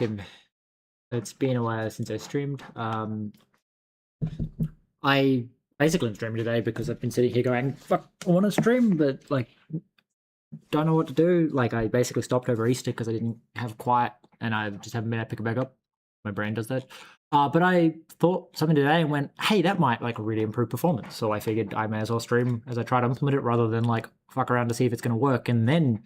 Tim. It's been a while since I streamed. I basically didn't stream today because I've been sitting here going, fuck, I want to stream, but like, don't know what to do. Like, I basically stopped over Easter because I didn't have quiet and I just haven't been able to pick it back up. My brain does that. But I thought something today and went, hey, that might like really improve performance. So I figured I may as well stream as I try to implement it rather than like fuck around to see if it's going to work and then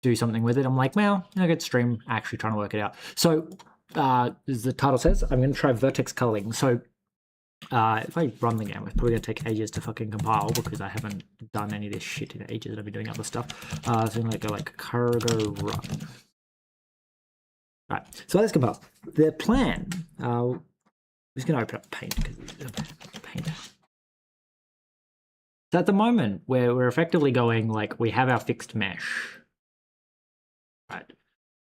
do something with it. I'm like, well, I could stream actually trying to work it out. So as the title says, I'm going to try Vertex Culling. So if I run the game, it's probably going to take ages to fucking compile because I haven't done any of this shit in ages and I've been doing other stuff. So I'm going to go like cargo run. Right, so let's compile. The plan, I'm just going to open up Paint because Paint. So at the moment, we're effectively going like we have our fixed mesh, right,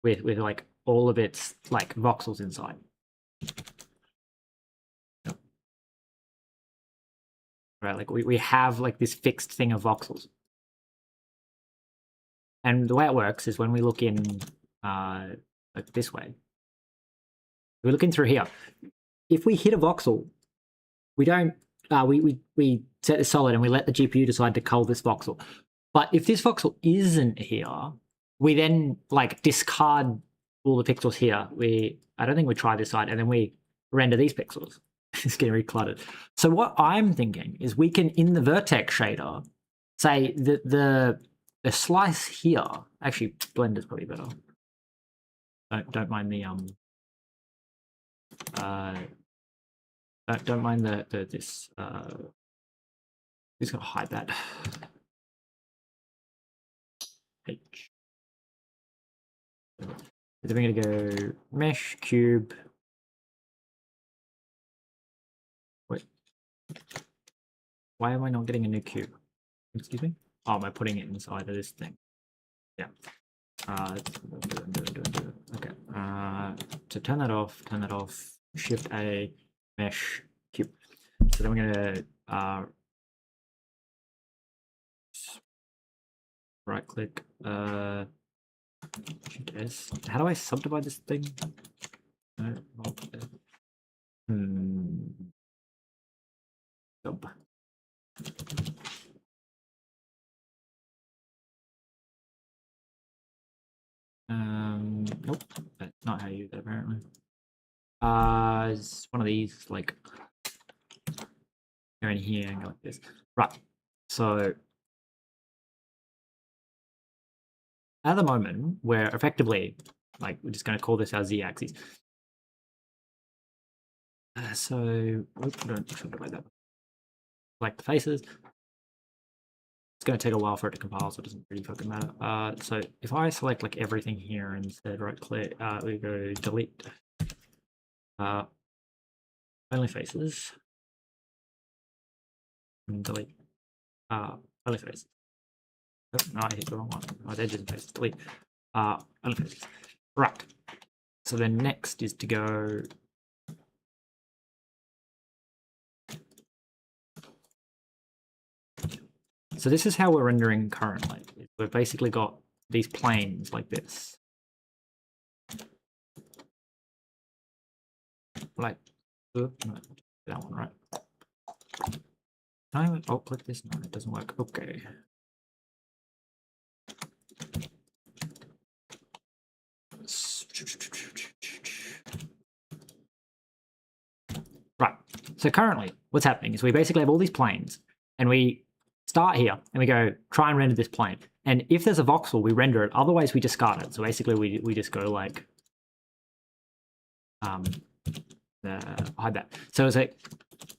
with like all of its like voxels inside. Right, like we have like this fixed thing of voxels. And the way it works is when we look in like this way, we're looking through here. If we hit a voxel, we don't we set this solid and we let the GPU decide to cull this voxel. But if this voxel isn't here, we then like discard all the pixels here. I don't think we try this side, and then we render these pixels. It's getting recluttered. So what I'm thinking is we can, in the vertex shader, say that the slice here, actually blend is probably better. Don't mind the don't mind this just gonna hide that. H. Then we're gonna go mesh cube. Wait. Why am I not getting a new cube? Excuse me? Oh, am I putting it inside of this thing? Yeah. Okay. To turn that off, Shift A, mesh cube. So then we're gonna right click, Shift S. How do I subdivide this thing? No, Sub. Nope, that's not how you use that apparently. It's one of these, like, go in here and go like this. Right, so at the moment, we're effectively, like, we're just going to call this our z-axis. So, don't subdivide that. Select the faces. It's going to take a while for it to compile, so it doesn't really fucking matter. So if I select like everything here instead, right click, we go delete. Only faces. And delete. Only faces. Oh, no, I hit the wrong one. Oh, edges and faces. Delete. Only faces. Right. So then next is to go. So this is how we're rendering currently. We've basically got these planes like this. Like, oops, no, that one, right? No, I'll click this. No, it doesn't work. Okay. Right. So currently, what's happening is we basically have all these planes, and we start here, and we go try and render this plane. And if there's a voxel, we render it. Otherwise, we discard it. So basically, we just go like hide that. So it's like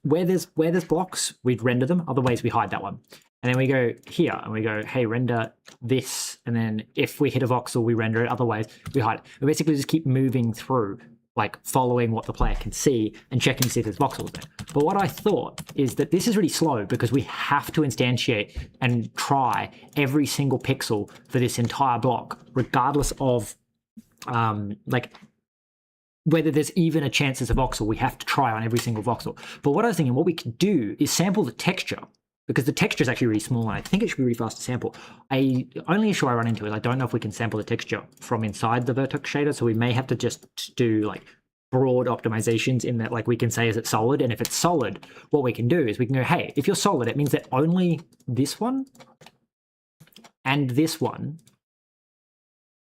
where there's blocks, we'd render them. Otherwise, we hide that one. And then we go here and we go, hey, render this. And then if we hit a voxel, we render it. Otherwise, we hide it. We basically just keep moving through, like following what the player can see and checking to see if there's voxels there. But what I thought is that this is really slow because we have to instantiate and try every single pixel for this entire block, regardless of like whether there's even a chance there's a voxel. We have to try on every single voxel. But what I was thinking, what we could do is sample the texture because the texture is actually really small, and I think it should be really fast to sample. Only issue I run into is I don't know if we can sample the texture from inside the Vertex shader, so we may have to just do like broad optimizations in that, like, we can say, is it solid? And if it's solid, what we can do is we can go, hey, if you're solid, it means that only this one and this one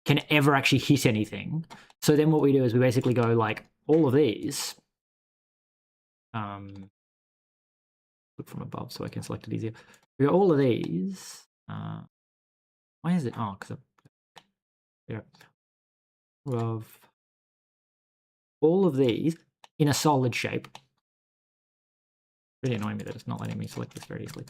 can ever actually hit anything. So then what we do is we basically go like all of these. Look from above so I can select it easier. We got all of these. Why is it? Oh, because yeah, of all of these in a solid shape. Really annoying me that it's not letting me select this very easily.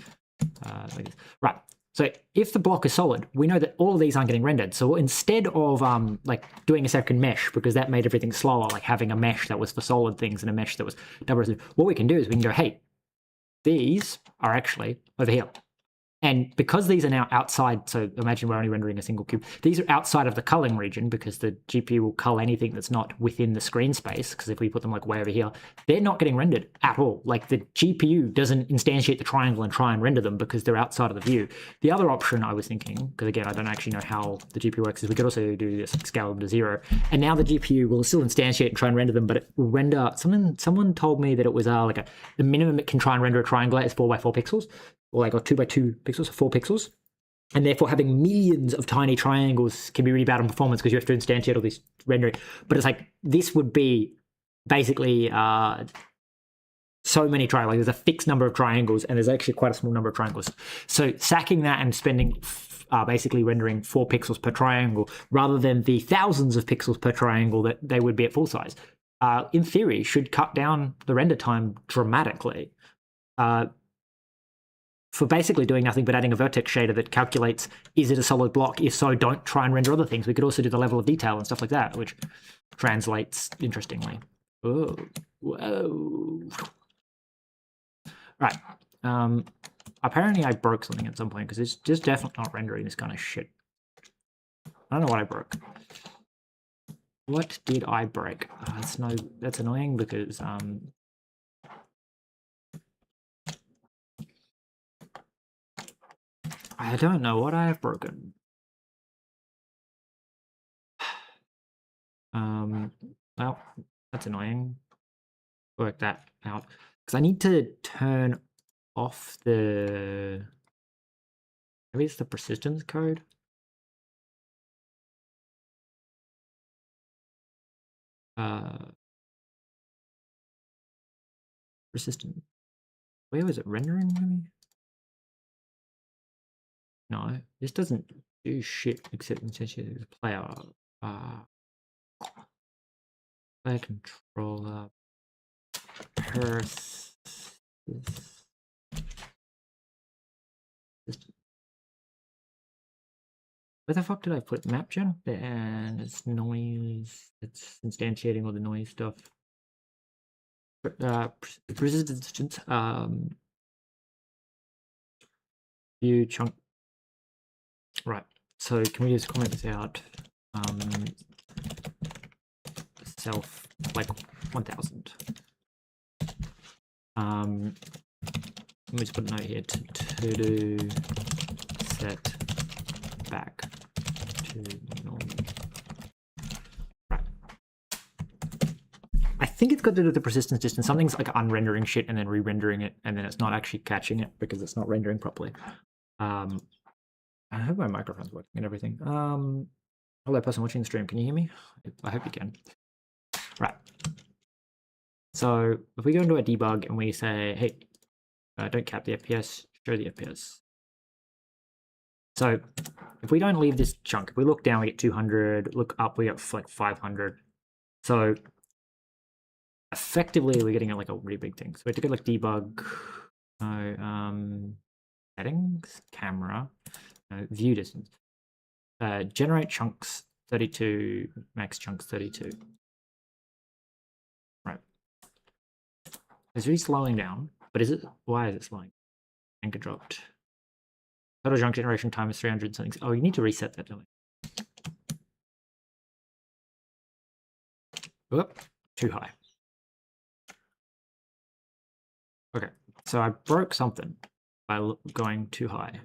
Like this. Right. So if the block is solid, we know that all of these aren't getting rendered. So instead of like doing a second mesh, because that made everything slower, like having a mesh that was for solid things and a mesh that was double resolution, what we can do is we can go, hey, these are actually over here. And because these are now outside, so imagine we're only rendering a single cube, these are outside of the culling region because the GPU will cull anything that's not within the screen space, because if we put them like way over here, they're not getting rendered at all. Like the GPU doesn't instantiate the triangle and try and render them because they're outside of the view. The other option I was thinking, because again, I don't actually know how the GPU works, is we could also do this, scale them to 0. And now the GPU will still instantiate and try and render them, but it will render, someone told me that it was like the minimum it can try and render a triangle is 4x4 pixels. Or like 2x2 pixels, or 4 pixels. And therefore having millions of tiny triangles can be really bad on performance because you have to instantiate all this rendering. But it's like, this would be basically so many triangles. Like there's a fixed number of triangles and there's actually quite a small number of triangles. So sacking that and spending basically rendering 4 pixels per triangle rather than the thousands of pixels per triangle that they would be at full size, in theory, should cut down the render time dramatically. For basically doing nothing but adding a vertex shader that calculates, is it a solid block? If so, don't try and render other things. We could also do the level of detail and stuff like that, which translates interestingly. Oh, whoa. Right. Apparently I broke something at some point because it's just definitely not rendering this kind of shit. I don't know what I broke. What did I break? That's annoying because I don't know what I have broken. Well, that's annoying. Work that out. Because I need to turn off the... Maybe it's the persistence code? Persistent. Where was it? Rendering, maybe? No, this doesn't do shit except instantiate the player. Player controller. Where the fuck did I put map gen? And it's noise. It's instantiating all the noise stuff. Persistence. View chunk. Right. So can we just comment this out? Self like 1000. Let me just put a note here to do set back to normal. Right. I think it's got to do with the persistence distance. Something's like unrendering shit and then re-rendering it, and then it's not actually catching it because it's not rendering properly. I hope my microphone's working and everything. Hello, person watching the stream. Can you hear me? I hope you can. Right. So if we go into a debug and we say, hey, don't cap the FPS, show the FPS. So if we don't leave this chunk, if we look down, we get 200, look up, we get like 500. So effectively, we're getting like a really big thing. So we have to go like debug, settings, camera, view distance, generate chunks 32, max chunks 32. Right. It's really slowing down, but is it? Why is it slowing? Anchor dropped. Total chunk generation time is 300 something. Oh, you need to reset that, don't we? Oop, too high. Okay, so I broke something, by going too high.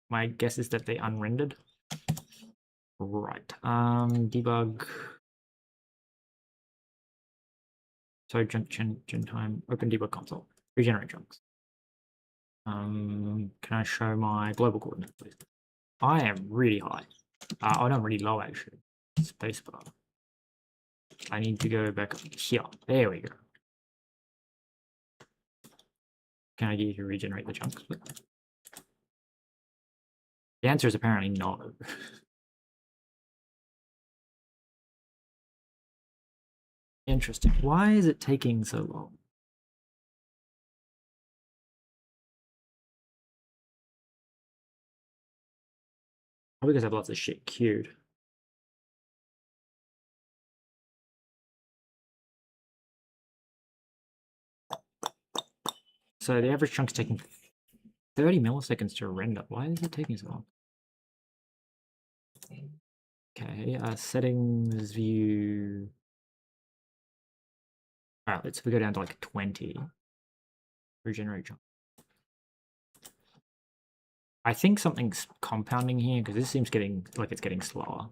My guess is that they unrendered. Right. Debug. So gen time. Open debug console. Regenerate chunks. Can I show my global coordinates, please? I am really high. Oh, no, I'm really low actually. Spacebar. I need to go back up here. There we go. Can I get you to regenerate the chunks? The answer is apparently no. Interesting. Why is it taking so long? Probably because I have lots of shit queued. So the average chunk's taking 30 milliseconds to render. Why is it taking so long? Okay, settings view. Alright, let's go down to like 20. Regenerate chunk. I think something's compounding here because this seems getting like it's getting slower.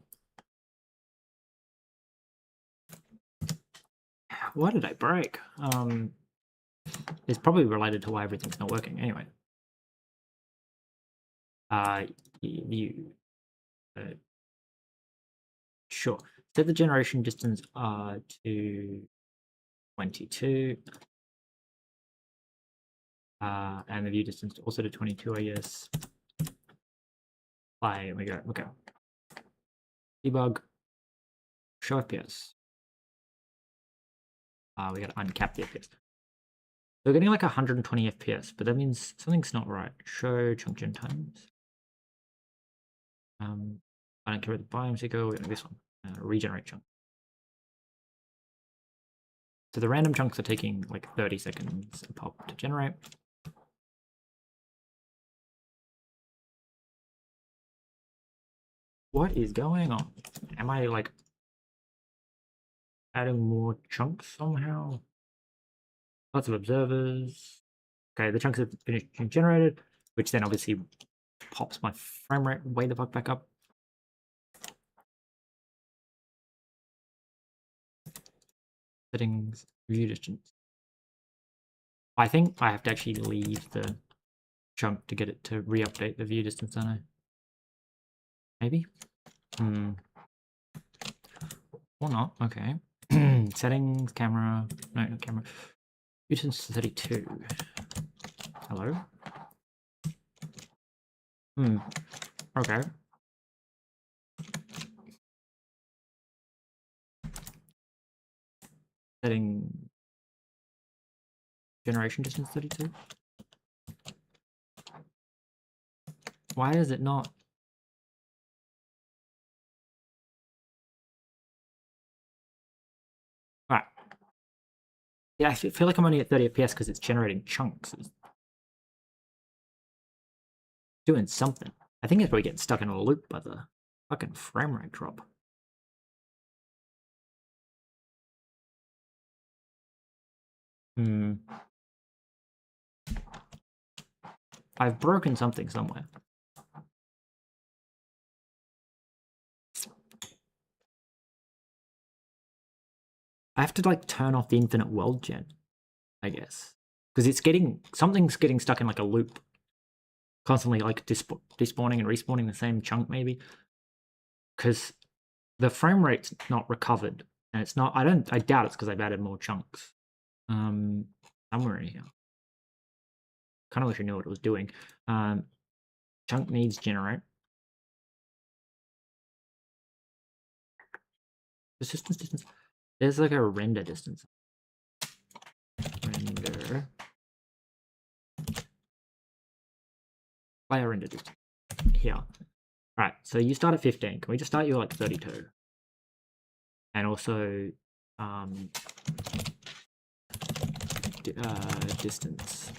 Why did I break? It's probably related to why everything's not working. Anyway. Sure. Set the generation distance to 22. And the view distance also to 22, I guess. There we go. Okay. Debug. Show FPS. We gotta uncap the FPS. We're getting like 120 FPS, but that means something's not right. Show chunk gen times. I don't care where the biomes go. We're going this one. Regenerate chunk. So the random chunks are taking like 30 seconds a pop to generate. What is going on? Am I like adding more chunks somehow? Lots of observers. Okay, the chunks have finished being generated, which then obviously pops my frame rate way the fuck back up. Settings, view distance. I think I have to actually leave the chunk to get it to re-update the view distance, don't I? Maybe? Or not, okay. Settings, camera, no, not camera. View distance 32. Hello? Okay. Setting generation distance 32. Why is it not? Right. Yeah, I feel like I'm only at 30 FPS because it's generating chunks. It's doing something. I think it's probably getting stuck in a loop by the fucking frame rate drop. I've broken something somewhere. I have to like turn off the infinite world gen, I guess, because it's something's getting stuck in like a loop, constantly like despawning and respawning the same chunk maybe, because the frame rate's not recovered, and it's not. I doubt it's because I've added more chunks. Somewhere in here. Kind of wish I knew what it was doing. Chunk needs generate. Persistence distance. There's like a render distance. Render. Player render distance. Here. Alright, so you start at 15. Can we just start you at like 32? And also distance.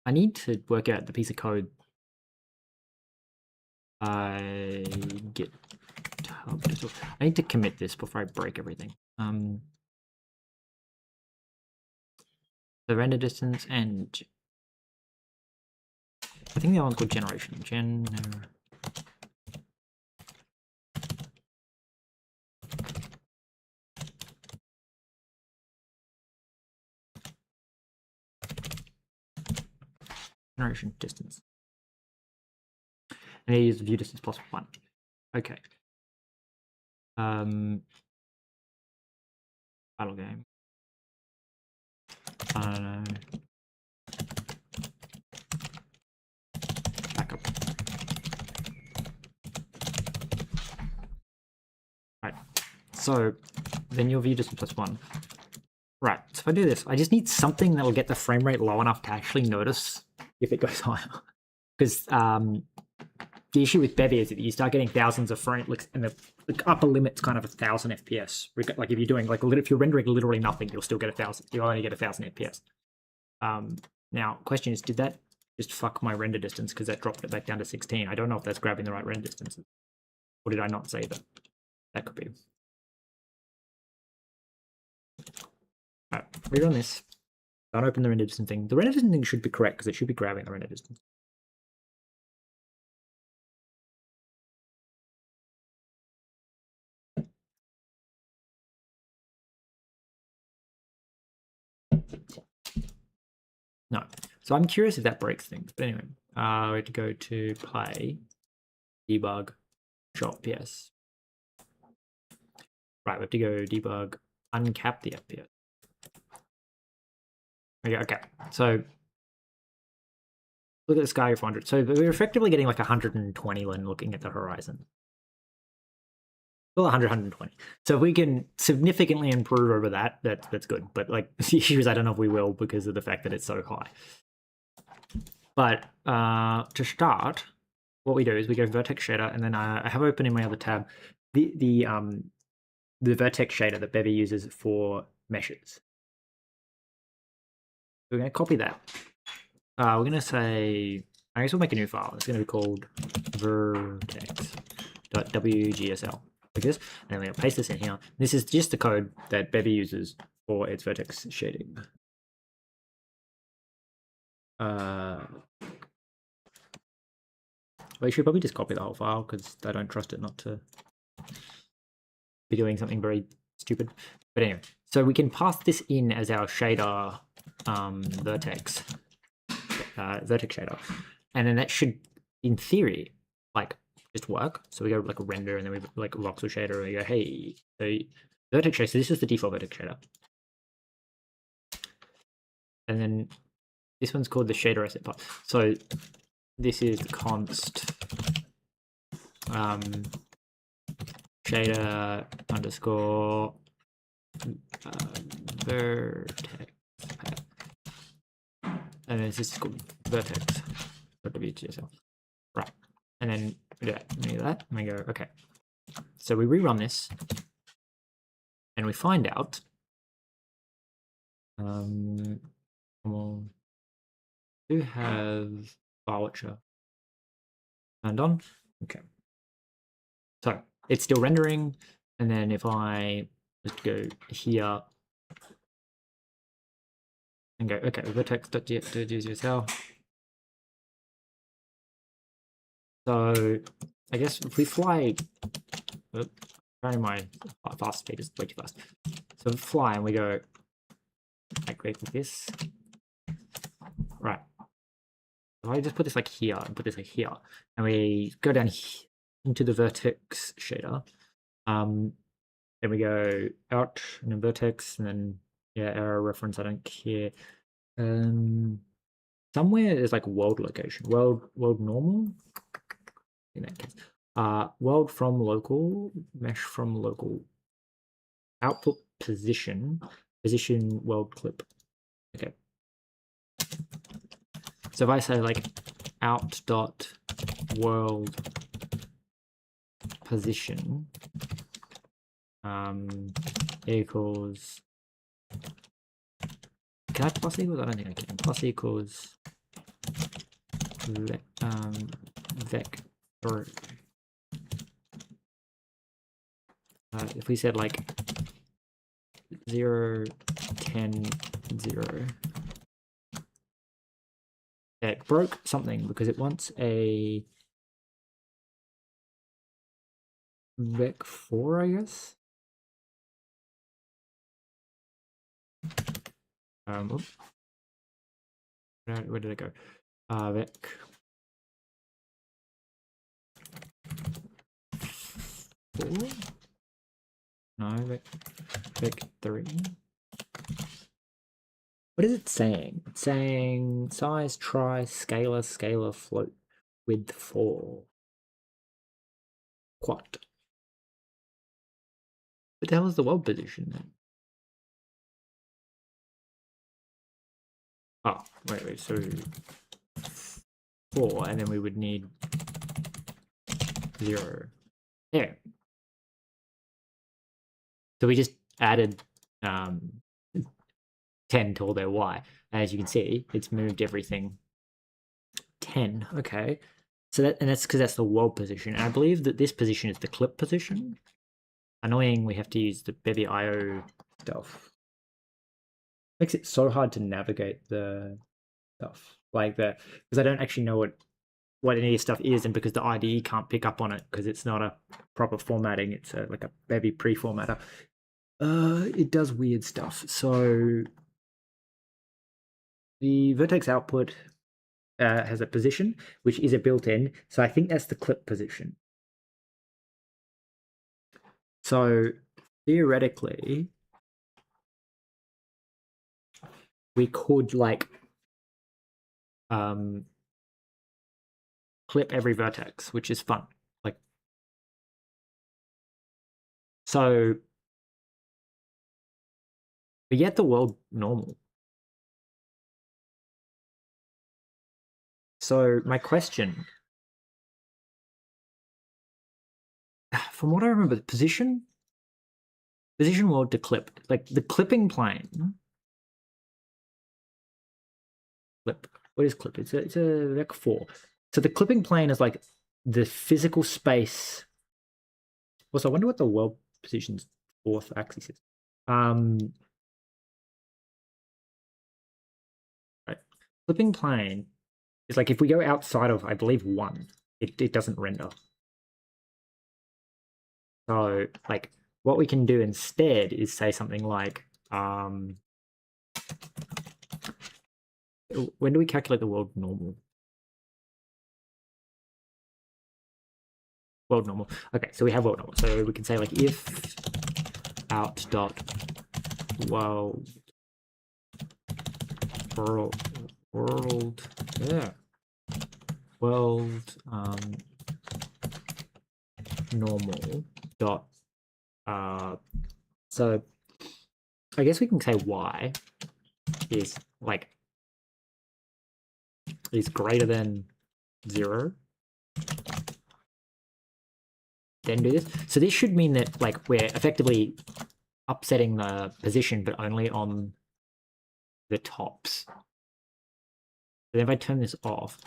I need to work out the piece of code. I need to commit this before I break everything. the render distance, and I think the other one's called generation. Generation distance. And you use view distance plus 1. Okay. Battle game. I don't know. Backup. Right. So then your view distance plus 1. Right. So if I do this, I just need something that will get the frame rate low enough to actually notice if it goes higher. Because the issue with Bevy is that you start getting thousands of frame, and the upper limit's kind of 1,000 FPS. Like if you're doing if you're rendering literally nothing, you'll still get 1,000. You'll only get 1,000 FPS. Now, question is, did that just fuck my render distance because that dropped it back down to 16? I don't know if that's grabbing the right render distance, or did I not say that? That could be. All right, rerun this. Don't open the render distance thing. The render distance thing should be correct because it should be grabbing the render distance. No. So I'm curious if that breaks things. But anyway, we have to go to play, debug, shot FPS. Right, we have to go debug, uncap the FPS. Okay, so look at the sky of 400. So we're effectively getting like 120 when looking at the horizon. Well, 100, 120. So if we can significantly improve over that, that's good. But like the issue is I don't know if we will because of the fact that it's so high. But to start, what we do is we go Vertex Shader, and then I have open in my other tab the Vertex Shader that Bevy uses for meshes. We're going to copy that. We're going to say, I guess we'll make a new file. It's going to be called vertex.wgsl. Like this, and then we're going to paste this in here. This is just the code that Bevy uses for its vertex shading. Well, you should probably just copy the whole file because I don't trust it not to be doing something very stupid. But anyway, so we can pass this in as our shader vertex shader, and then that should, in theory, like just work. So we go like a render, and then we like voxel shader, and we go, hey, so vertex shader. So this is the default vertex shader, and then this one's called the shader asset part. So this is the const shader underscore vertex path. And then this is called vertex.wgsl. Right. And then we do that, and we do that, and we go, okay. So we rerun this, and we find out do have file watcher turned on. Okay. So it's still rendering, and then if I just go here and go, okay, vertex.wgsl. So I guess if we fly, apparently my fast speed is way too fast. So we fly and we go like this. Right. So I just put this like here and put this like here, and we go down here into the vertex shader. Then we go out and then vertex, and then error reference. I don't care. Somewhere there's like world location, world normal. In that case, world from local, mesh from local, output position world clip. Okay. So if I say like out dot world position equals, can I plus equals? I don't think I can. Plus equals vector. If we said like 0, 10, 0, it broke something because it wants a vec4, I guess. Oops. Where did it go? Vec. Four? No, vec3. What is it saying? It's saying size, try, scalar, scalar, float, width 4. What? What the hell is the world position then? Oh, wait, so 4, and then we would need 0. There. So we just added 10 to all their y. As you can see, it's moved everything 10. Okay. So that's because that's the world position. And I believe that this position is the clip position. Annoying, we have to use the Bevy IO stuff. Makes it so hard to navigate the stuff like that because I don't actually know what any of this stuff is, and because the IDE can't pick up on it because it's not a proper formatting, it's like a Bevy pre-formatter. It does weird stuff. So the Vertex output has a position, which is a built-in. So I think that's the clip position. So theoretically, we could like clip every vertex, which is fun. Like, so we get the world normal. So my question, from what I remember, the position world to clip, like the clipping plane. Clip. What is clip? It's a vec4. So the clipping plane is like the physical space. Also, I wonder what the world position's 4th axis is. Right. Clipping plane is like if we go outside of, I believe, 1, it doesn't render. So like what we can do instead is say something like, when do we calculate the world normal? World normal. Okay, so we have world normal. So we can say like if out dot world normal dot so I guess we can say y is like is greater than 0. Then do this. So this should mean that like we're effectively upsetting the position, but only on the tops. So if I turn this off,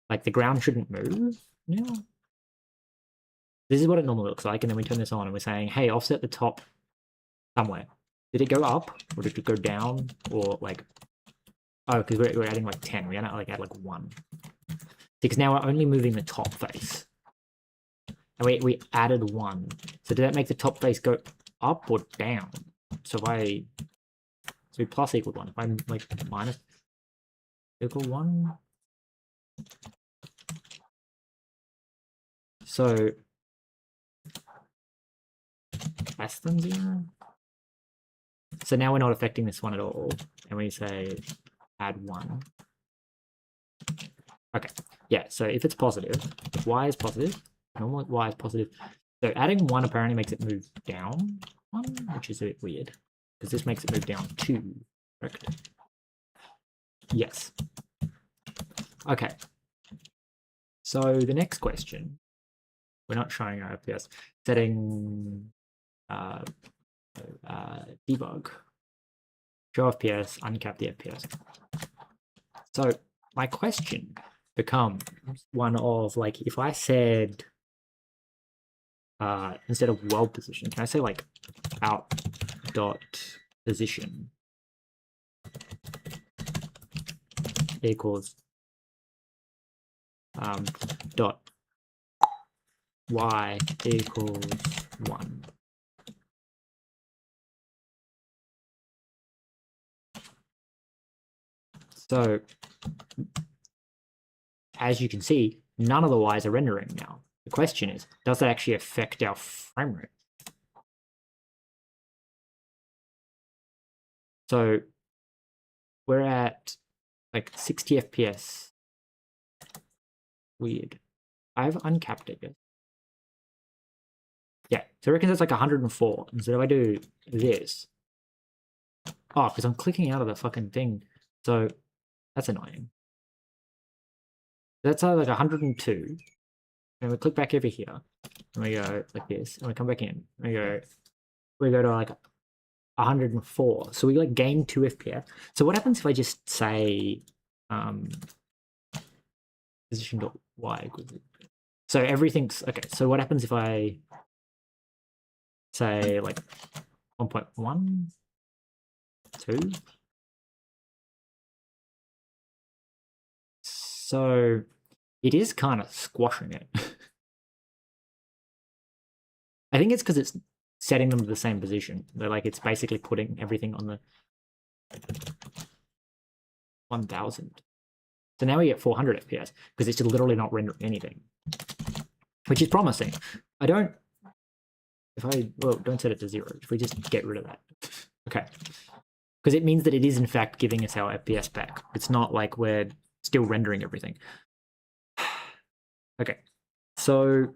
like the ground shouldn't move. Yeah. This is what it normally looks like, and then we turn this on and we're saying, hey, offset the top somewhere. Did it go up, or did it go down, or like, oh, because we're adding like 10. We're gonna like add like 1. Because now we're only moving the top face. And we added 1. So did that make the top face go up or down? So if I, so plus equal 1. If I'm like minus equal 1. So less than 0. So now we're not affecting this one at all. And we say add 1. Okay. Yeah, so if it's positive, if y is positive, normal y is positive. So adding 1 apparently makes it move down 1, which is a bit weird. Because this makes it move down 2, correct? Yes. Okay. So the next question, we're not showing our FPS, setting debug, show FPS, uncap the FPS. So my question becomes one of like, if I said, instead of world position, can I say like out dot position equals dot y equals 1. So as you can see, none of the y's are rendering now. The question is, does that actually affect our frame rate? So we're at like 60 FPS. Weird. I've uncapped it. Yeah, so I reckon it's like 104. And so if I do this, oh, because I'm clicking out of the fucking thing. So that's annoying. That's like 102. And we click back over here. And we go like this. And we come back in. We go to like 104. So we like gain 2 FPS. So what happens if I just say position dot y equals it? So everything's okay. So what happens if I say like 1.1, 2? So it is kind of squashing it. I think it's because it's setting them to the same position. They're like it's basically putting everything on the 1000. So now we get 400 FPS because it's just literally not rendering anything, which is promising. I don't. If I don't set it to 0. If we just get rid of that, okay, because it means that it is in fact giving us our FPS back. It's not like we're still rendering everything. Okay, so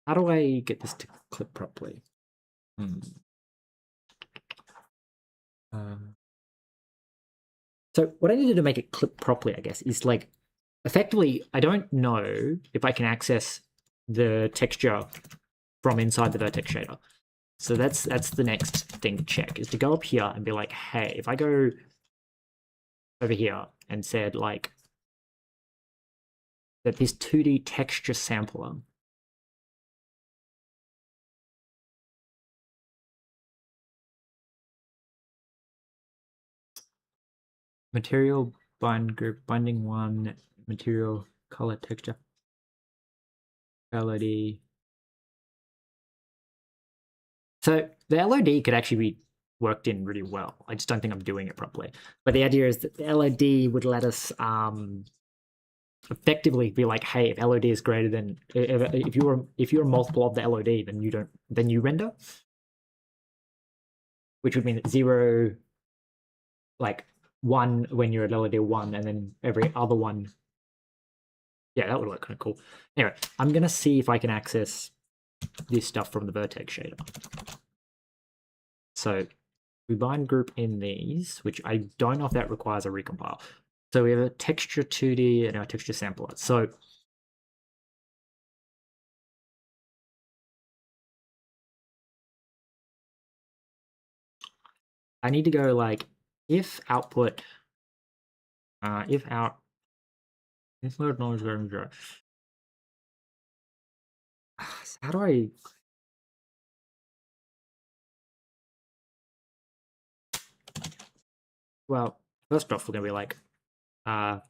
how do I get this to clip properly? So what I needed to make it clip properly, I guess, is like effectively, I don't know if I can access the texture from inside the vertex shader. So that's the next thing to check, is to go up here and be like, hey, if I go over here and said like that this 2D texture sampler material bind group binding 1 material color texture LOD. So the LOD could actually be worked in really well. I just don't think I'm doing it properly. But the idea is that the LOD would let us effectively be like, hey, if LOD is greater than if you're a multiple of the LOD, then you render, which would mean that 0, like 1 when you're at LOD 1, and then every other one. Yeah, that would work kind of cool. Anyway, I'm gonna see if I can access this stuff from the vertex shader. So we bind group in these, which I don't know if that requires a recompile. So we have a texture 2D and our texture sampler. So I need to go like if output, if mode knowledge variable 0. How do I? Well, first off, we're gonna be like, I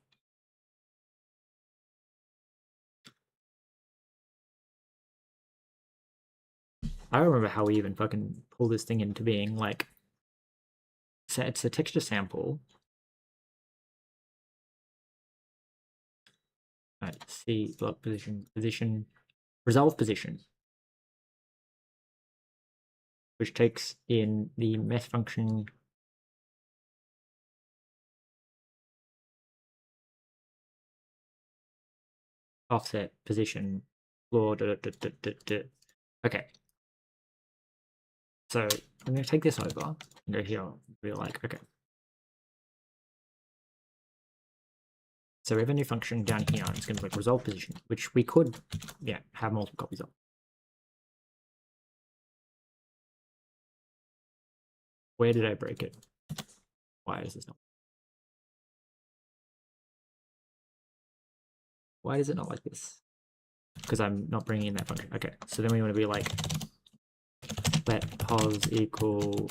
don't remember how we even fucking pull this thing into being. Like, so it's a texture sample. Right, see block position, resolve position, which takes in the mesh function offset position floor. Okay, so I'm going to take this over and go here and be like, okay. So we have a new function down here, and it's going to be like resolve position, which we could, yeah, have multiple copies of. Where did I break it? Why is this not? Why is it not like this? Because I'm not bringing in that function. Okay, so then we want to be like, let pos equal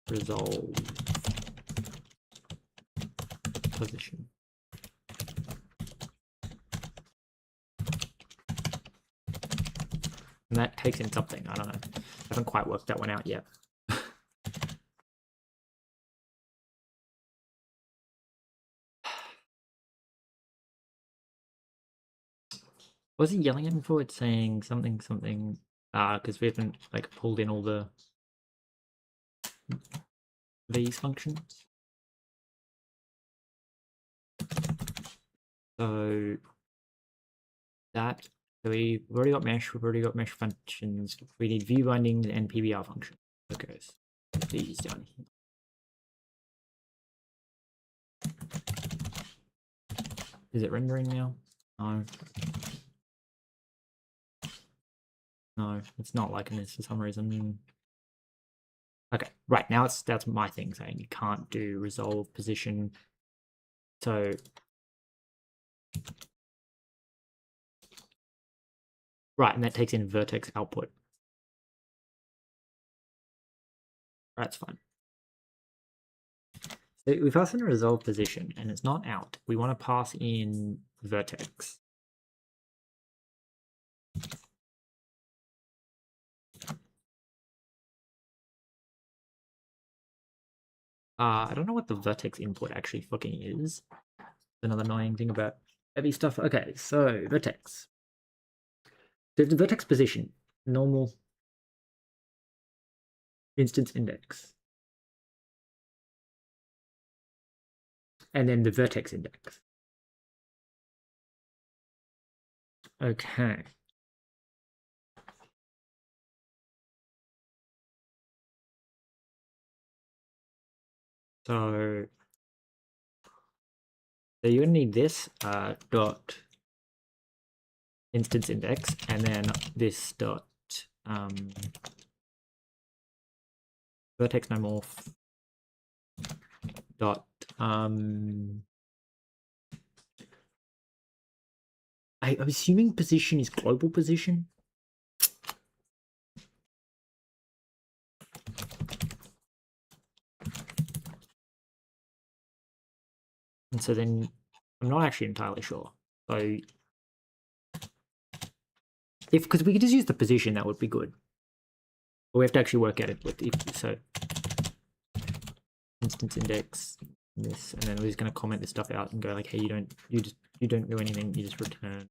resolve position. And that takes in something. I don't know. I haven't quite worked that one out yet. Was he yelling at me for it, saying something, because we haven't like pulled in all these functions. So that, so we've already got mesh, we've already got mesh functions. We need view binding and PBR function. Okay, so these down here. Is it rendering now? No. No, it's not liking this for some reason. Okay, right, now that's my thing saying you can't do resolve position. So right, and that takes in vertex output. That's fine. So we pass in a resolve position and it's not out. We want to pass in vertex. I don't know what the vertex input actually fucking is. Another annoying thing about heavy stuff. Okay, so vertex. So the vertex position, normal instance index. And then the vertex index. Okay. So you're gonna need this dot instance index, and then this dot vertex nomorph dot I'm assuming position is global position. And so then I'm not actually entirely sure. So because we could just use the position, that would be good. But we have to actually work at it with so instance index this, and then we're just going to comment this stuff out and go like, hey, you don't do anything, you just return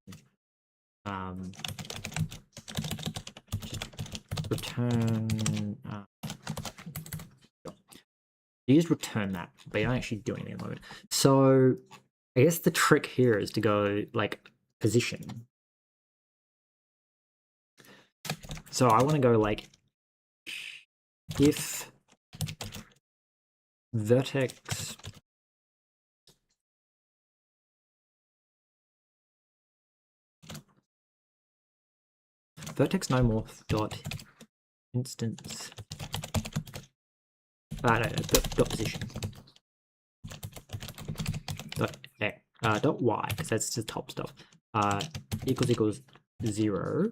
you just return that, but you don't actually do anything at the moment. So I guess the trick here is to go like position. So I want to go like if vertex nomorph dot instance dot position dot y, because that's the top stuff, equals 0.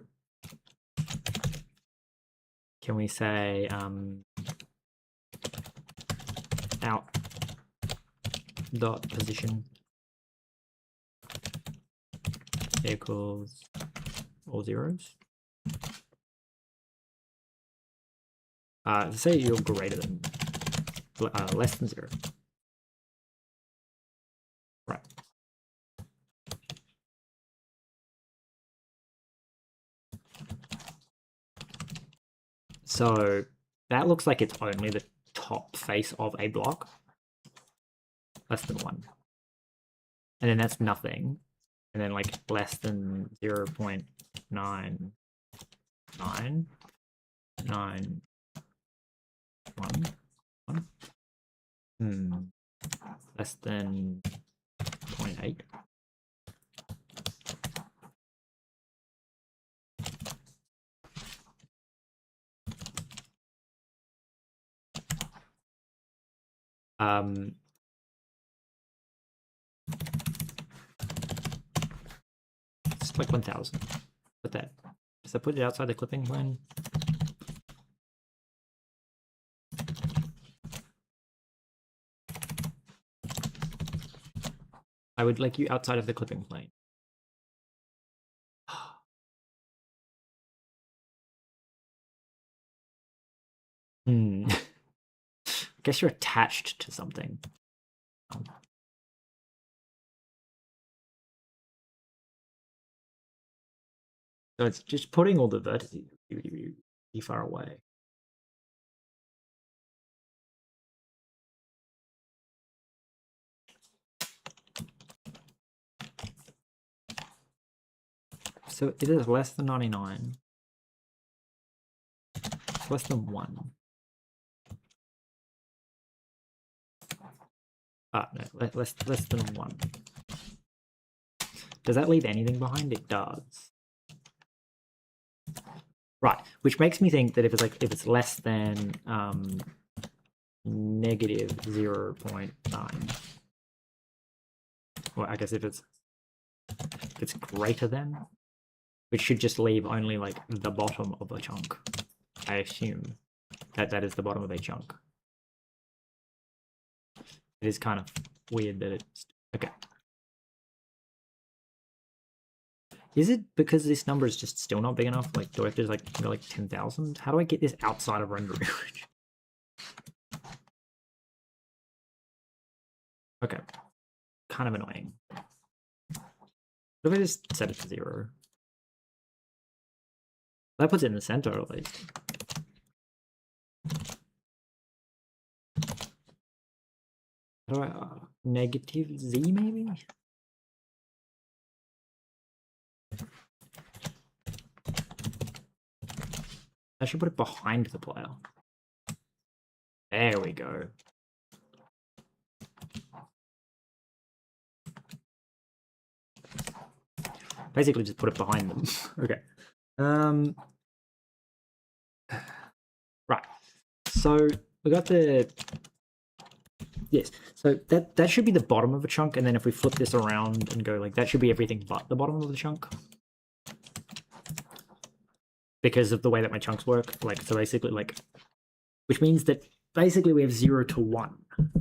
Can we say out dot position equals all zeros? Say you're greater than less than 0. Right. So that looks like it's only the top face of a block. Less than 1. And then that's nothing. And then like less than 0.99991. Less than 0.8. It's like 1000. Put that. Does that put it outside the clipping plane? I would like you outside of the clipping plane. I guess you're attached to something. So it's just putting all the vertices really far away. So it is less than 99. It's less than 1. No, less than 1. Does that leave anything behind? It does. Right, which makes me think that if it's less than negative 0.9, or I guess if it's greater than, which should just leave only like the bottom of a chunk. I assume that is the bottom of a chunk. It is kind of weird that it's okay. Is it because this number is just still not big enough? Like, do I have to like go like 10,000? How do I get this outside of rendering? Okay, kind of annoying. What if I just set it to 0? That puts it in the center at least. How do I negative Z maybe? I should put it behind the player. There we go. Basically just put it behind them. Okay. Right. So we got the, yes. So that should be the bottom of a chunk, and then if we flip this around and go like that, should be everything but the bottom of the chunk. Because of the way that my chunks work. Like, so basically like, which means that basically we have 0 to 1,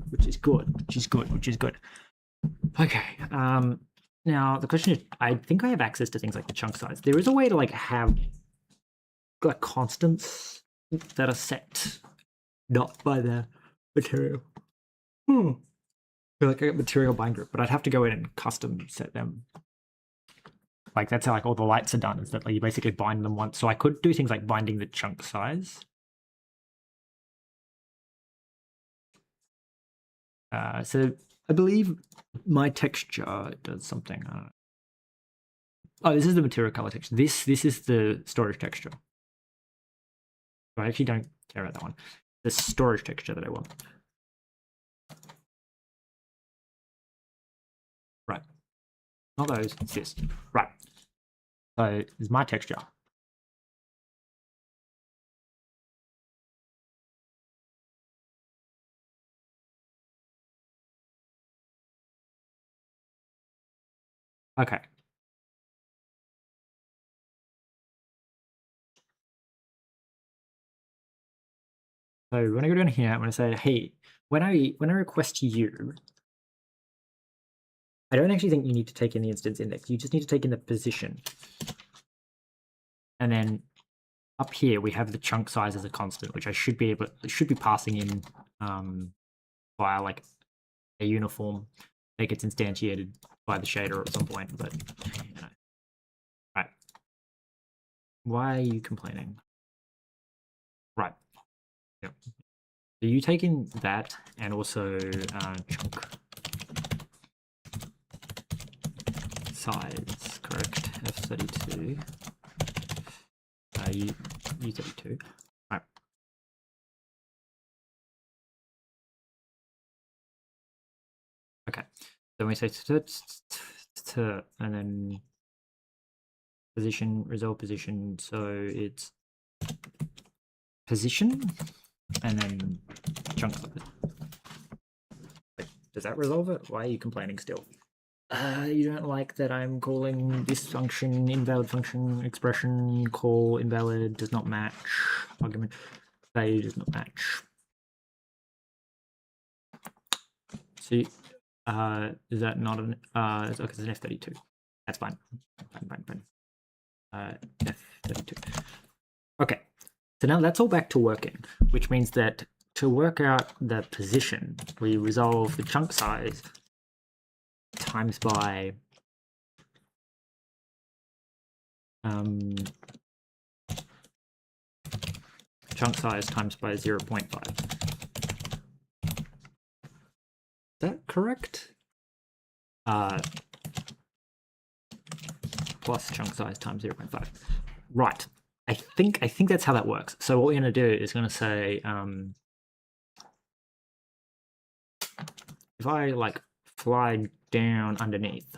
which is good, Okay. Now the question is, I think I have access to things like the chunk size. There is a way to like have like constants that are set not by the material. Like a material bind group, but I'd have to go in and custom set them. Like that's how like all the lights are done, is that like you basically bind them once. So I could do things like binding the chunk size. So I believe my texture does something. I don't know. Oh, this is the material color texture. This is the storage texture. I actually don't care about that one. The storage texture that I want. Right. Not those, it's this. Right. So this is my texture. Okay. So when I go down here, I'm going to say, hey, when I request you, I don't actually think you need to take in the instance index. You just need to take in the position. And then up here, we have the chunk size as a constant, which I should be passing in via like a uniform that gets instantiated by the shader at some point, but you know. Right. Why are you complaining? Right. Yep. So you take in that and also chunk size, correct? F32. U32. Right. Okay. Then we say and then position, resolve position. So it's position and then chunks of it. Wait, does that resolve it? Why are you complaining still? You don't like that I'm calling this function invalid function expression, call invalid, does not match, argument value does not match. So is that not an okay, it's an F32. That's fine. Fine. F32. Okay. So now that's all back to working, which means that to work out the position, we resolve the chunk size times by chunk size times by 0.5. Is that correct? Plus chunk size times 0.5. Right. I think that's how that works. So what we're going to do is going to say, if I like fly down underneath,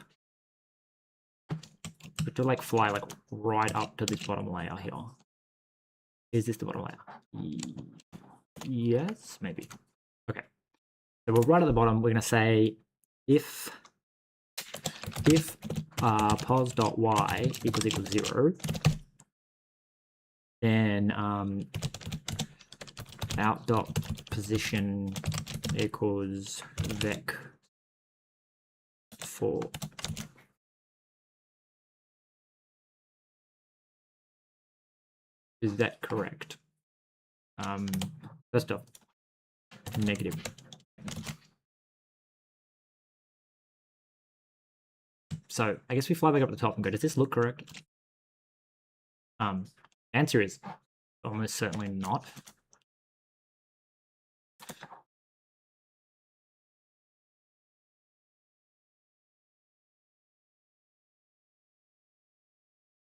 but to like fly like right up to this bottom layer here. Is this the bottom layer? Yes, maybe. Okay. So we're right at the bottom. We're going to say if pos.y equals 0, then out.position equals vec 4. Is that correct? First off, negative. So I guess we fly back up to the top and go, does this look correct? Answer is almost certainly not.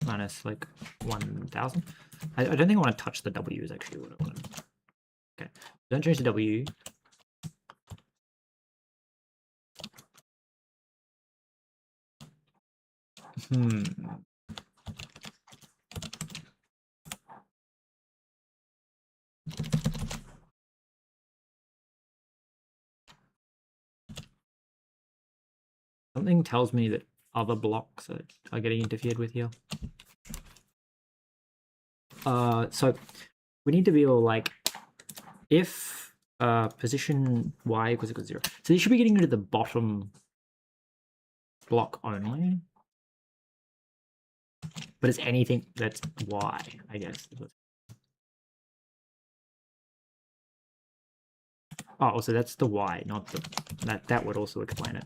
Minus like 1000. I don't think I want to touch the W is actually what I want to. Okay, don't change the W. Something tells me that other blocks are getting interfered with here. So we need to be all like, if position y equals 0. So you should be getting rid of the bottom block only. But it's anything that's y, I guess. Oh, so that's the y, not the that would also explain it.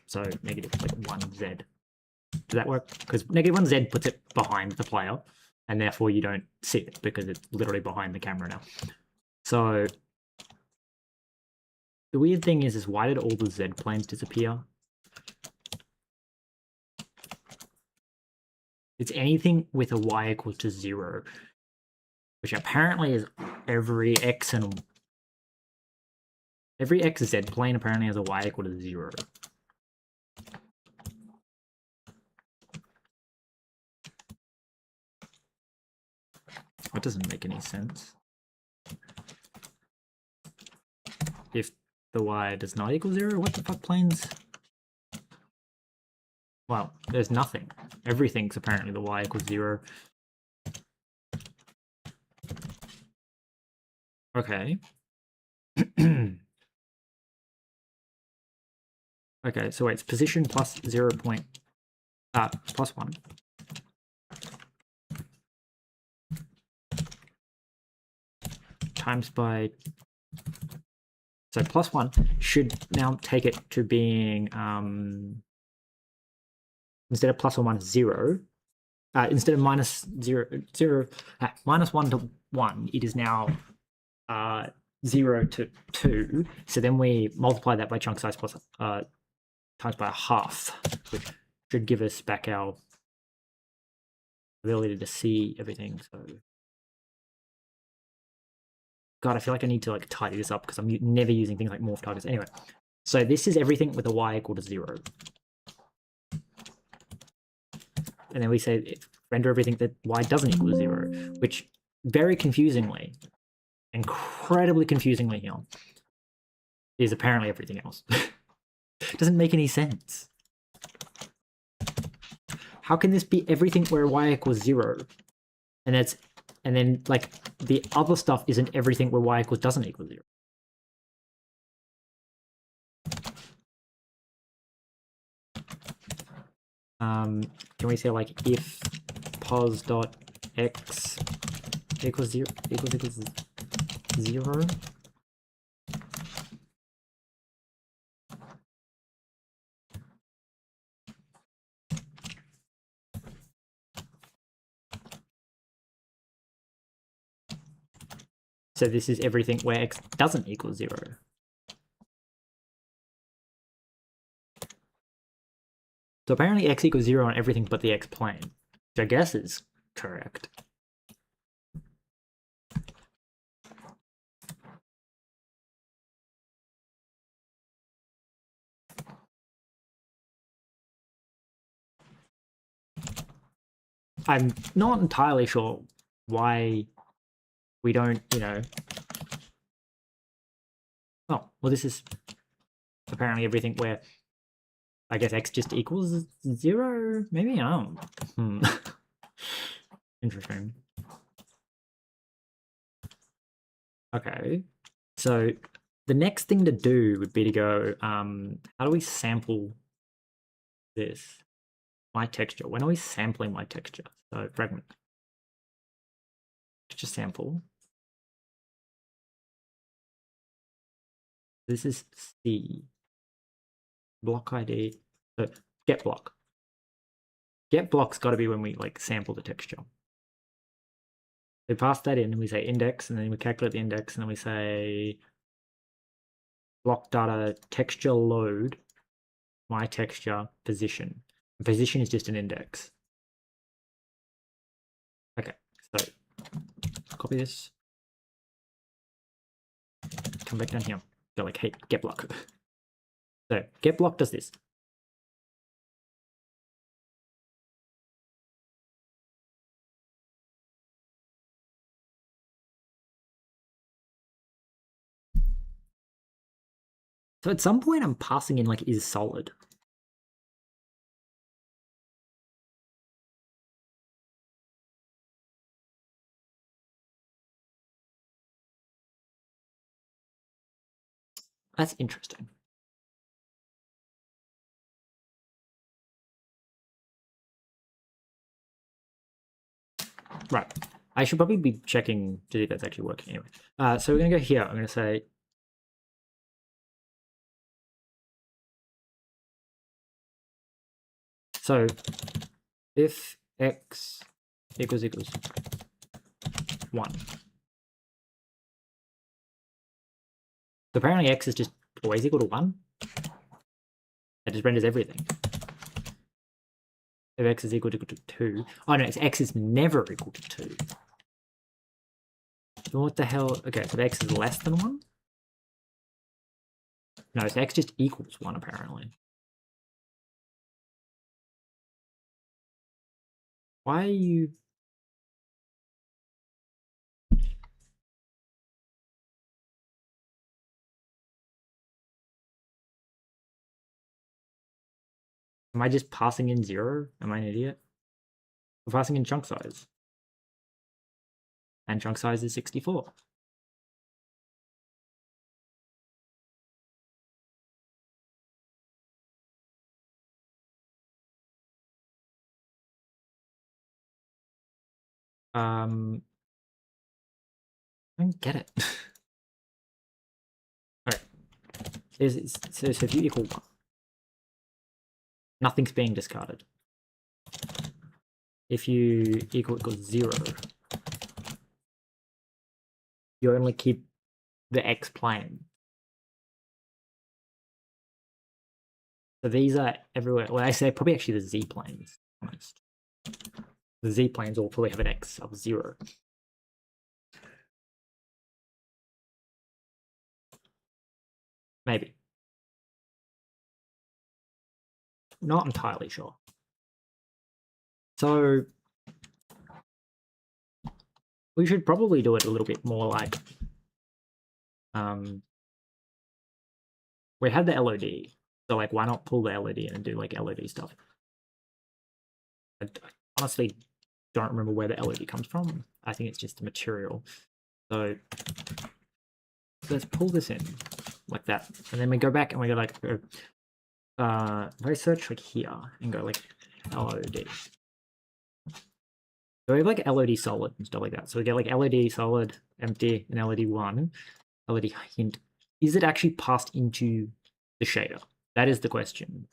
So negative like 1z. Does that work? Because negative 1z puts it behind the player, and therefore you don't see it because it's literally behind the camera now. So the weird thing is why did all the z planes disappear? It's anything with a y equal to 0, which apparently is every x z plane apparently has a y equal to 0. That doesn't make any sense. If the y does not equal 0, what the fuck planes? Well, there's nothing. Everything's apparently the y equals 0. Okay. Okay, so wait, it's position plus 0. Plus 1. Times by... So plus 1 should now take it to being... instead of plus or minus 0, instead of minus 1 to 1, it is now 0 to 2. So then we multiply that by chunk size plus times by 1/2, which should give us back our ability to see everything. So, God, I feel like I need to like tidy this up because I'm never using things like morph targets. Anyway, so this is everything with a y equal to 0. And then we say render everything that y doesn't equal to 0, which very confusingly, incredibly confusingly here, is apparently everything else. Doesn't make any sense. How can this be everything where y equals 0? And then like the other stuff isn't everything where y doesn't equal 0. Can we say like if pos.x equals 0 equals 0. So this is everything where x doesn't equal 0. So apparently x equals 0 on everything but the x-plane, which I guess is correct. I'm not entirely sure why we don't, you know... Oh, well this is apparently everything where I guess x just equals 0, maybe? I don't know. Interesting. Okay, so the next thing to do would be to go, how do we sample this? My texture. When are we sampling my texture? So fragment. Just sample. This is C. Block ID. So get block. Get block's got to be when we like sample the texture. We pass that in and we say index, and then we calculate the index, and then we say block data texture load my texture position. The position is just an index. Okay, so copy this. Come back down here. Go like, hey, get block. So get block does this. So at some point I'm passing in like is solid. That's interesting. Right. I should probably be checking to see if that's actually working anyway. So we're going to go here. I'm going to say so if x equals 1. So apparently x is just always equal to 1. That just renders everything. If x is equal to 2. Oh no, x is never equal to 2. So what the hell? Okay, so if x is less than 1? No, so x just equals 1 apparently. Why are you... Am I just passing in 0? Am I an idiot? I'm passing in chunk size. And chunk size is 64. I don't get it. Alright. So if you equal 1, nothing's being discarded. If you equals 0, you only keep the x plane. So these are everywhere. Well, I say probably actually the z planes. Honest. The z planes all probably have an x of 0. Maybe. Not entirely sure. So we should probably do it a little bit more like we had the LOD, so like why not pull the LOD in and do like LOD stuff? I honestly don't remember where the LOD comes from. I think it's just a material. So let's pull this in like that, and then we go back and we go like if I search like here and go like LOD, So we have like LED solid and stuff like that. So we get like LED solid, empty, and LED1, LED hint. Is it actually passed into the shader? That is the question.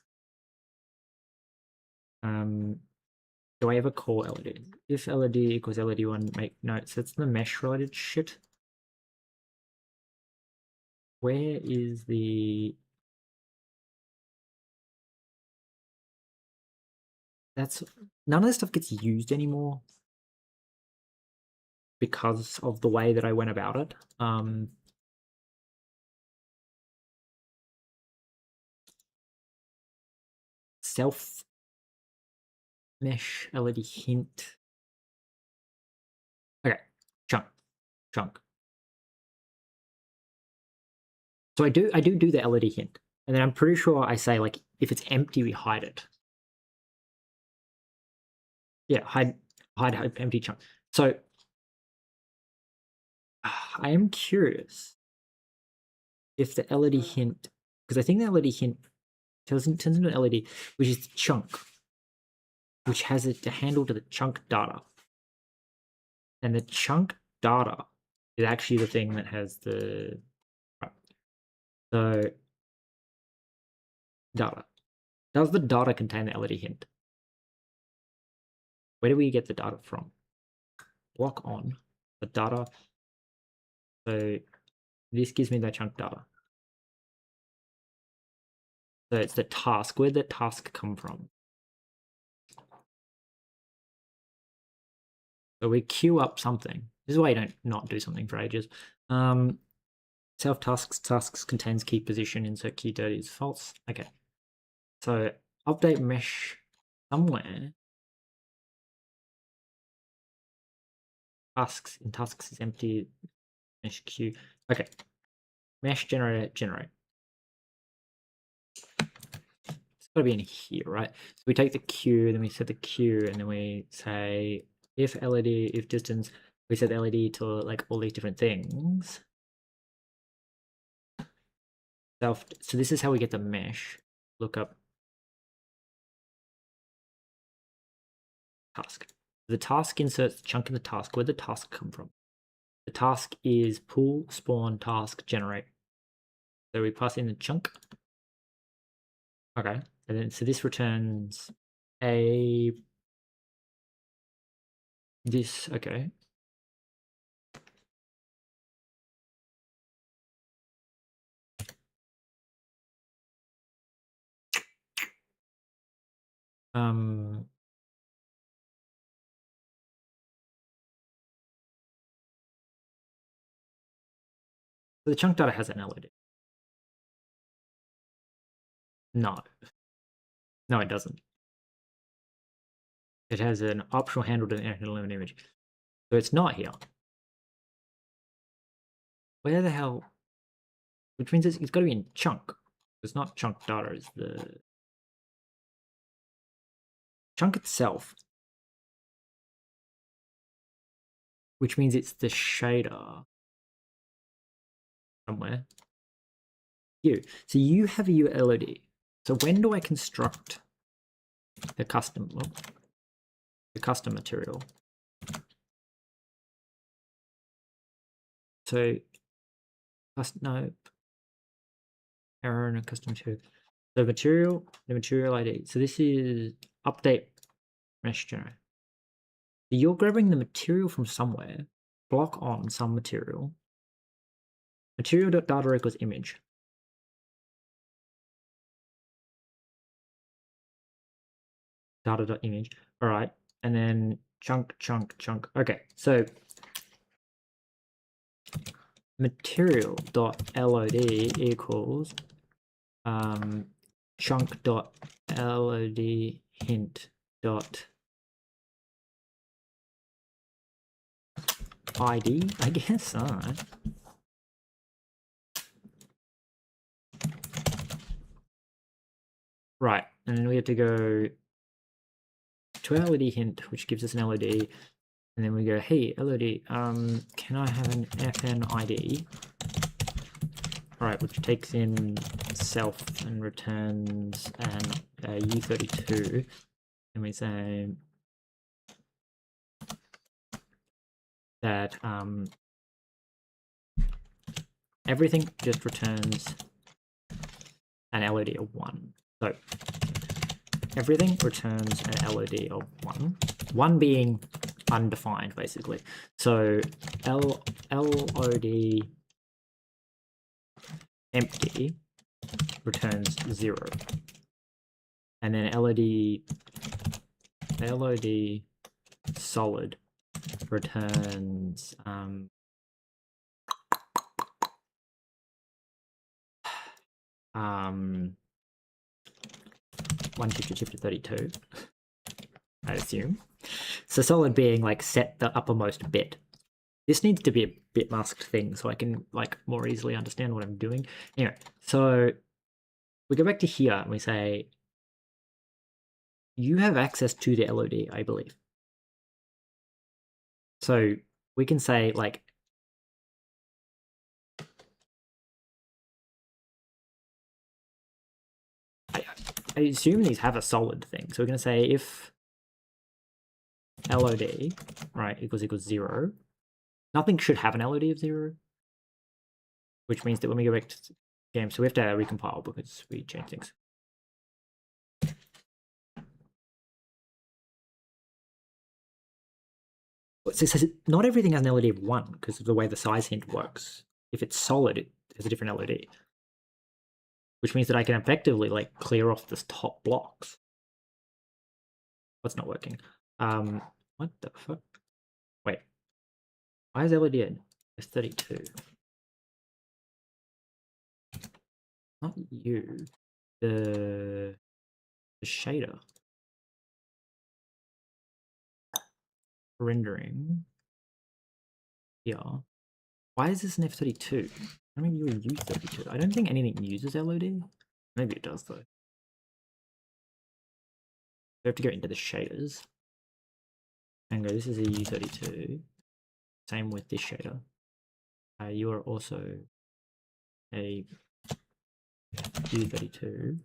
Do I ever call LED? If LED equals LED1, make notes. That's the mesh related shit. Where is the... That's... None of this stuff gets used anymore because of the way that I went about it. Self mesh LED hint. Okay, chunk. So I do the LED hint, and then I'm pretty sure I say like if it's empty, we hide it. Yeah, hide empty chunk. So I am curious if the LED hint, because I think the LED hint turns into an LED, which is chunk, which has a handle to the chunk data, and the chunk data is actually the thing that has the so data. Does the data contain the LED hint? Where do we get the data from? Block on the data. So this gives me the chunk data. So it's the task. Where'd the task come from? So we queue up something. This is why you don't not do something for ages. Self tasks contains key position, insert key dirty is false. Okay. So update mesh somewhere. Tasks is empty. Mesh queue. Okay. Mesh generator generate. It's got to be in here, right? So we take the queue, then we set the queue, and then we say if LED, if distance, we set the LED to like all these different things. So this is how we get the mesh. Look up task. The task inserts the chunk in the task. Where'd the task come from? The task is pool spawn task generate. So we pass in the chunk. Okay. And then so this returns this, okay. So the chunk data has an LED. No. No, it doesn't. It has an optional handle to handle an image. So it's not here. Where the hell? Which means it's got to be in chunk. It's not chunk data, it's the chunk itself. Which means it's the shader somewhere. You. So you have a ULOD. So when do I construct the custom material? So no error in a custom material. So material, the material ID. So this is update mesh generator. So you're grabbing the material from somewhere, block on some material. Material.data equals image. Data.image. All right. And then chunk. Okay. So material.load equals chunk.load hint dot ID, I guess. All right. Right, and then we have to go to LOD hint, which gives us an LOD, and then we go, hey, LOD, can I have an FN ID? All right, which takes in self and returns an U32, and we say that everything just returns an LOD of 1. So everything returns an LOD of 1. 1 being undefined, basically. So LOD empty returns 0. And then LOD solid returns 1 shifted 32, I assume. So solid being like set the uppermost bit. This needs to be a bit masked thing so I can like more easily understand what I'm doing. Anyway, so we go back to here and we say, you have access to the LOD, I believe. So we can say like, I assume these have a solid thing. So we're going to say if LOD, right, equals 0, nothing should have an LOD of 0, which means that when we go back to the game, so we have to recompile because we change things. So it says not everything has an LOD of 1 because of the way the size hint works. If it's solid, it has a different LOD, which means that I can effectively like clear off the top blocks. What's not working? What the fuck? Wait, why is LOD at 32? Not you. The shader. Rendering. Yeah. Why is this an F32? I mean, you use 32. I don't think anything uses LOD. Maybe it does though. We have to go into the shaders and go, this is a U32. Same with this shader. You are also a U32. And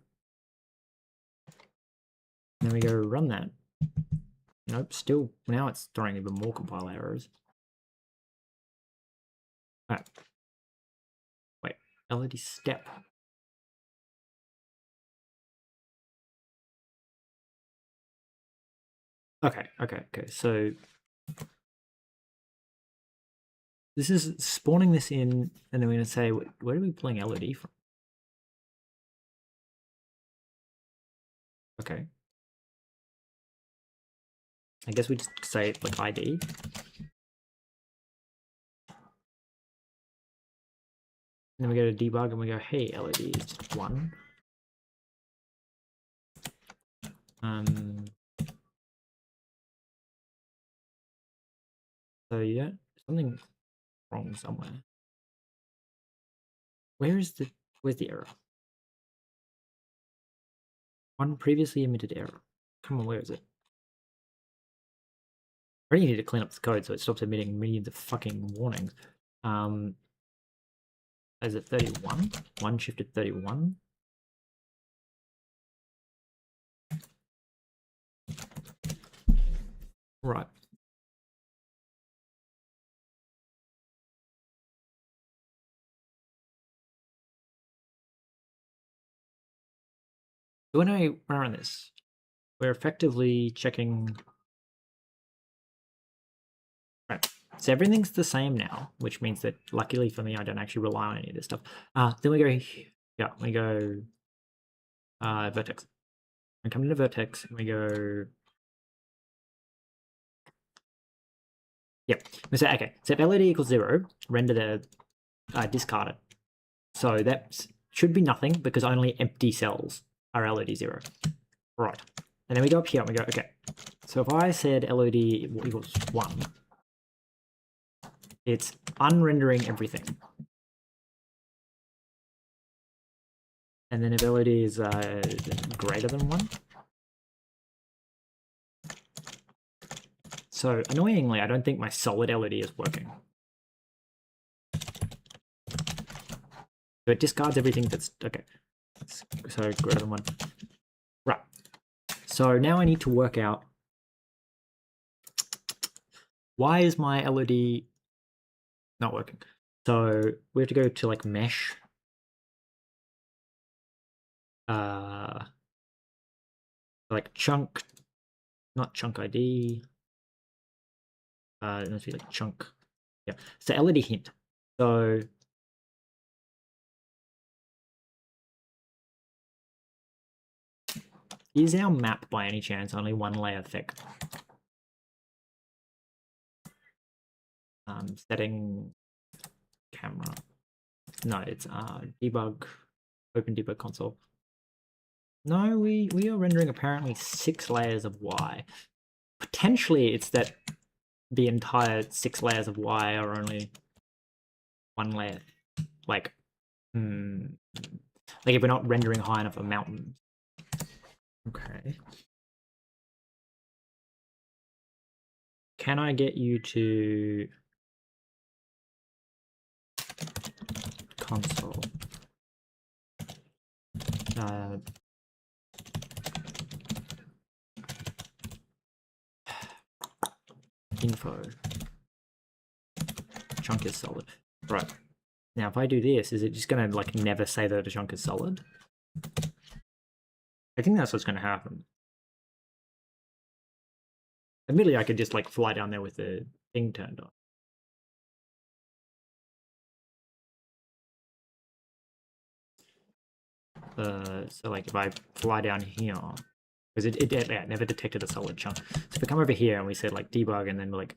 then we go run that. Nope, still, now it's throwing even more compile errors. Alright. Wait, LOD step. Okay, so this is spawning this in, and then we're going to say, where are we pulling LOD from? Okay. I guess we just say like ID. And then we go to debug and we go, hey, LOD is just 1. So yeah, something wrong somewhere. Where's the error? One previously emitted error. Come on, where is it? I really need to clean up this code so it stops emitting millions of fucking warnings. Is it 31? 1 shifted 31. Right. So when I run this, we're effectively checking. Right. So everything's the same now, which means that luckily for me, I don't actually rely on any of this stuff. Then we go, yeah, we go Vertex. We come into Vertex and we go, yep. We say, okay, so if LOD equals 0, render the discard it. So that should be nothing because only empty cells are LOD 0. Right. And then we go up here and we go, okay, so if I said LOD equals 1, it's unrendering everything. And then if LOD is greater than 1. So annoyingly, I don't think my solid LOD is working. So it discards everything that's, okay. So greater than 1. Right. So now I need to work out, why is my LOD not working. So we have to go to like mesh. Like chunk, not chunk ID. It must be like chunk. Yeah. So LED hint. So is our map by any chance only one layer thick? Setting camera. No, it's debug, open debug console. No, we are rendering apparently 6 layers of Y. Potentially it's that the entire 6 layers of Y are only 1 layer. Like, like if we're not rendering high enough a mountain. Okay. Can I get you to console? Info. Chunk is solid. Right. Now, if I do this, is it just going to like never say that a chunk is solid? I think that's what's going to happen. Admittedly, I could just like fly down there with the thing turned on. So like if I fly down here, because it never detected a solid chunk. So if we come over here and we said like debug and then like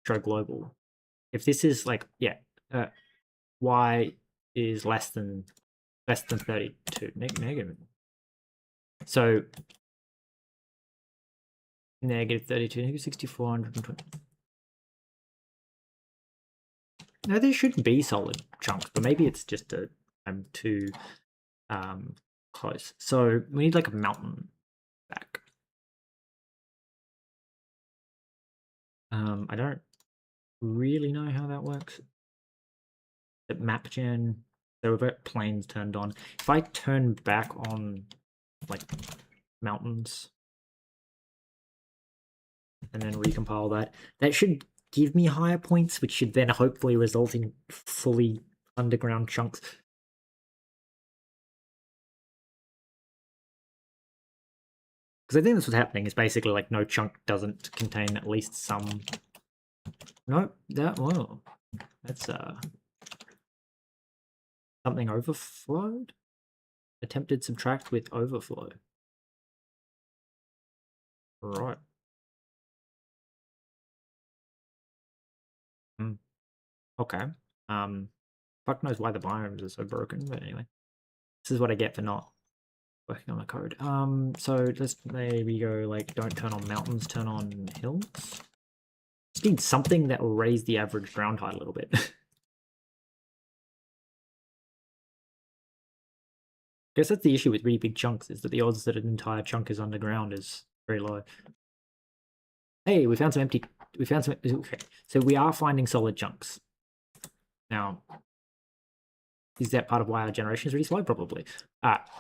show global. If this is like y is less than 32 negative. So negative 32, negative 6420. No, there shouldn't be solid chunks, but maybe it's just a I'm too close. So we need like a mountain back. I don't really know how that works. The map gen, so we've got planes turned on. If I turn back on like mountains and then recompile that, that should give me higher points, which should then hopefully result in fully underground chunks. Because I think that's what's happening, is basically like no chunk doesn't contain at least some. Nope, whoa. That's something overflowed? Attempted subtract with overflow. Right. Okay. Fuck knows why the biomes are so broken, but anyway. This is what I get for not working on the code. So let's maybe go like don't turn on mountains, turn on hills. Just need something that will raise the average ground height a little bit. I guess that's the issue with really big chunks, is that the odds that an entire chunk is underground is very low. Hey, we found some empty. We found some. Okay, so we are finding solid chunks. Now, is that part of why our generation is really slow? Probably.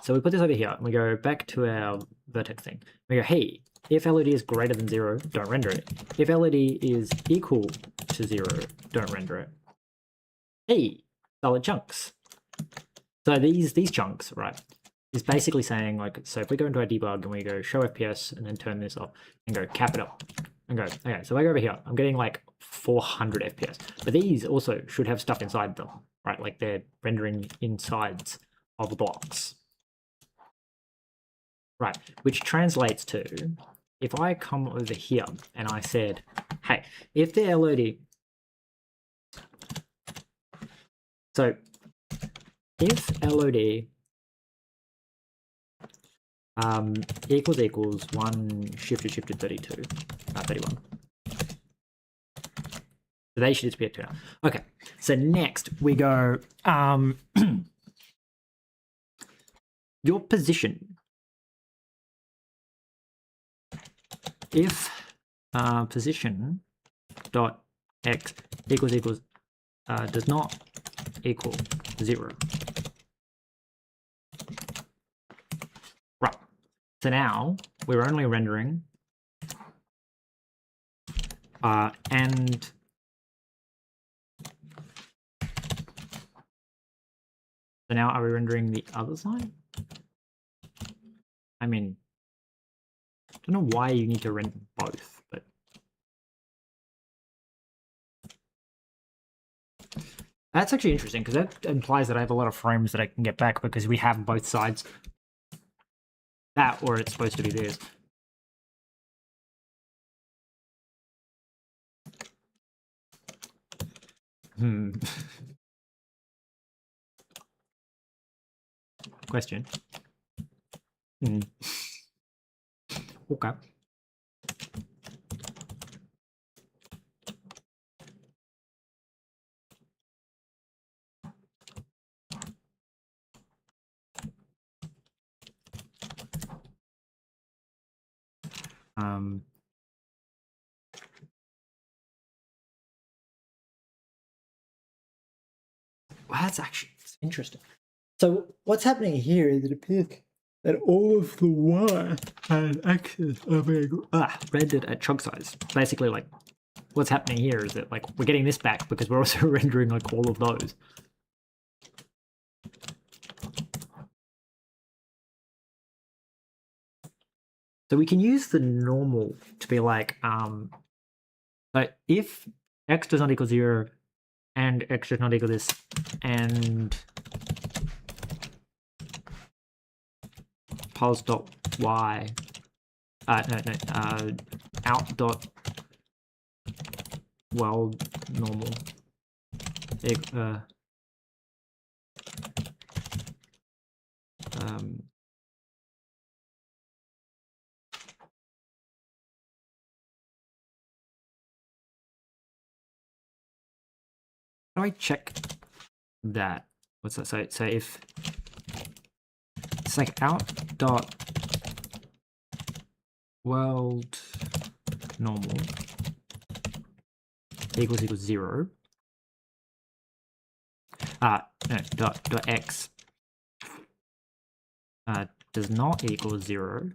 So we put this over here, and we go back to our vertex thing. We go, hey, if LOD is greater than 0, don't render it. If LOD is equal to 0, don't render it. Hey, solid chunks. So these chunks, right, is basically saying like, so if we go into our debug and we go show FPS and then turn this off and go cap it up and go, okay, so if I go over here, I'm getting like 400 FPS, but these also should have stuff inside them, right? Like they're rendering insides of blocks, right? Which translates to, if I come over here and I said, hey, if the LOD, so if LOD equals 1 shifted 32, 31. So they should just be at 2 now. Okay, so next we go, your position. If position dot x equals does not equal 0. Right. So now we're only rendering And so now are we rendering the other side? I mean, I don't know why you need to render both, but that's actually interesting because that implies that I have a lot of frames that I can get back because we have both sides. That, or it's supposed to be this. Question. Okay. Well, that's actually interesting. So what's happening here is it appears that all of the Y and X's are being rendered at chunk size. Basically, like, what's happening here is that, like, we're getting this back because we're also rendering, like, all of those. So we can use the normal to be like if X does not equal 0 and X does not equal this and pulse dot Y out dot world normal how do I check that? What's that? So if it's like out dot world normal equals 0. No, dot x does not equal 0.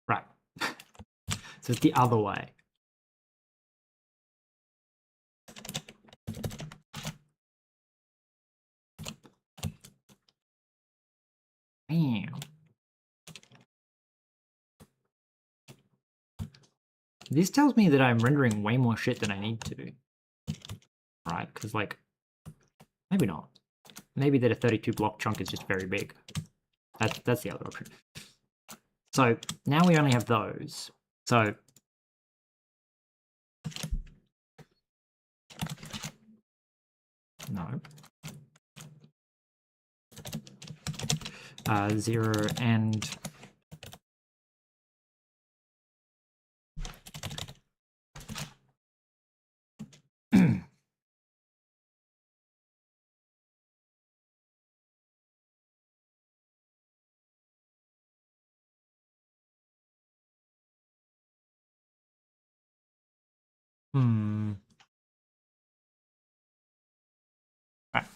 Right. So it's the other way. Damn. This tells me that I'm rendering way more shit than I need to. Right? Because, like, maybe not. Maybe that a 32 block chunk is just very big. That's the other option. So now we only have those. So no. 0 and Right.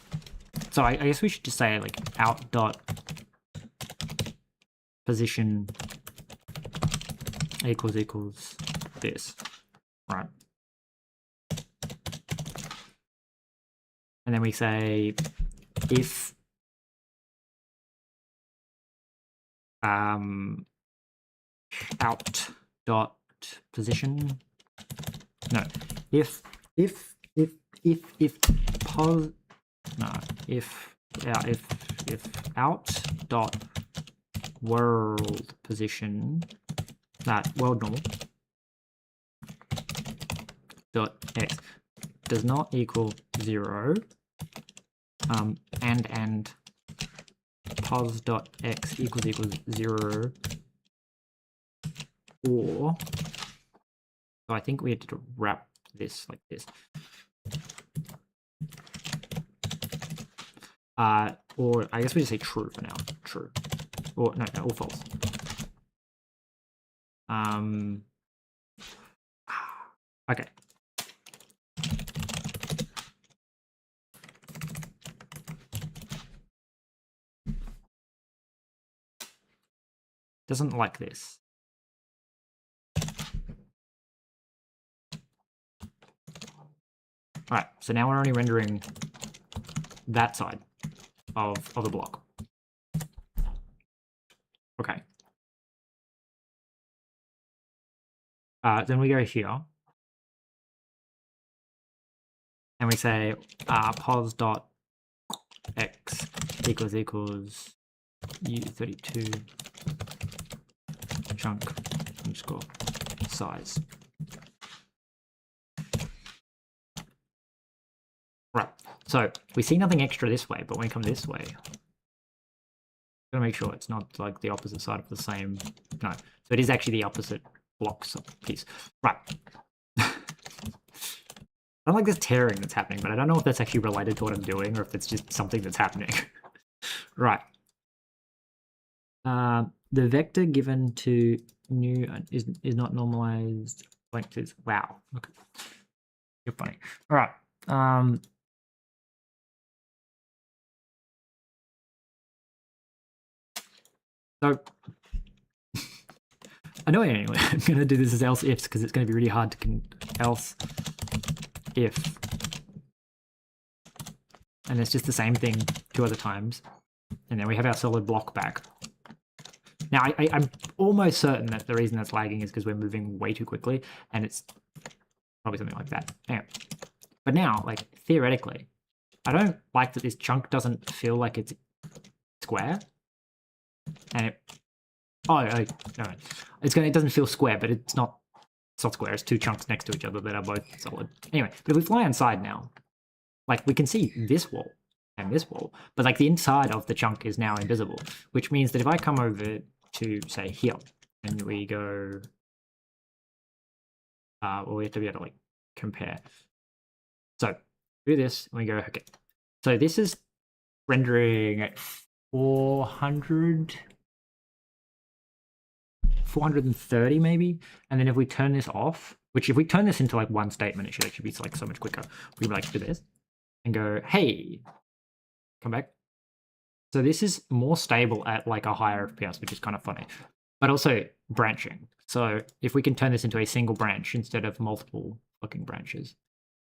So I guess we should just say like out dot position equals this, right? And then we say if out dot position if out dot world position world normal dot x does not equal 0 and pos dot x equals 0 or so I think we had to wrap this like this. Or I guess we just say true for now. True. Or no, or false. Okay. Doesn't like this. Alright, so now we're only rendering that side of the block. Okay. Then we go here. And we say pos dot x equals u32 chunk underscore size. Right, so we see nothing extra this way, but when we come this way, gotta make sure it's not like the opposite side of the same. No, so it is actually the opposite blocks piece. Right. I don't like this tearing that's happening, but I don't know if that's actually related to what I'm doing or if it's just something that's happening. Right. The vector given to new is not normalized vectors. Wow. Okay. You're funny. All right. So I know anyway. I'm going to do this as else ifs because it's going to be really hard to else if. And it's just the same thing 2 other times. And then we have our solid block back. Now, I'm almost certain that the reason that's lagging is because we're moving way too quickly, and it's probably something like that. Anyway. But now, like, theoretically, I don't like that this chunk doesn't feel like it's square. And it... Oh, no. It doesn't feel square, but it's not square. It's 2 chunks next to each other that are both solid. Anyway, but if we fly inside now, like, we can see this wall and this wall, but, like, the inside of the chunk is now invisible, which means that if I come over to, say, here, and we go... well, we have to be able to, like, compare. So, do this, and we go, okay. So this is rendering at 430 maybe, and then if we turn this off, which if we turn this into like one statement, it should actually be like so much quicker. We would like to do this and go, hey, come back. So this is more stable at like a higher FPS, which is kind of funny, but also branching. So if we can turn this into a single branch instead of multiple fucking branches.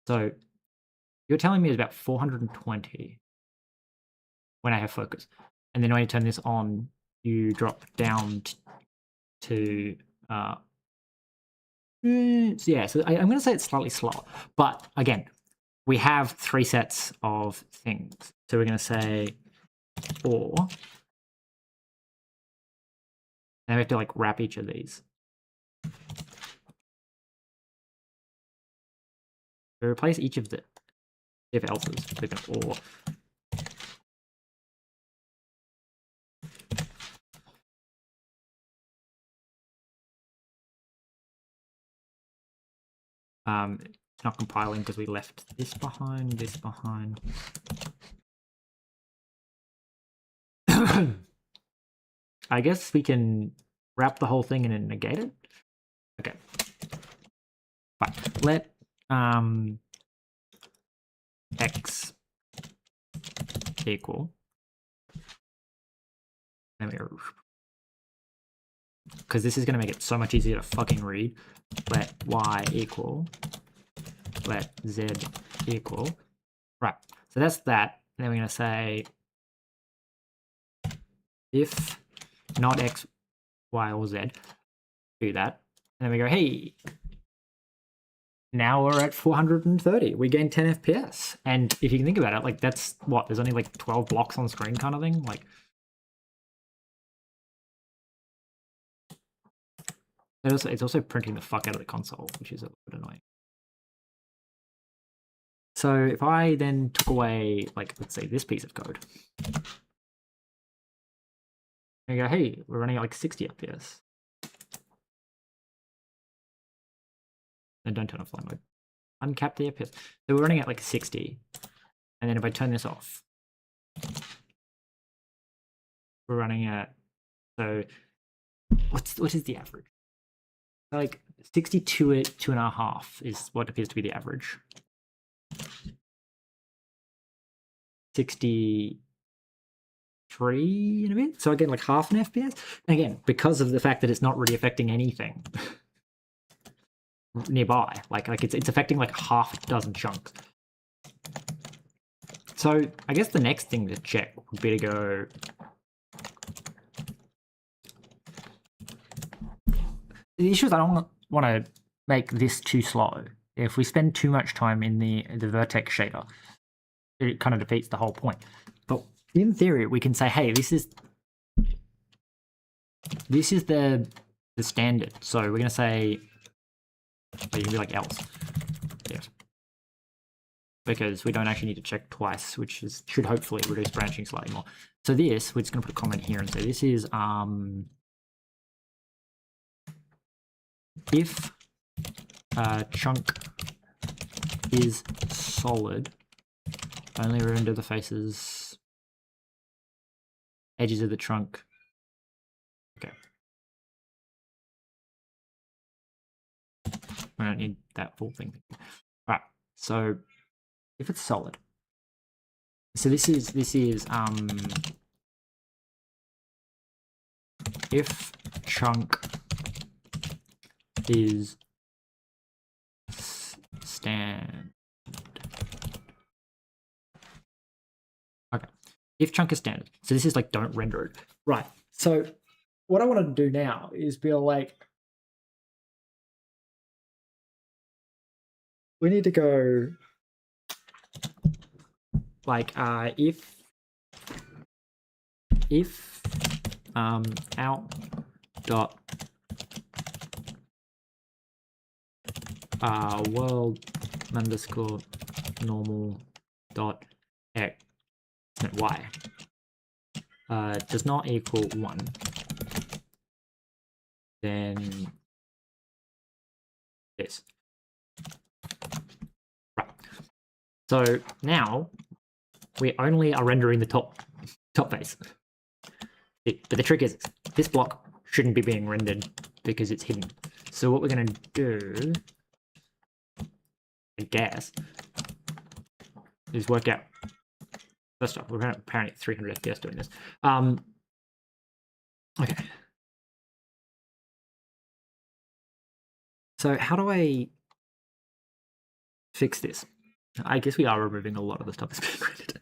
So you're telling me it's about 420 when I have focus. And then when you turn this on, you drop down to yeah, so I'm going to say it's slightly slower. But again, we have 3 sets of things. So we're going to say or, and we have to like wrap each of these. We replace each of the if else's with an or. It's not compiling because we left this behind, this behind. I guess we can wrap the whole thing and then negate it. Okay. Fine. Let x equal. Because this is going to make it so much easier to fucking read. Let y equal. Let z equal. Right. So that's that. And then we're going to say if not x, y, or z. Do that. And then we go, hey, now we're at 430. We gained 10 FPS. And if you can think about it, like that's what? There's only like 12 blocks on screen kind of thing. Like, it's also printing the fuck out of the console, which is a little bit annoying. So if I then took away, like, let's say this piece of code, and go, hey, we're running at like 60 FPS. And don't turn off flight mode. Uncap the FPS. So we're running at like 60. And then if I turn this off, we're running at, so what is the average? like 62 at 2.5 is what appears to be the average. 63 in a bit. So again, like half an FPS. And again, because of the fact that it's not really affecting anything nearby, like it's affecting like half a dozen chunks. So I guess the next thing to check would be to go. The issue is I don't want to make this too slow. If we spend too much time in the vertex shader, it kind of defeats the whole point. But in theory, we can say, hey, this is the standard. So we're gonna say, well, you can be like else, yes, because we don't actually need to check twice, which should hopefully reduce branching slightly more. So this, we're just gonna put a comment here and say this is if a chunk is solid, only render the faces, edges of the trunk. Okay. I don't need that full thing. All right. So if it's solid, so this is if chunk is standard. Okay. If chunk is standard. So this is like don't render it. Right. So what I want to do now is be like, we need to go like if out dot world underscore normal dot x y does not equal 1, then this. Right. So now we only are rendering the top face. But the trick is this block shouldn't be being rendered because it's hidden. So what we're going to do, I guess, is work out. First off, we're apparently 300 FPS doing this. Okay. So how do I fix this? I guess we are removing a lot of the stuff that's being rendered.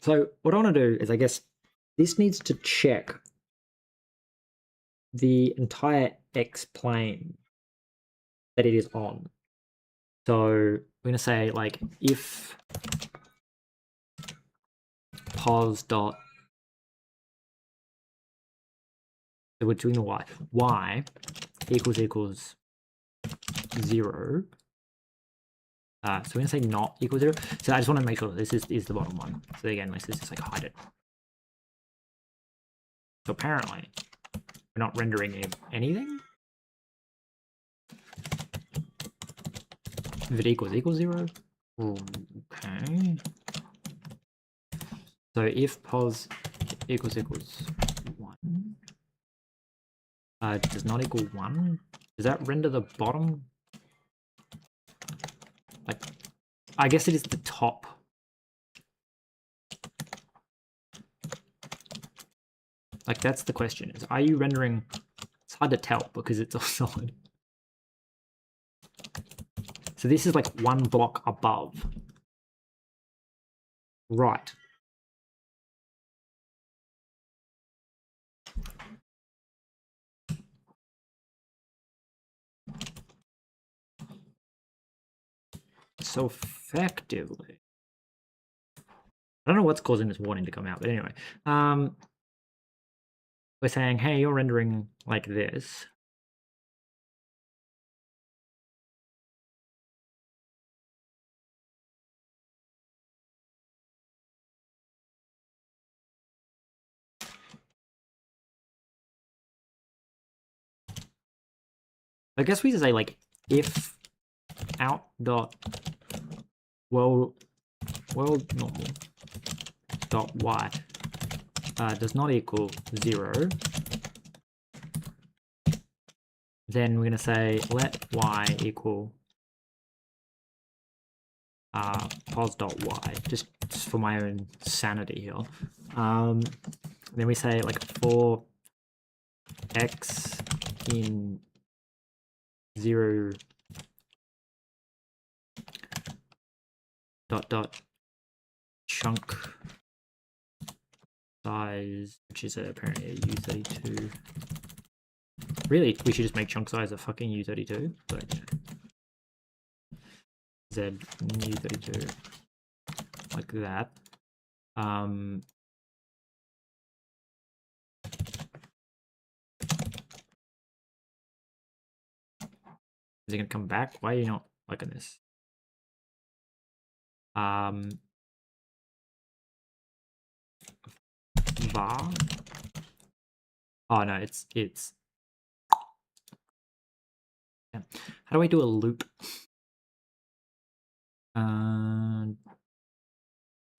So what I want to do is, I guess, this needs to check the entire X plane that it is on. So we're going to say like if pos dot, so we're doing the y equals 0. So we're going to say not equal 0. So I just want to make sure that this is the bottom one. So again, let's just like hide it. So apparently we're not rendering anything. If it equals 0. Okay. So if pos equals 1 does not equal 1, does that render the bottom? Like, I guess it is the top. Like, that's the question. Is, are you rendering? It's hard to tell because it's all solid. So this is like one block above. Right. So effectively, I don't know what's causing this warning to come out, but anyway, we're saying, hey, you're rendering like this. I guess we just say like if out dot world normal dot y does not equal 0, then we're going to say let y equal pos.y, just for my own sanity here. Then we say like for x in 0 ... chunk size, which is apparently a U32. Really, we should just make chunk size a fucking U32, but Z U32 like that. Is it gonna come back? Why are you not liking this? Var. Oh no, it's yeah. How do I do a loop?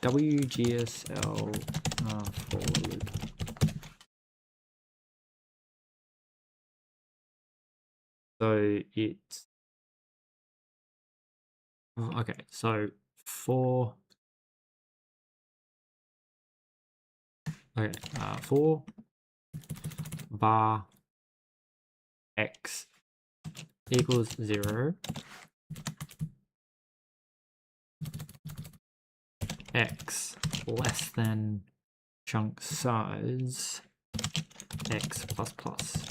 WGSL for loop. So it's okay. So for for var x equals 0, x less than chunk size x plus plus.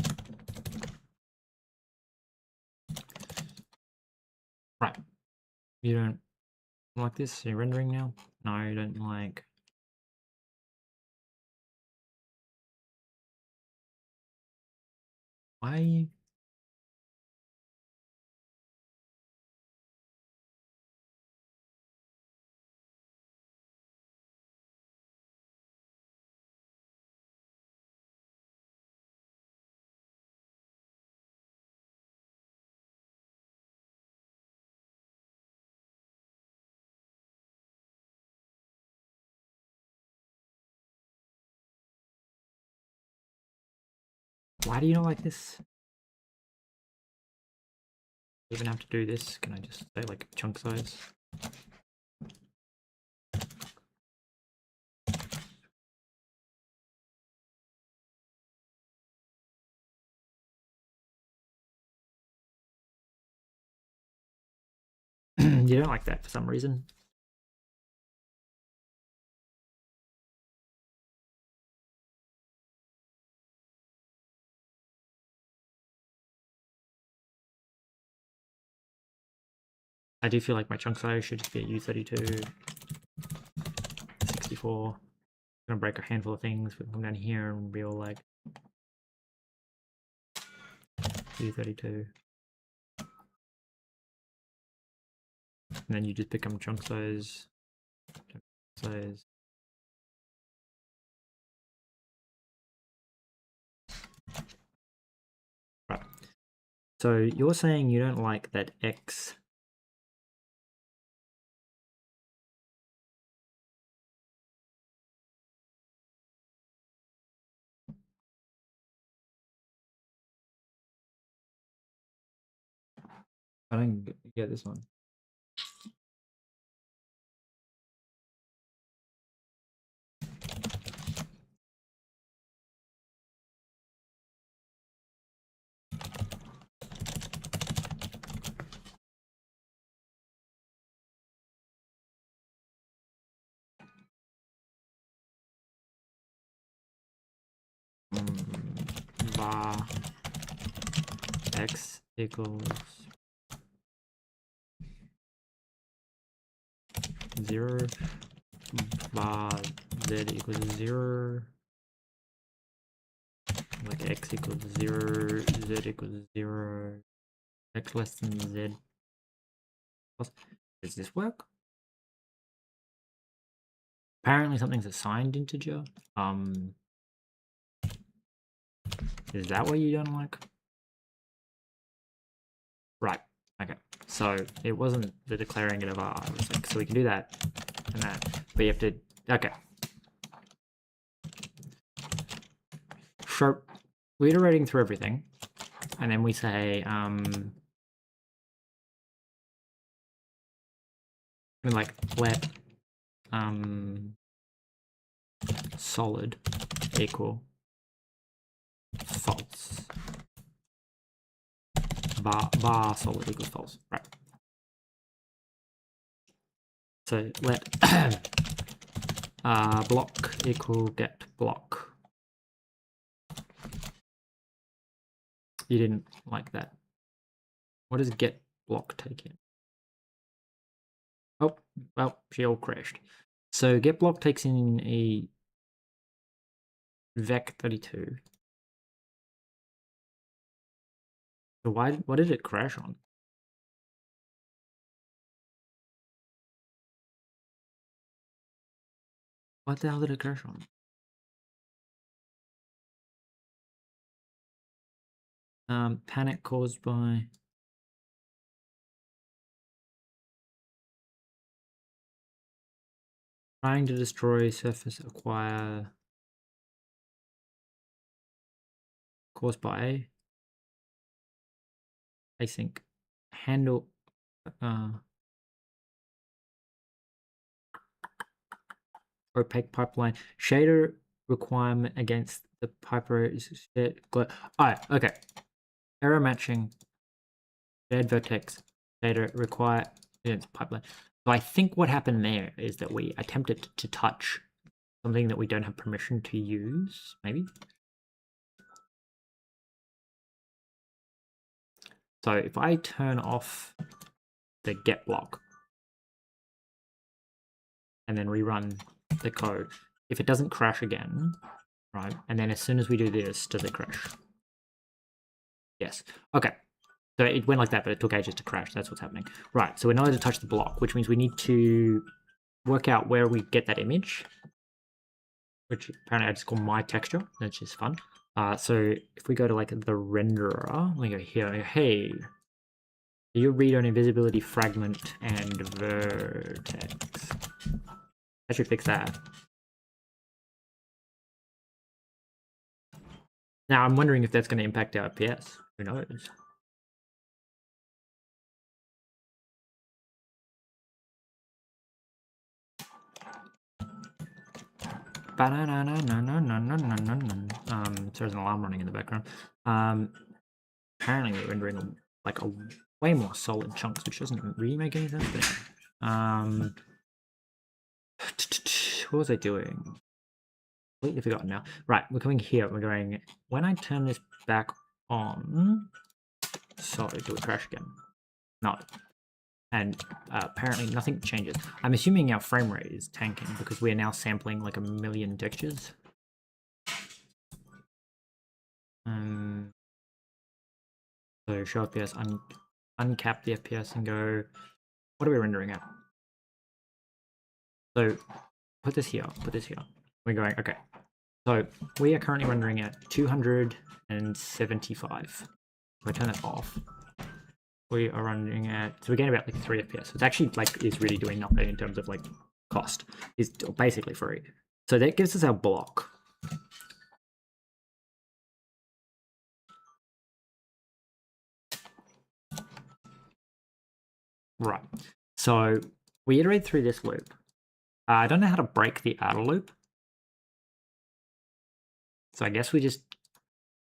Right. You don't like this? You're rendering now? No, you don't like. Why? Why do you not like this? Even have to do this? Can I just say like chunk size? You don't like that for some reason. I do feel like my chunk size should just be a U32, 64. I'm gonna break a handful of things. We can come down here and be all like U32. And then you just become chunk size. Right. So you're saying you don't like that X. I don't get this one. Var x equals 0, var z equals 0, like x equals 0, z equals 0, x less than z plus. Does this work? Apparently something's assigned integer. Is that what you don't like? Right. Okay. So it wasn't the declaring it of R. It was like, so we can do that and that, but you have to. Okay. So reiterating through everything. and then we say like let solid equal false. Bar solid equals false. Right. So let block equal get block. You didn't like that. What does get block take in? Oh, well, she all crashed. So get block takes in a vec32. So what did it crash on? What the hell did it crash on? Panic caused by trying to destroy surface acquire caused by async handle opaque pipeline shader requirement against the piper is alright, okay. Error matching shared vertex shader require against pipeline. So I think what happened there is that we attempted to touch something that we don't have permission to use, maybe. So if I turn off the get block and then rerun the code, if it doesn't crash again, right? And then as soon as we do this, does it crash? Yes. Okay. So it went like that, but it took ages to crash. That's what's happening. Right. So we're not allowed to touch the block, which means we need to work out where we get that image, which apparently I just call my texture. That's just fun. So if we go to like the renderer, we go here. Hey, do you read on invisibility fragment and vertex? I should fix that. Now I'm wondering if that's going to impact our FPS. Who knows? So there's an alarm running in the background. Apparently we're rendering like a way more solid chunks, which doesn't really make any sense. But what was I doing? Completely forgotten now. Right, we're coming here. We're going. When I turn this back on, sorry, do it crash again? No. And apparently nothing changes. I'm assuming our frame rate is tanking because we're now sampling like 1,000,000 textures. So show FPS, uncap the FPS and go, what are we rendering at? So put this here, We're going, okay. So we are currently rendering at 275. If I turn that off, we are running at, so we're getting about like 3 FPS. It's actually like, is really doing nothing in terms of like cost. It's basically free. So that gives us our block. Right. So we iterate through this loop. I don't know how to break the outer loop. So I guess we just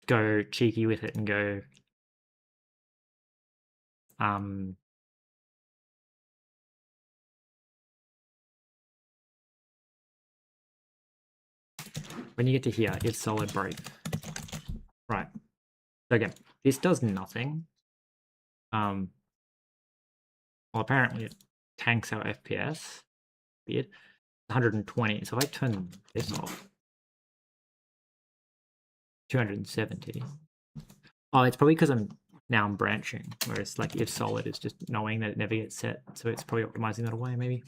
go cheeky with it and go when you get to here, it's solid break. Right. So again, this does nothing. Well, apparently it tanks our FPS. Weird. 120. So if I turn this off, 270. Oh, it's probably because I'm branching, whereas like if solid is just knowing that it never gets set, so it's probably optimizing that away, maybe.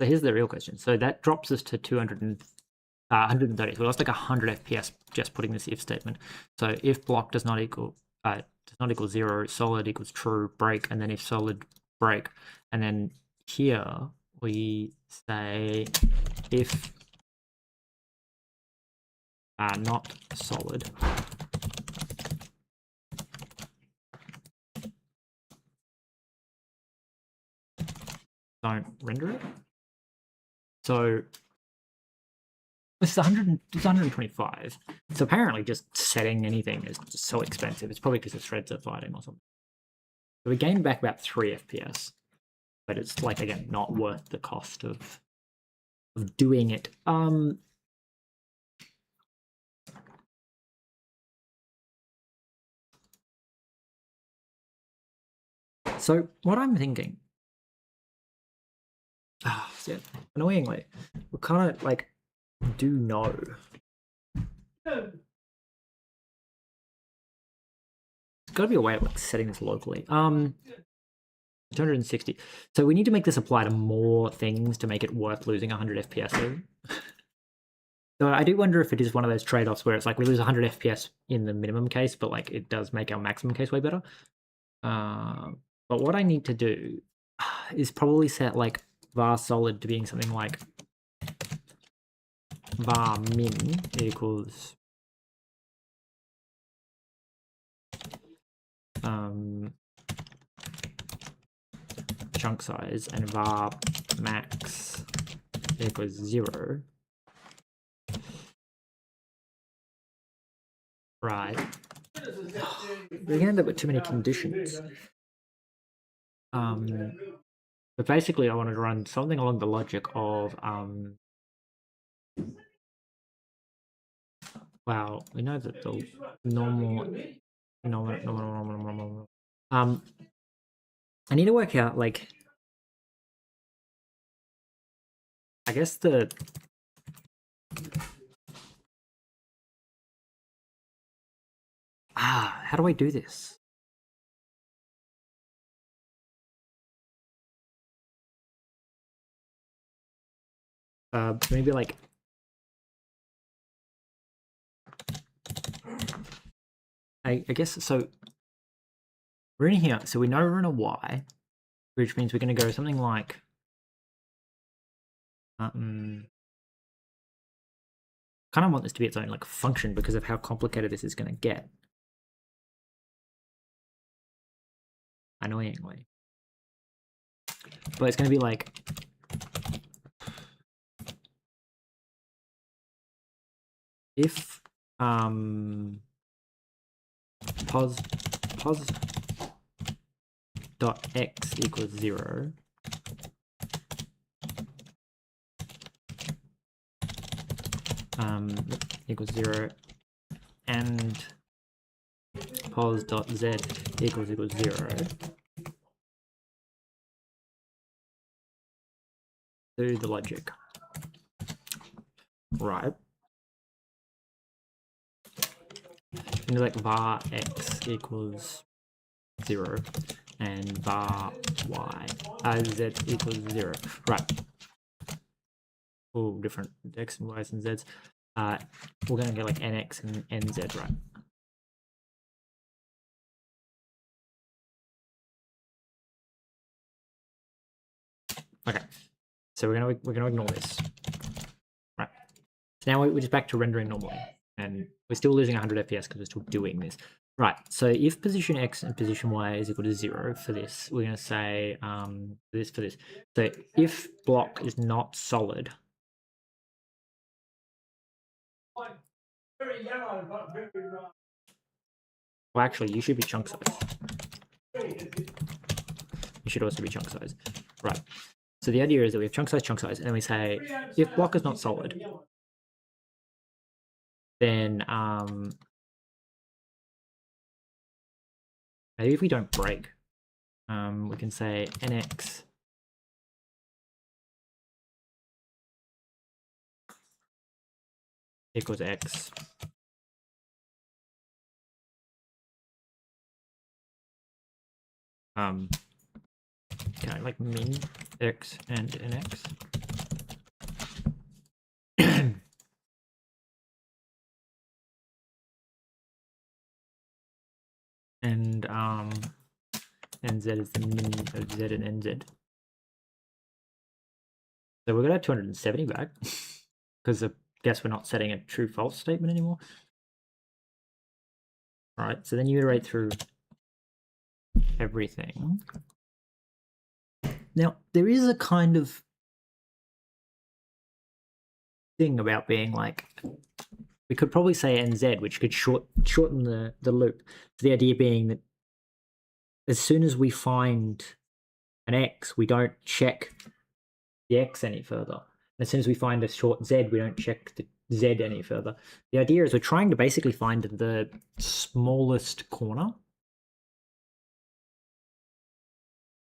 So here's the real question. So that drops us to 130. So we lost like 100 FPS just putting this if statement. So if block does not equal 0, solid equals true, break, and then if solid break, and then here we say if not solid, don't render it. So this is 100, it's 125. So apparently just setting anything is just so expensive. It's probably because the threads are fighting or something. So we gained back about 3 FPS, but it's like, again, not worth the cost of doing it. So what I'm thinking, yeah, annoyingly, we kind of like do know. There's got to be a way of like setting this locally. 260. So we need to make this apply to more things to make it worth losing 100 FPS. So I do wonder if it is one of those trade-offs where it's like we lose 100 FPS in the minimum case, but like it does make our maximum case way better. But what I need to do is probably set like var solid to being something like var min equals chunk size and var max equals 0. Right. We're gonna end up with too many conditions. But basically I wanted to run something along the logic of wow, we know that the normal I need to work out like I guess the how do I do this? Maybe like I guess so. We're in here, so we know we're in a Y, which means we're going to go something like kind of want this to be its own like function because of how complicated this is going to get. Annoyingly, but it's going to be like if pos dot x equals 0, equals 0, and pos dot z equals 0. Do the logic. Right. And like var x equals 0 and var y z equals 0. Right. All different x and y's and z's. We're going to get like nx and nz, right? Okay. So we're gonna ignore this. Right. So now we're just back to rendering normally, and we're still losing 100 FPS because we're still doing this. Right. So if position x and position y is equal to 0 for this, we're going to say this for this. So if block is not solid. Well, actually, you should be chunk size. You should also be chunk size. Right. So the idea is that we have chunk size, and then we say if block is not solid, then maybe if we don't break, we can say nx equals x. Can I like min x and nx? And nz is the min of z and nz. So we're gonna have 270 back because I guess we're not setting a true false statement anymore. All right, so then you iterate through everything. Now, there is a kind of thing about being like, we could probably say NZ, which could shorten the loop. So the idea being that as soon as we find an X, we don't check the X any further. And as soon as we find a short Z, we don't check the Z any further. The idea is we're trying to basically find the smallest corner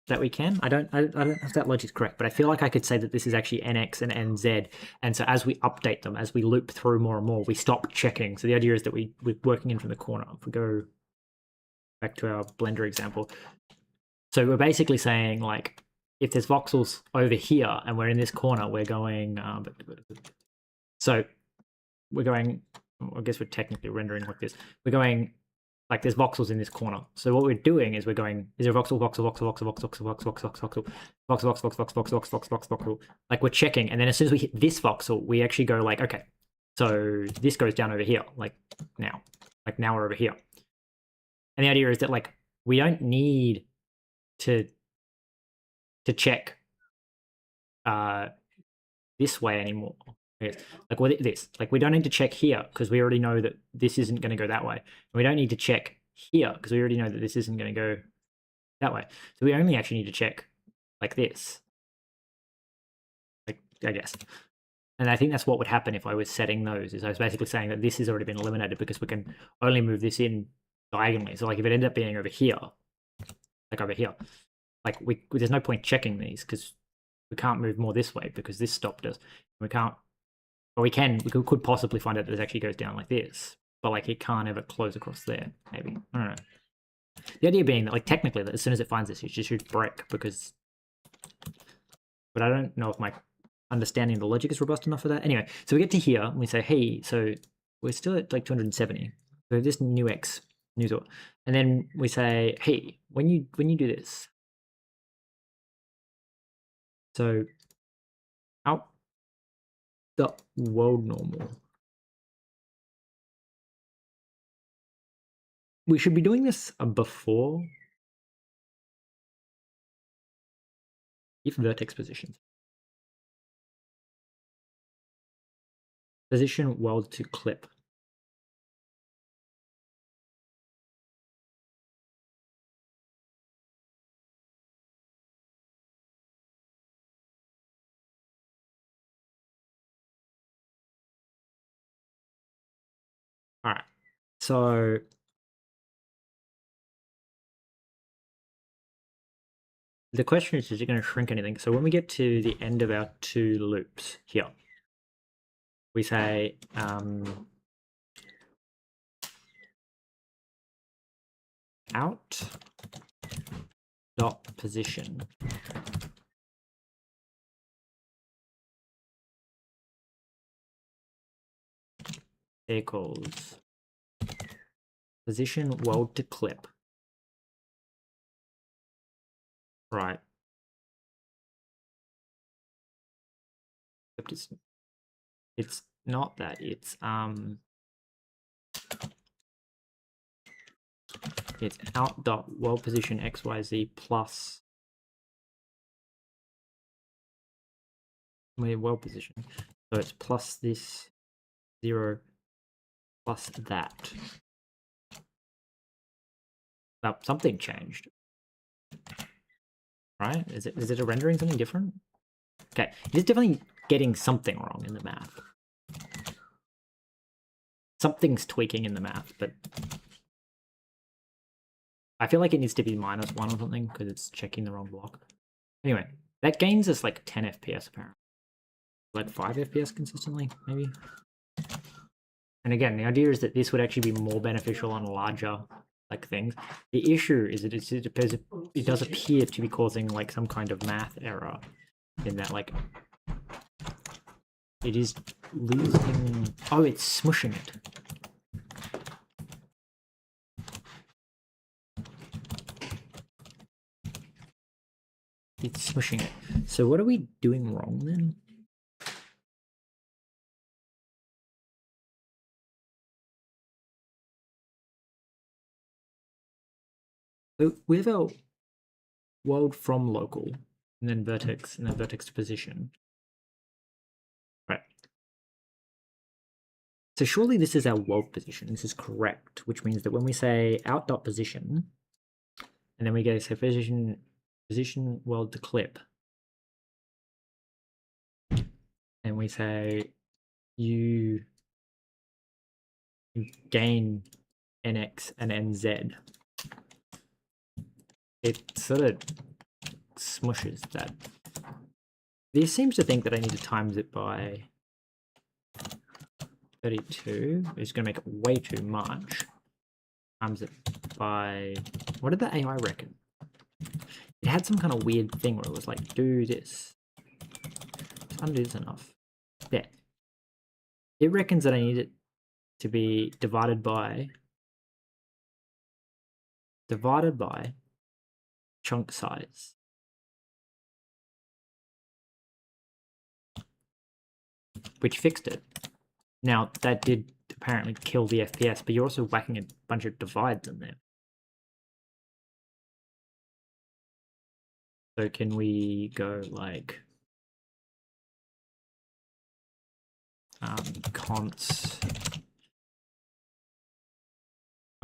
that we can. I don't know if that logic is correct, but I feel like I could say that this is actually NX and NZ. And so as we update them, as we loop through more and more, we stop checking. So the idea is that we're working in from the corner. If we go back to our Blender example. So we're basically saying, like, if there's voxels over here and we're in this corner, we're going, so we're going, I guess we're technically rendering like this. We're going, like, there's voxels in this corner. So what we're doing is we're going, is there a voxel, voxel. Like, we're checking, and then as soon as we hit this voxel, we actually go like, okay, so this goes down over here, like now we're over here. And the idea is that, like, we don't need to check this way anymore. Like with this, like, we don't need to check here because we already know that this isn't going to go that way. And we don't need to check here because we already know that this isn't going to go that way. So we only actually need to check like this, like, I guess. And I think that's what would happen if I was setting those, is I was basically saying that this has already been eliminated because we can only move this in diagonally. So like if it ended up being over here, like over here, like there's no point checking these because we can't move more this way because this stopped us. We can't, or we could possibly find out that it actually goes down like this, but like it can't ever close across there, maybe. I don't know. The idea being that, like, technically that as soon as it finds this, it just should break because, but I don't know if my understanding of the logic is robust enough for that. Anyway, so we get to here and we say, hey, so we're still at like 270. So this new X, new sort. And then we say, hey, when you do this, so out the world normal, we should be doing this before if vertex positions. Position world to clip. All right, so the question is it going to shrink anything? So when we get to the end of our two loops here, we say out dot position equals position world to clip. Right. Except it's not that. It's out dot world position XYZ plus world position. So it's plus this 0 plus that. Well, something changed. Right? Is it a rendering something different? Okay, it is definitely getting something wrong in the math. Something's tweaking in the math, but I feel like it needs to be -1 or something because it's checking the wrong block. Anyway, that gains us like 10 FPS apparently. Like 5 FPS consistently, maybe. And again, the idea is that this would actually be more beneficial on larger like things. The issue is that it does appear to be causing like some kind of math error in that, like, it is losing. Oh, it's smushing it. It's smushing it. So what are we doing wrong then? So we have our world from local, and then vertex to position. Right. So surely this is our world position. This is correct, which means that when we say out.position, and then we go say position world to clip, and we say you gain nx and nz, it sort of smushes that. This seems to think that I need to times it by 32. It's going to make it way too much. Times it by... What did the AI reckon? It had some kind of weird thing where it was like, do this. Just undo this enough. There. It reckons that I need it to be divided by chunk size. Which fixed it. Now, that did apparently kill the FPS, but you're also whacking a bunch of divides in there. So can we go like const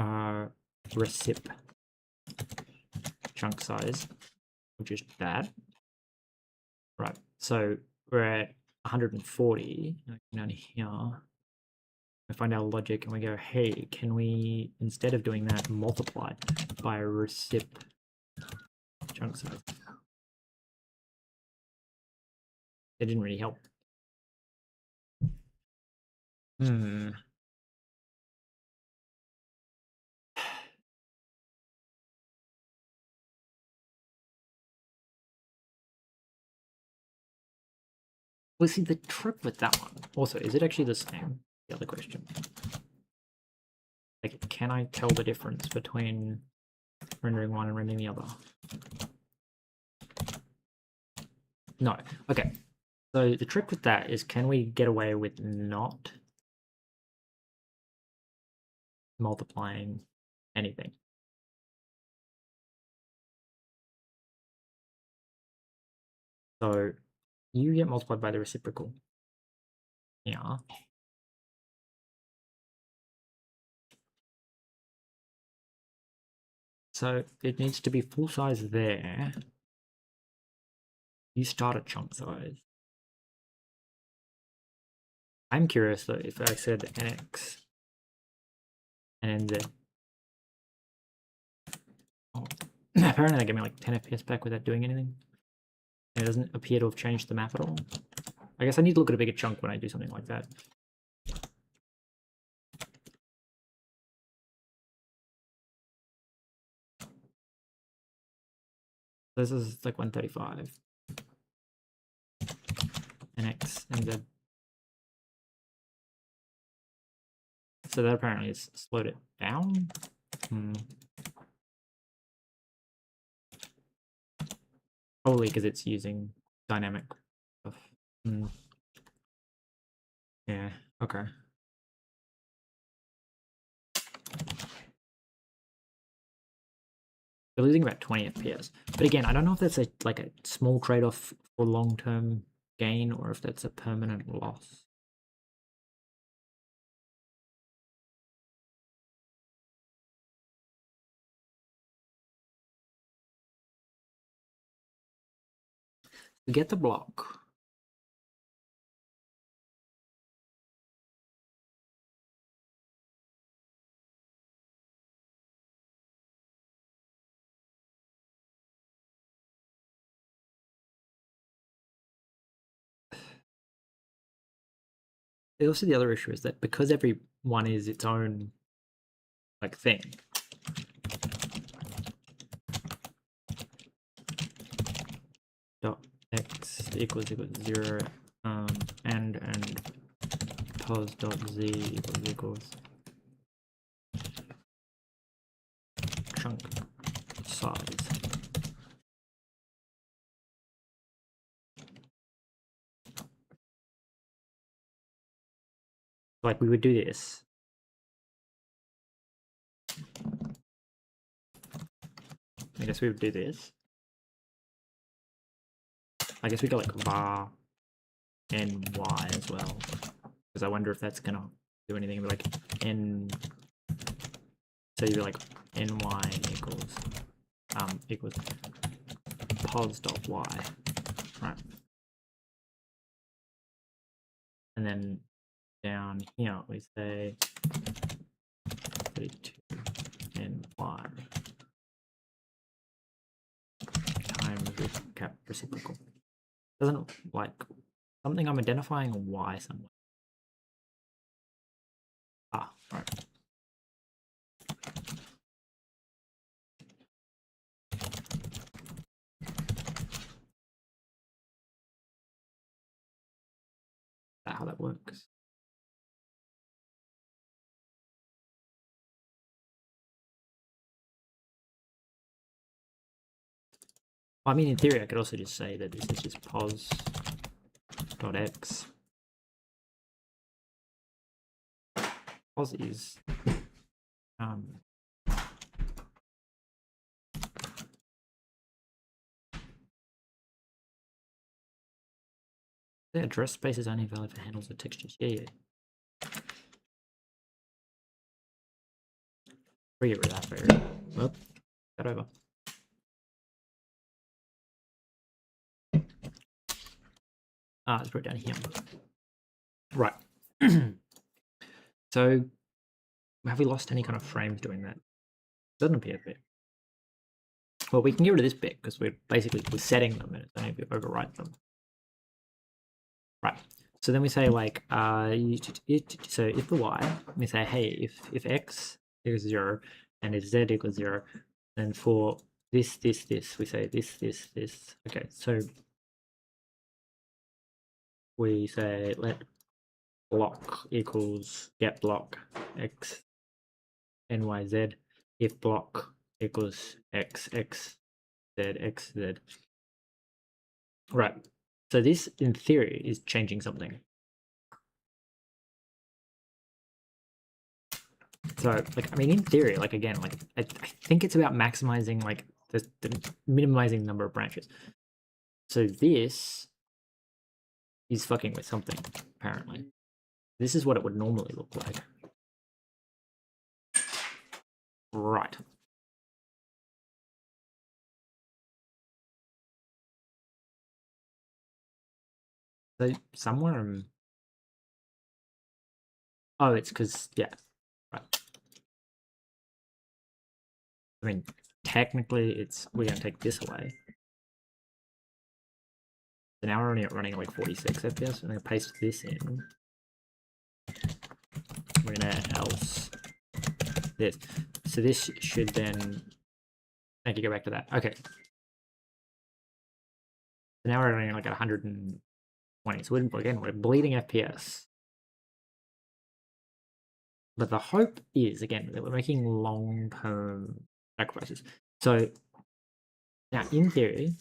recip chunk size, which is that. Right, so we're at 140 down here. We find our logic and we go, hey, can we, instead of doing that, multiply by a recip chunk size? It didn't really help. Well, see, the trick with that one, also, is it actually the same? The other question. Like, can I tell the difference between rendering one and rendering the other? No. Okay. So the trick with that is, can we get away with not multiplying anything? So you get multiplied by the reciprocal. Yeah. So it needs to be full size there. You start at chunk size. I'm curious though, if I said nx and nz. Oh. Apparently they give me like 10 FPS back without doing anything. And it doesn't appear to have changed the map at all. I guess I need to look at a bigger chunk when I do something like that. This is like 135. NX and Z. So that apparently has slowed it down. Probably because it's using dynamic stuff. Yeah, okay. We're losing about 20 FPS. But again, I don't know if that's like a small trade-off for long-term gain or if that's a permanent loss. We get the block. Also, the other issue is that because every one is its own like thing, dot x equals 0 and pos dot z equals chunk size. Like we would do this. I guess we would do this. I guess we go like var ny as well, because I wonder if that's gonna do anything. Like n, so you're like ny equals pos.y, right? And then down here we say 32 ny times recap reciprocal. Doesn't like something I'm identifying a y somewhere. Ah, right. That how that works. I mean, in theory, I could also just say that this is just pos.x. Pos is the address space is only valid for handles or textures. Yeah. We get rid of that variable. Well, that over. Let's put it down here. Right. So, have we lost any kind of frames doing that? Doesn't appear to be. Well, we can get rid of this bit because we're setting them and it's only if we overwrite them. Right. So then we say like, so if the y, we say, hey, if x equals 0 and if z equals 0, then for this, we say this. Okay, so we say let block equals get block x nyz if block equals x z. Right. So this, in theory, is changing something. So, like, I mean, in theory, like, again, like, I think it's about maximizing, like, the minimizing number of branches. So this is fucking with something, apparently. This is what it would normally look like. Right. So somewhere in... Oh, it's because, yeah. Right. I mean, technically, we're going to take this away. So now we're only running at like 46 FPS. I'm going to paste this in. We're going to else this. So this should then make you go back to that. Okay. So now we're running like 120. So again, we're bleeding FPS. But the hope is, again, that we're making long-term sacrifices. So now, in theory,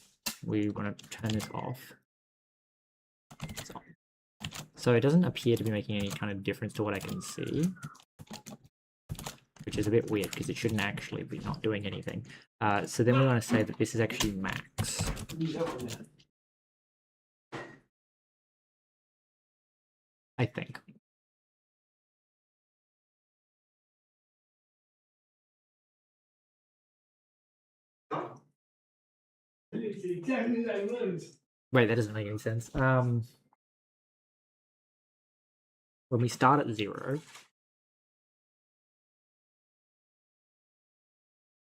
we want to turn this off. So it doesn't appear to be making any kind of difference to what I can see, which is a bit weird because it shouldn't actually be not doing anything. So then we want to say that this is actually max. I think. Wait, that doesn't make any sense. When we start at 0.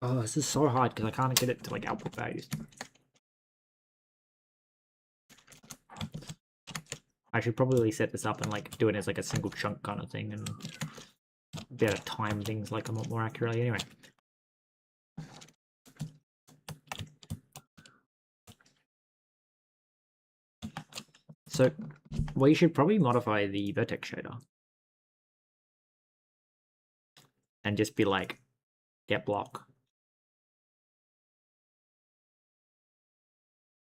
Oh, this is so hard because I can't get it to like output values. I should probably set this up and like do it as like a single chunk kind of thing and be able to time things like a lot more accurately anyway. So we should probably modify the vertex shader and just be like get block.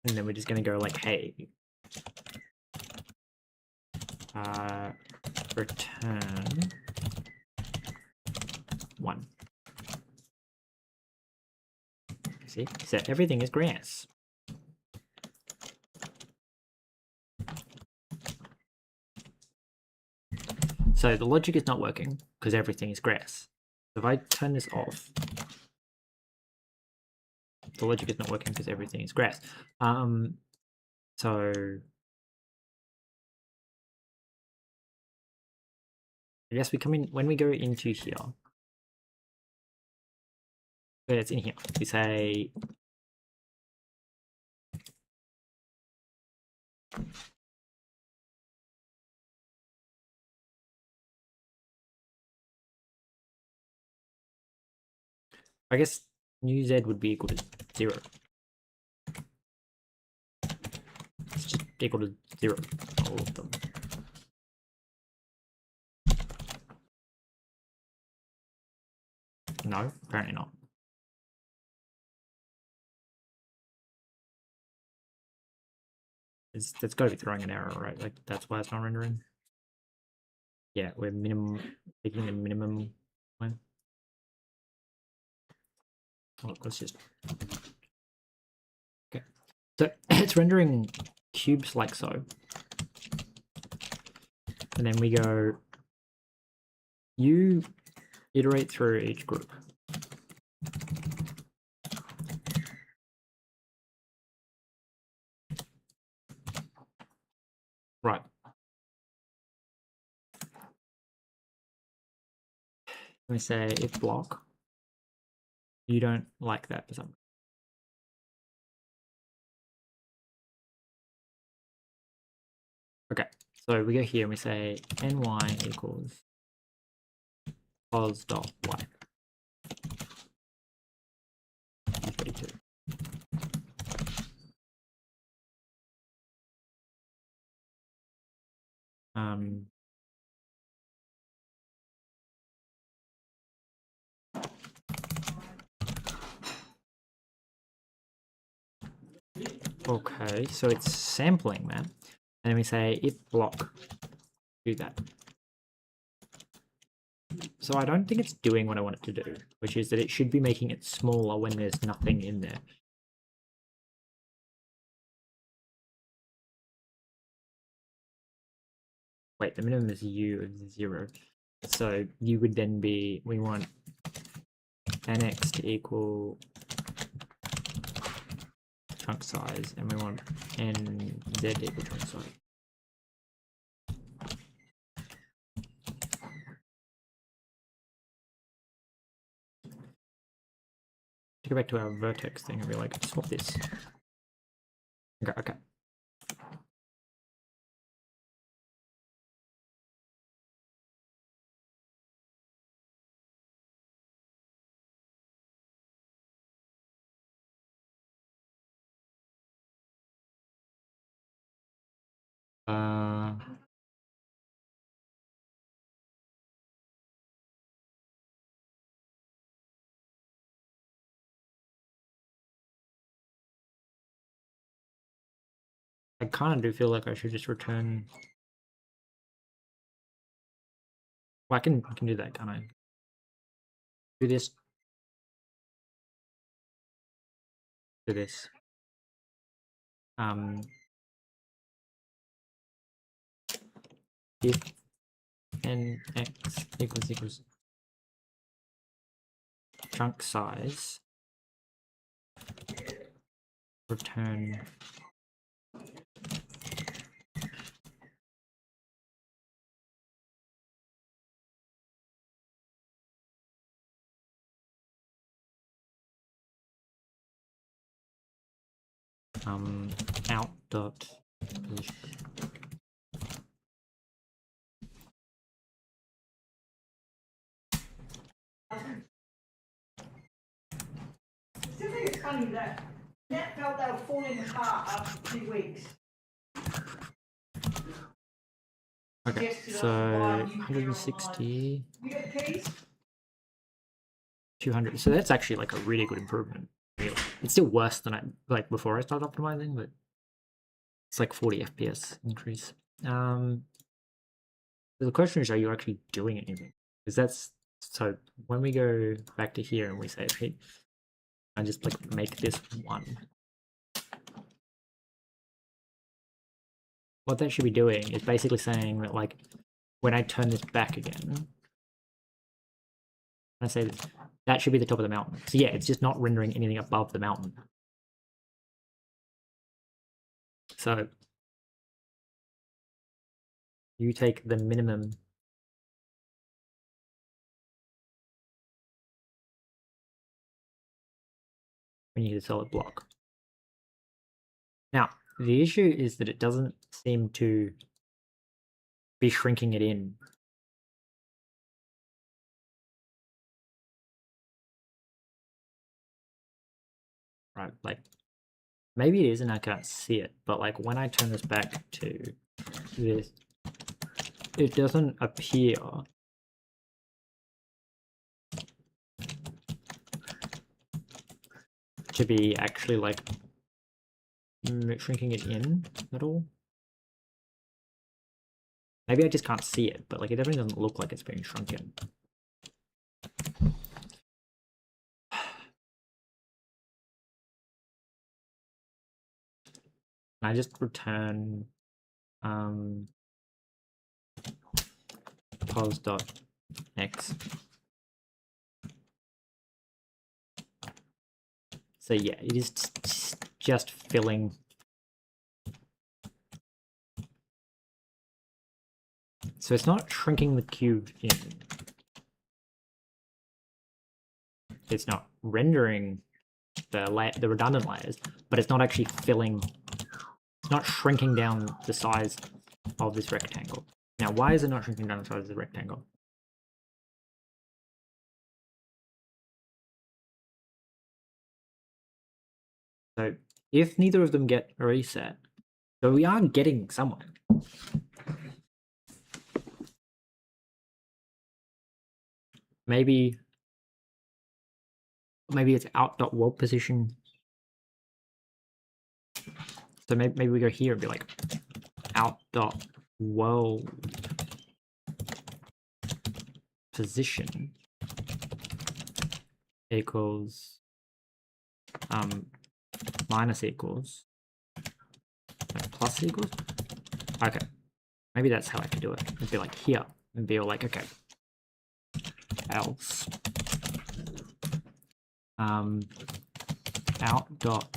And then we're just going to go like, hey, return 1. See, so everything is grass. So the logic is not working because everything is grass. If I turn this off, the logic is not working because everything is grass. So I guess we come in when we go into here. It's in here. We say I guess new z would be equal to 0. It's just equal to 0, all of them. No, apparently not. That's got to be throwing an error, right? Like that's why it's not rendering. Yeah, we're taking the minimum one. Oh, let's just. Okay, so it's rendering cubes like so, and then we go. You iterate through each group. Right. We say if block, you don't like that for some reason. Okay, so we go here and we say ny equals pos dot y. 32. Okay, so it's sampling that, and then we say if block, do that. So I don't think it's doing what I want it to do, which is that it should be making it smaller when there's nothing in there. Wait, the minimum is u of 0. So you would then be, we want nx to equal chunk size, and we want nz equal chunk size. To go back to our vertex thing and be like, swap this. Okay. I kind of do feel like I should just return. Well, I can do that, can't I? Do this. Do this. If nx equals chunk size, return out dot position. I still think it's funny that Nat felt they were falling apart after 2 weeks. Okay, so 160. You got the keys? 200. So that's actually like a really good improvement. Really. It's still worse than I like before I started optimizing, but it's like 40 FPS increase. The question is, are you actually doing anything? Because that's so when we go back to here and we say, hey, I just like make this 1. What that should be doing is basically saying that like when I turn this back again, I say this, that should be the top of the mountain. So yeah, it's just not rendering anything above the mountain. So you take the minimum when you hit a solid block. Now, the issue is that it doesn't seem to be shrinking it in. Right, like maybe it is and I can't see it, but like when I turn this back to this, it doesn't appear to be actually like shrinking it in at all. Maybe I just can't see it, but like it definitely doesn't look like it's being shrunken. I just return pos.x. So yeah, it is just filling. So it's not shrinking the cube in. It's not rendering the redundant layers, but it's not actually filling. It's not shrinking down the size of this rectangle. Now, why is it not shrinking down the size of the rectangle? So if neither of them get a reset, so we are getting somewhere. Maybe it's out.world position. So maybe we go here and be like out.world position equals minus equals plus equals. Okay, maybe that's how I can do it. It'd be like here and be all like, okay, else out dot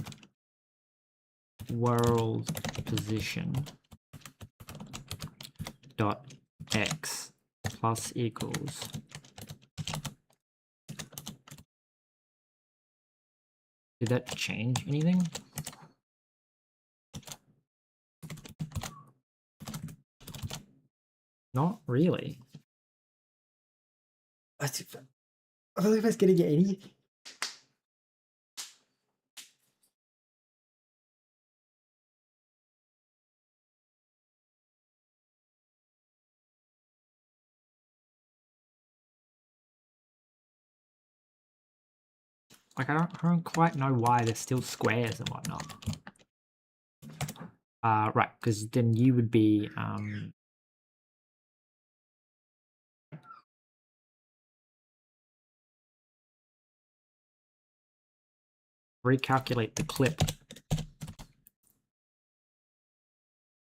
world position dot x plus equals did that change anything? Not really. I don't think that's gonna get any. Like I don't quite know why there's still squares and whatnot. Right, because then you would be recalculate the clip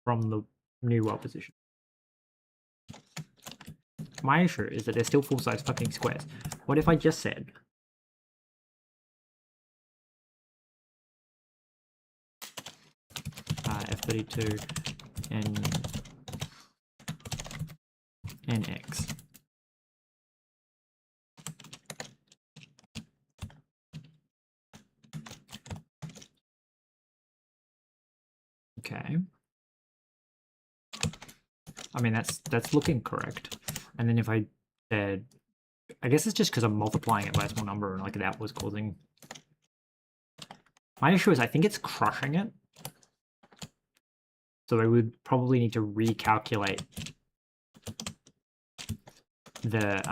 from the new world position. My issue is that they're still full-size fucking squares. What if I just said F32 and NX? Okay. I mean, that's looking correct. And then if I said, I guess it's just because I'm multiplying it by a small number and like that was causing. My issue is I think it's crushing it. So I would probably need to recalculate the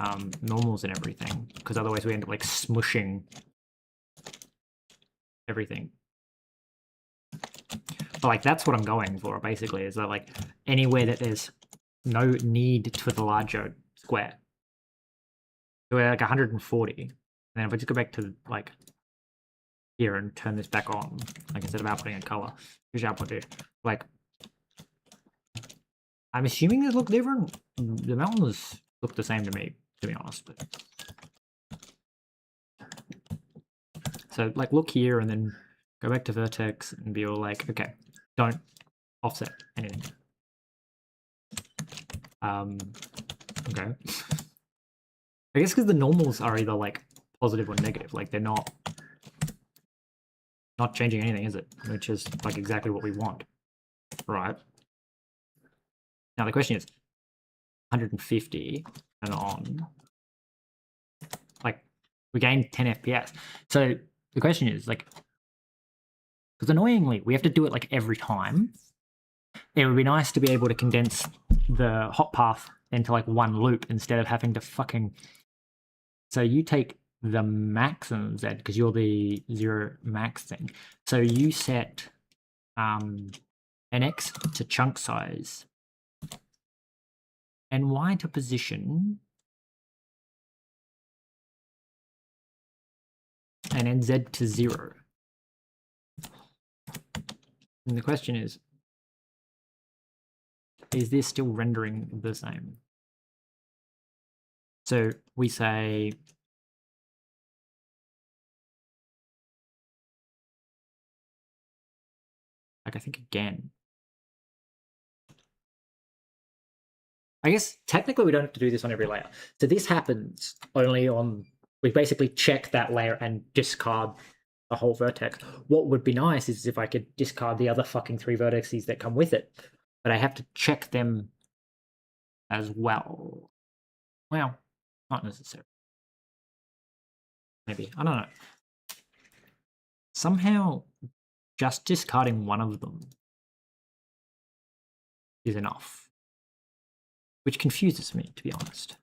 normals and everything, because otherwise we end up like smushing everything. But like that's what I'm going for basically, is that like anywhere that there's no need for the larger square. So we're like 140. And then if I just go back to like here and turn this back on, like instead of outputting a color, here's output here. Like, I'm assuming these look different. The mountains look the same to me, to be honest. But... So, like, look here and then go back to Vertex and be all like, okay, don't offset anything. Okay. I guess because the normals are either like positive or negative, like they're not changing anything, is it? Which is like exactly what we want, right? Now the question is 150 and on, like we gained 10 FPS. So the question is like, because annoyingly we have to do it like every time. It would be nice to be able to condense the hot path into like one loop instead of having to fucking. So you take the maximum Z because you're the 0 max thing. So you set NX to chunk size and Y to position and then Z to 0. And the question is this still rendering the same? So we say like I think again. I guess technically we don't have to do this on every layer. So this happens only on, we basically check that layer and discard the whole vertex. What would be nice is if I could discard the other fucking 3 vertices that come with it, but I have to check them as well. Well, not necessarily. Maybe, I don't know. Somehow just discarding one of them is enough, which confuses me, to be honest.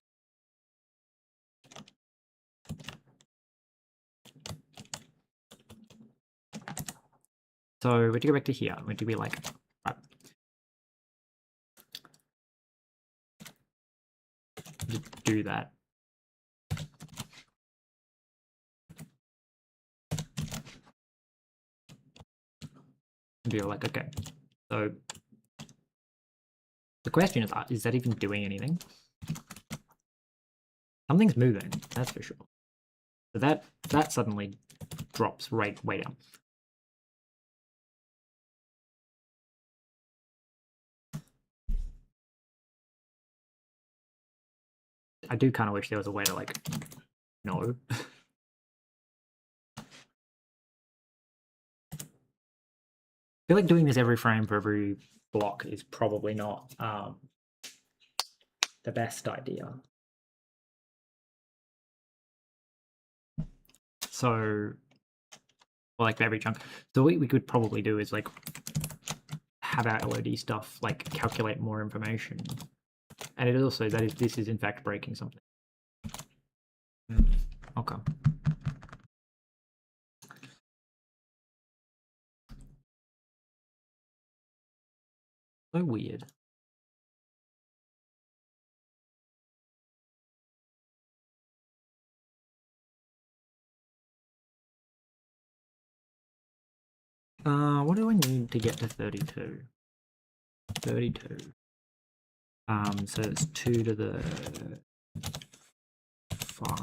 So we have to go back to here. We have to be like, right. Just do that. And be like, okay. So the question is that even doing anything? Something's moving, that's for sure. So that suddenly drops way down. I do kind of wish there was a way to like know. I feel like doing this every frame for every block is probably not the best idea. So, well, like for every chunk. So what we could probably do is like have our LOD stuff like calculate more information. And it also, this is in fact breaking something. Okay. So weird. What do I need to get to 32? 32. So it's 2 to the 5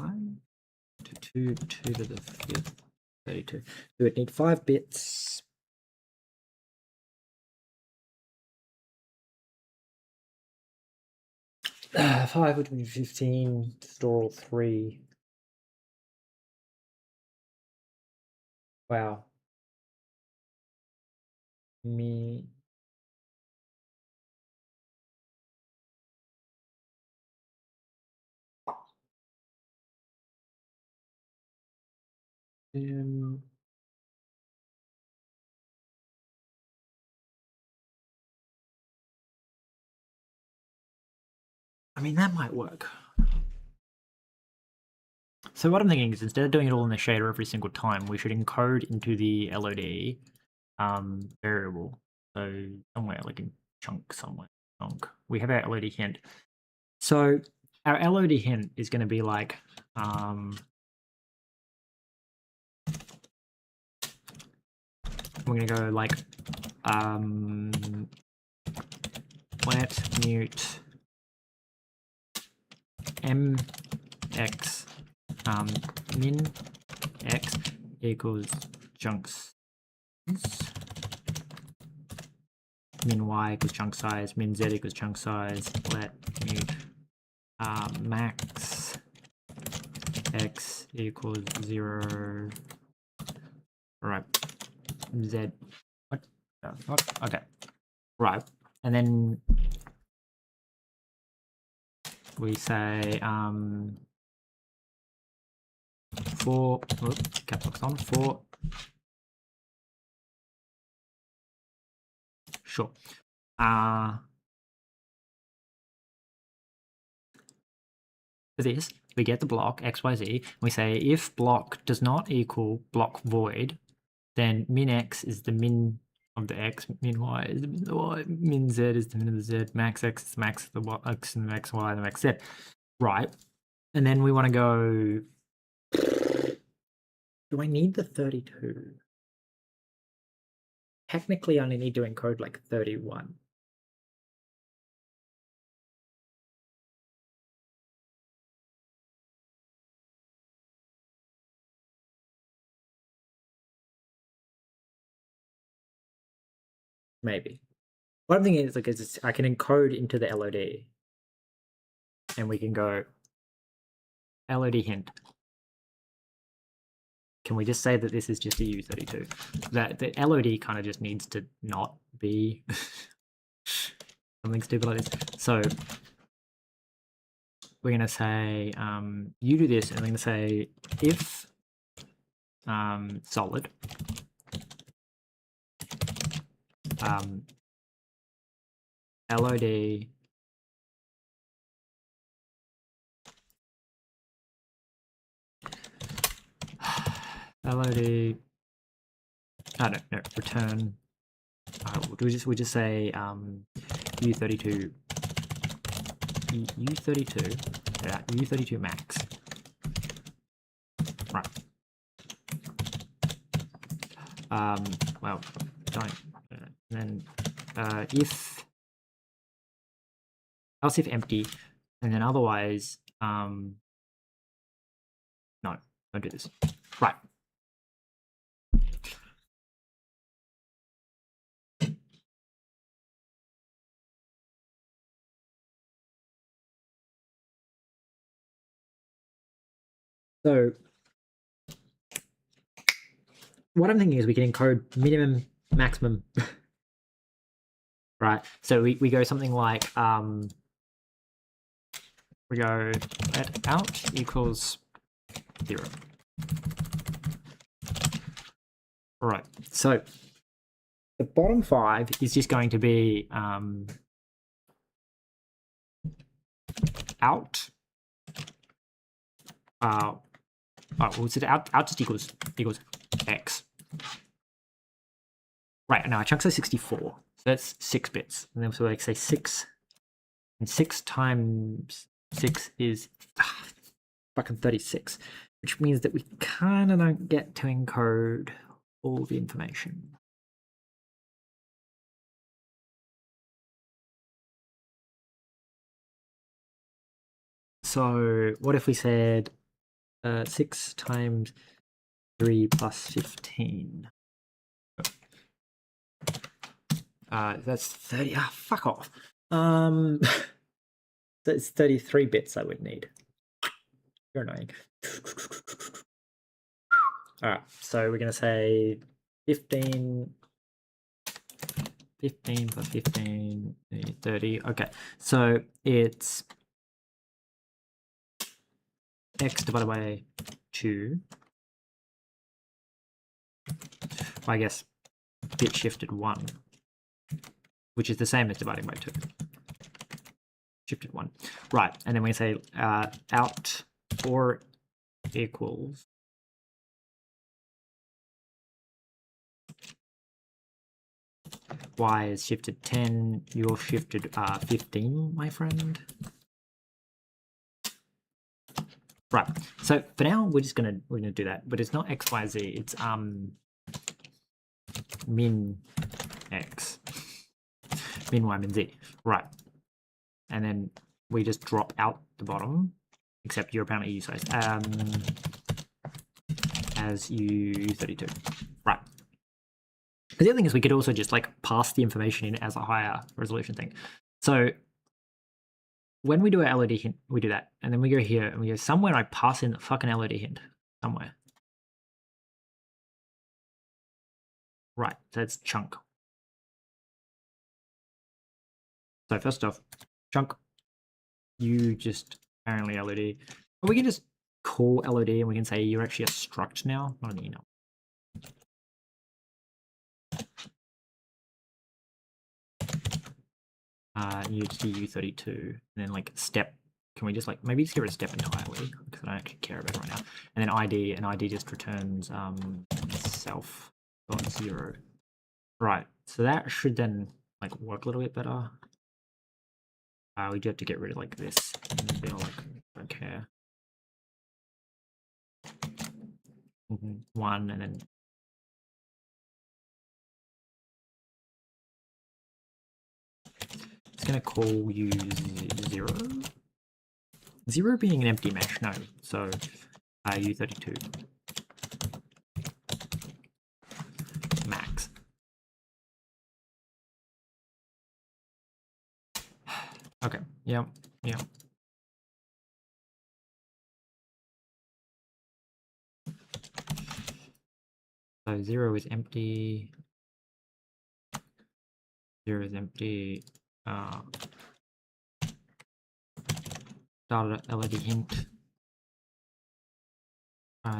to 2 to the 5th. 32. So it need 5 bits. Five would be 15. Store all 3. Wow. Me. I mean, that might work. So what I'm thinking is instead of doing it all in the shader every single time, we should encode into the LOD variable. So somewhere, like in chunk somewhere. We have our LOD hint. So our LOD hint is going to be like we're gonna go like let mute mx min x equals chunks, min y equals chunk size, min z equals chunk size, let mute max x equals 0. Right, z, what the fuck? Okay, right, and then we say for cap locks on for sure. For this, we get the block xyz. We say if block does not equal block void, then min x is the min of the x, min y is the min of the y, min z is the min of the z, max x is the max of the y, x and the max y and the max z. Right, and then we want to go. Do I need the 32? Technically, I only need to encode like 31. Maybe. What I'm thinking is like I can encode into the LOD, and we can go LOD hint. Can we just say that this is just a U32? That the LOD kind of just needs to not be something stupid like this. So we're going to say you do this, and we're going to say if solid LOD LOD, I don't know, return, we just say U32, U32, yeah, U32 max, right. Well, don't, and then if, else if empty, and then otherwise, no, don't do this, right. So what I'm thinking is we can encode minimum, maximum, right? So we go something like we go let out equals 0. All right. So the bottom 5 is just going to be out. We'll set out just equals x. Right, now our chunk size 64. So that's 6 bits. And then so like say 6. And 6 times 6 is fucking 36. Which means that we kind of don't get to encode all the information. So what if we said 6 times 3 plus 15? That's 30. Ah, fuck off. That's 33 bits I would need. You're annoying. All right, so we're going to say 15 plus 15, 30. Okay, so it's x divided by 2. I guess bit shifted 1, which is the same as dividing by 2. Shifted 1. Right, and then we say out or equals y is shifted 10, you're shifted 15, my friend. Right, so for now we're gonna do that, but it's not x, y, z, it's min x, min y, min z. Right. And then we just drop out the bottom, except you're apparently U size, as U32. Right. The other thing is we could also just like pass the information in as a higher resolution thing. So when we do our LOD hint, we do that. And then we go here and we go somewhere I pass in the fucking LOD hint. Somewhere. Right. So it's chunk. So first off, chunk, you just apparently LOD. But we can just call LOD and we can say you're actually a struct now, not an enum. You just do U32 and then like step. Can we just like maybe just get rid of step entirely because I don't actually care about it right now. And then ID, and ID just returns self dot 0. Right. So that should then like work a little bit better. We do have to get rid of like this. And be all like, don't care. 1 and then it's gonna call you 0. 0 being an empty mesh, no. So U32 max. Okay. Yep. Yep. So 0 is empty. 0 is empty. Started LED hint.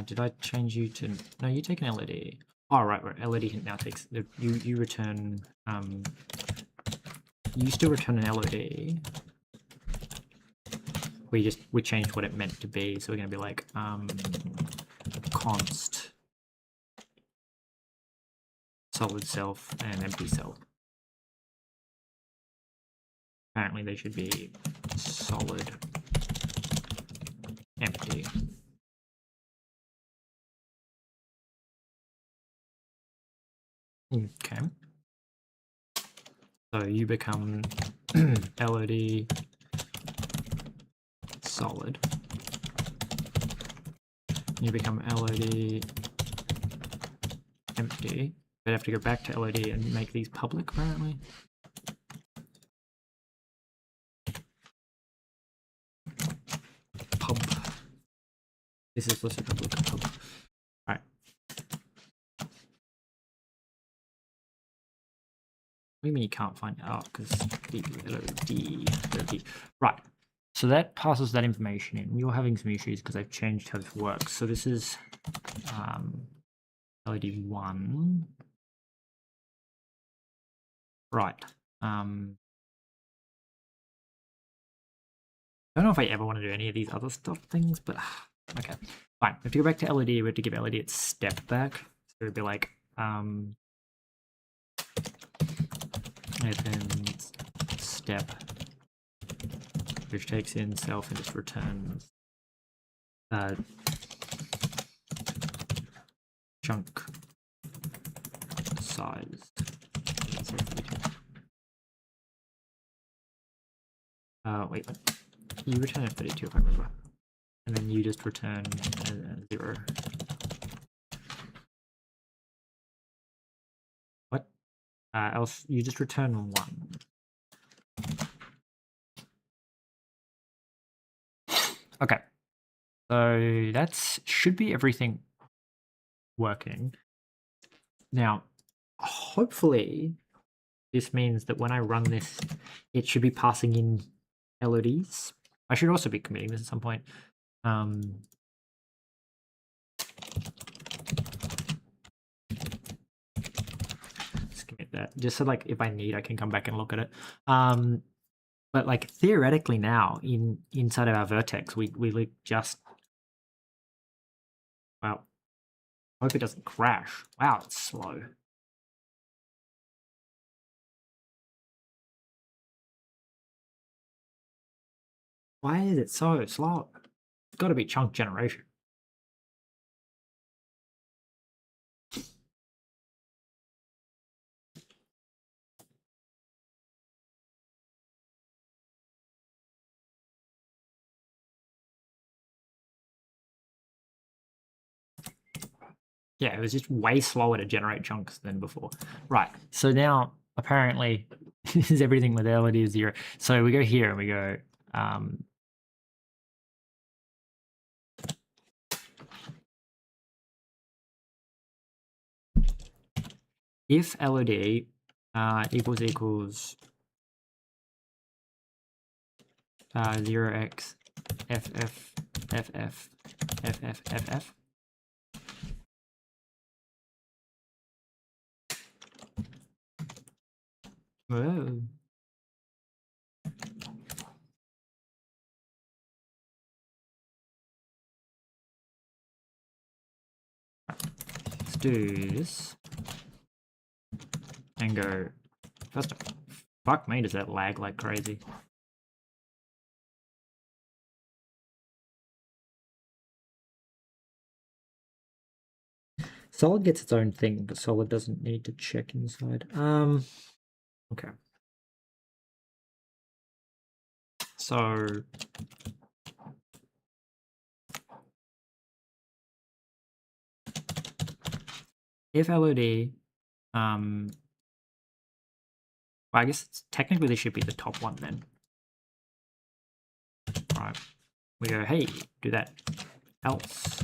Did I change you to? No, you take an LED. Oh, right. LED hint now takes you return. You still return an LED. We changed what it meant to be, so we're gonna be like const solid self and empty self. Apparently they should be solid empty. Okay. So you become LOD solid. You become LOD empty. But I have to go back to LOD and make these public apparently. Pub. This is listed public pub. Alright. What do you mean you can't find it? Oh, because LOD. Right. So that passes that information in. You're having some issues because I've changed how this works. So this is LOD1. Right. I don't know if I ever want to do any of these other stuff things, but okay. Fine. We have to go back to LED. We have to give LED its step back. So it'd be like and then step, which takes in self and just returns chunk size. Wait, you return a 32 if I remember, and then you just return 0. What? Else you just return 1. Okay, so that should be everything working. Now, hopefully, this means that when I run this, it should be passing in LODs. I should also be committing this at some point. Just commit that, just so like if I need, I can come back and look at it. But like theoretically now, inside of our vertex, we like just, well, I hope it doesn't crash. Wow, it's slow. Why is it so slow? It's got to be chunk generation. Yeah, it was just way slower to generate chunks than before. Right. So now apparently this is everything with LED is 0. So we go here and we go if LOD equals 0x ff ff ff ff. Whoa. Let's do this and go. First, fuck me, does that lag like crazy? Solid gets its own thing, but Solid doesn't need to check inside. Okay. So if LOD, well, I guess it's technically this should be the top one then. Right. We go, hey, do that. Else.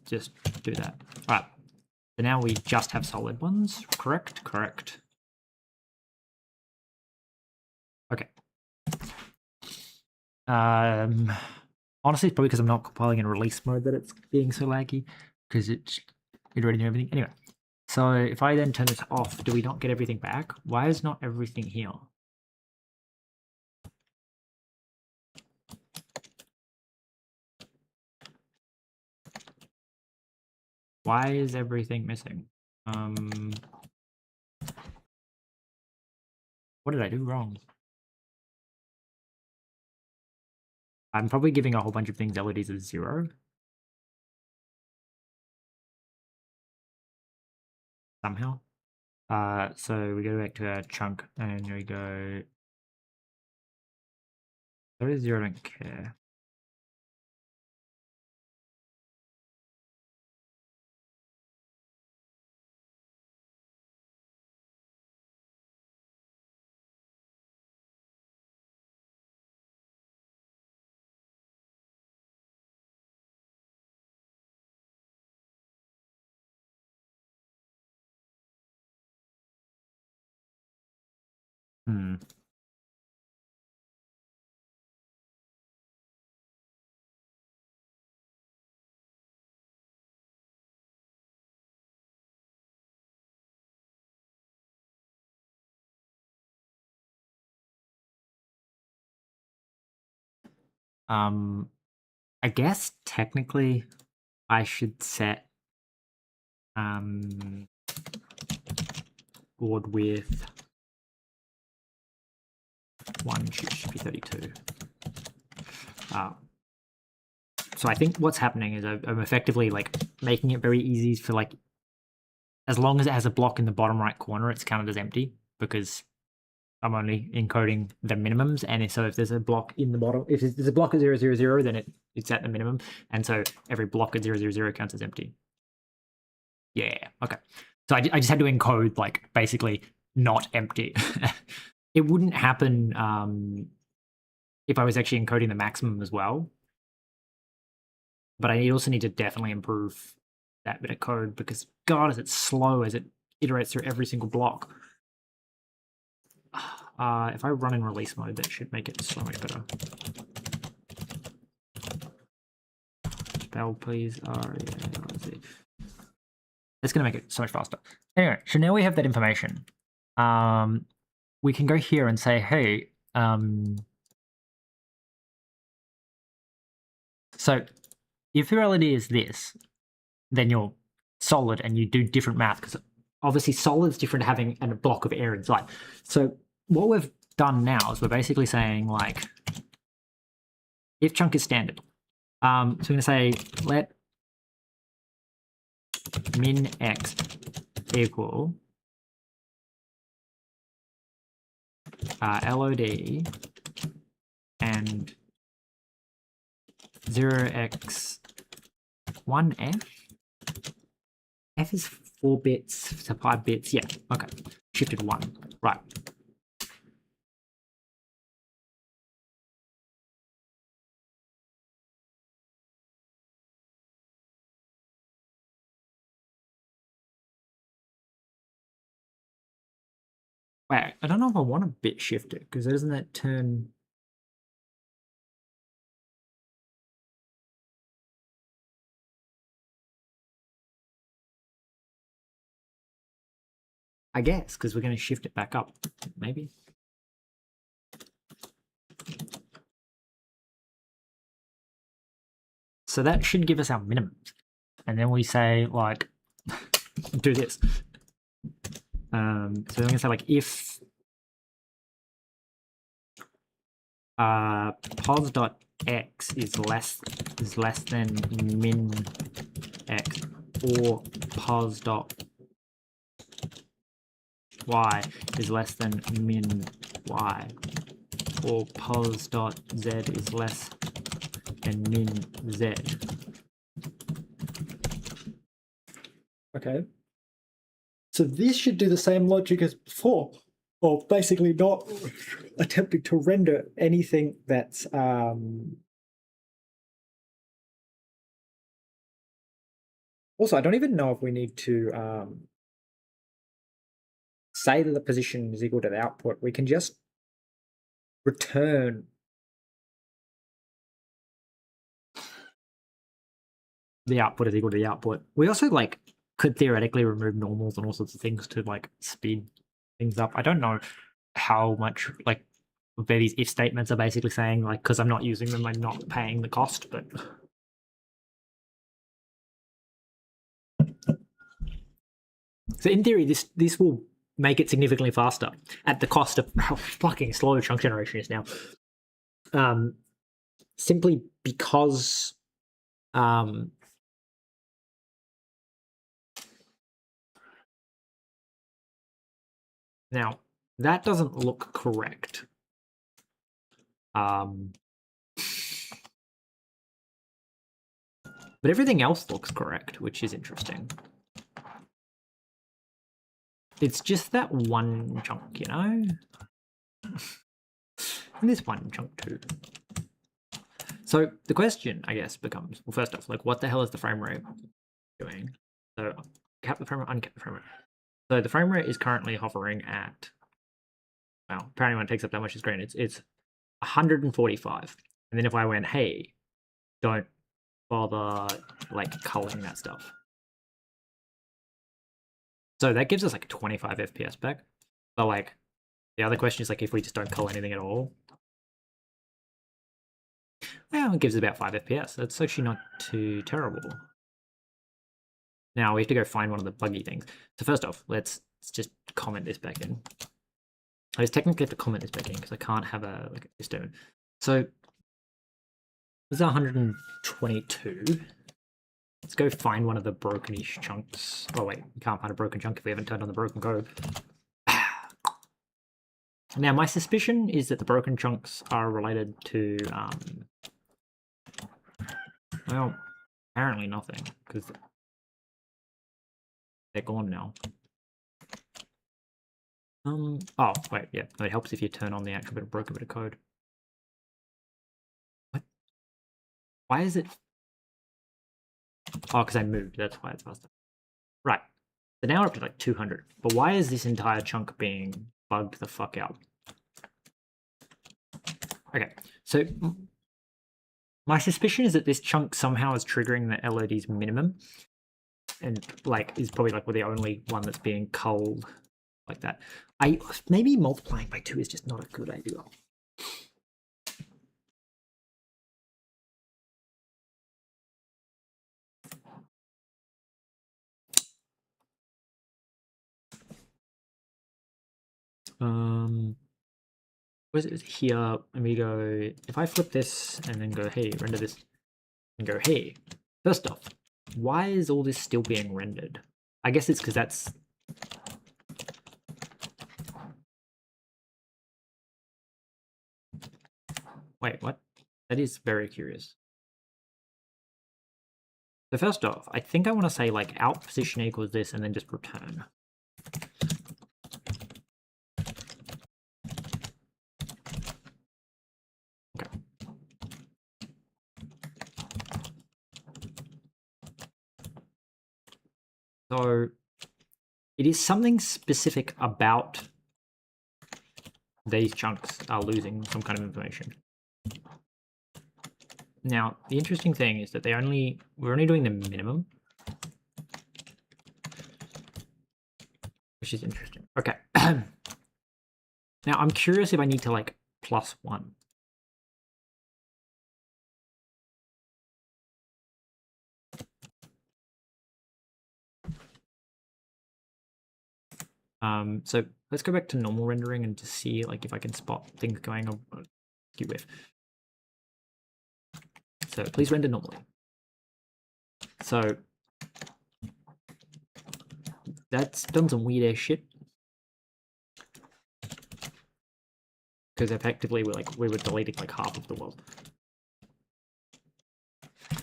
Just do that. All right. So now we just have solid ones. Correct? Correct. Okay. Honestly, it's probably because I'm not compiling in release mode that it's being so laggy, because it's iterating everything. Anyway, so if I then turn this off, do we not get everything back? Why is not everything here? Why is everything missing? What did I do wrong? I'm probably giving a whole bunch of things LEDs as 0. Somehow. So we go back to our chunk and we go. What is 0? I don't care. Hmm. I guess technically I should set board width 1 should be 32. So I think what's happening is I'm effectively like making it very easy for like, as long as it has a block in the bottom right corner, it's counted as empty because I'm only encoding the minimums. And so if there's a block in the bottom, if there's a block at 0, 0, 0, then it's at the minimum. And so every block at 0, 0, 0 counts as empty. Yeah, okay. So I just had to encode like basically not empty. It wouldn't happen if I was actually encoding the maximum as well. But I also need to definitely improve that bit of code because God, is it slow as it iterates through every single block. If I run in release mode, that should make it so much better. Spell, please. Let's see. It's going to make it so much faster. Anyway, so now we have that information. We can go here and say, hey, so if your LED is this, then you're solid and you do different math because obviously solid's different to having a block of air inside. So what we've done now is we're basically saying like, if chunk is standard, so we're going to say let min x equal LOD and 0x1f. F is 4 bits to 5 bits. Yeah, okay. Shifted 1. Right. Wait, I don't know if I want to bit shift it, because doesn't that turn... I guess, because we're going to shift it back up, maybe. So that should give us our minimums. And then we say, like, do this. So I'm going to say, like, if pos.x is less than min x, or pos.y is less than min y, or pos.z is less than min z. Okay. So this should do the same logic as before, or basically not attempting to render anything that's also, I don't even know if we need to say that the position is equal to the output. We can just return the output is equal to the output. We also like could theoretically remove normals and all sorts of things to like speed things up. I don't know how much like Bevy's if statements are basically saying like because I'm not using them, I'm not paying the cost, but so in theory, this will make it significantly faster at the cost of how fucking slow chunk generation is now. Simply because now that doesn't look correct. But everything else looks correct, which is interesting. It's just that one chunk, you know? And this one chunk too. So the question, I guess, becomes, well, first off, like, what the hell is the frame rate doing? So cap the frame rate, uncap the frame rate. So the frame rate is currently hovering at, well, apparently when it takes up that much screen, it's 145. And then if I went, hey, don't bother like culling that stuff. So that gives us like 25 FPS back. But like the other question is like if we just don't cull anything at all. Well, it gives us about 5 FPS. That's actually not too terrible. Now we have to go find one of the buggy things. So first off, let's just comment this back in. I just technically have to comment this back in because I can't have a like a stone. So this is 122. Let's go find one of the brokenish chunks. Oh wait, we can't find a broken chunk if we haven't turned on the broken code. Now my suspicion is that the broken chunks are related to well, apparently nothing, because they're gone now. Oh wait, yeah, it helps if you turn on the actual broken bit of code. What? Why is it? Oh, because I moved. That's why it's faster. Right. So now we're up to like 200. But why is this entire chunk being bugged the fuck out? Okay, so my suspicion is that this chunk somehow is triggering the LOD's minimum, and like is probably like the only one that's being culled like that. Maybe multiplying by 2 is just not a good idea. Where's it here? And we go, if I flip this and then go, hey, render this, and go, hey, first off, why is all this still being rendered? I guess it's because that's Wait, what? That is very curious. So first off, I think I want to say like out position equals this and then just return. Okay. So it is something specific about these chunks are losing some kind of information. Now, the interesting thing is that we're only doing the minimum, which is interesting. Okay. Now, I'm curious if I need to like +1. So let's go back to normal rendering and to see like if I can spot things going on. With. So please render normally. So that's done some weird ass shit. Because effectively we were deleting like half of the world.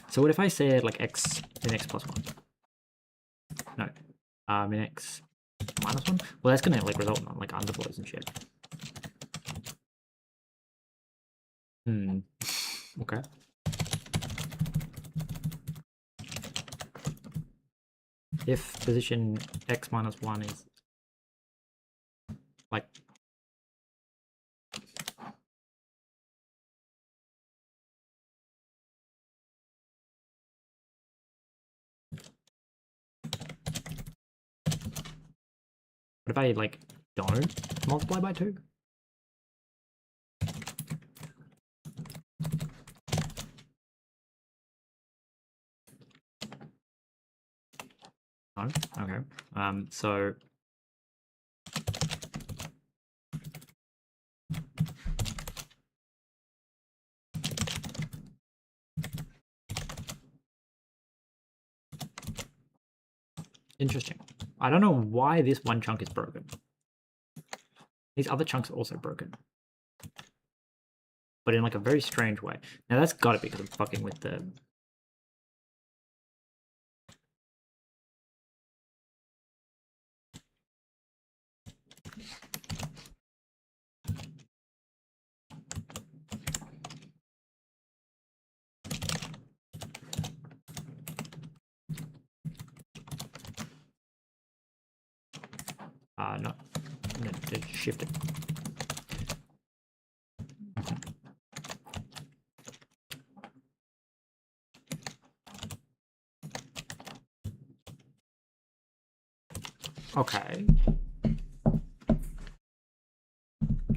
So what if I said like x in x plus 1? No. In x minus 1? Well, that's gonna like result in like underflows and shit. Okay. If position x minus 1 is like what if I like don't multiply by 2? No? Okay. So interesting. I don't know why this one chunk is broken. These other chunks are also broken. But in like a very strange way. Now that's gotta be because I'm fucking with the... no. I'm going to shift it. Okay.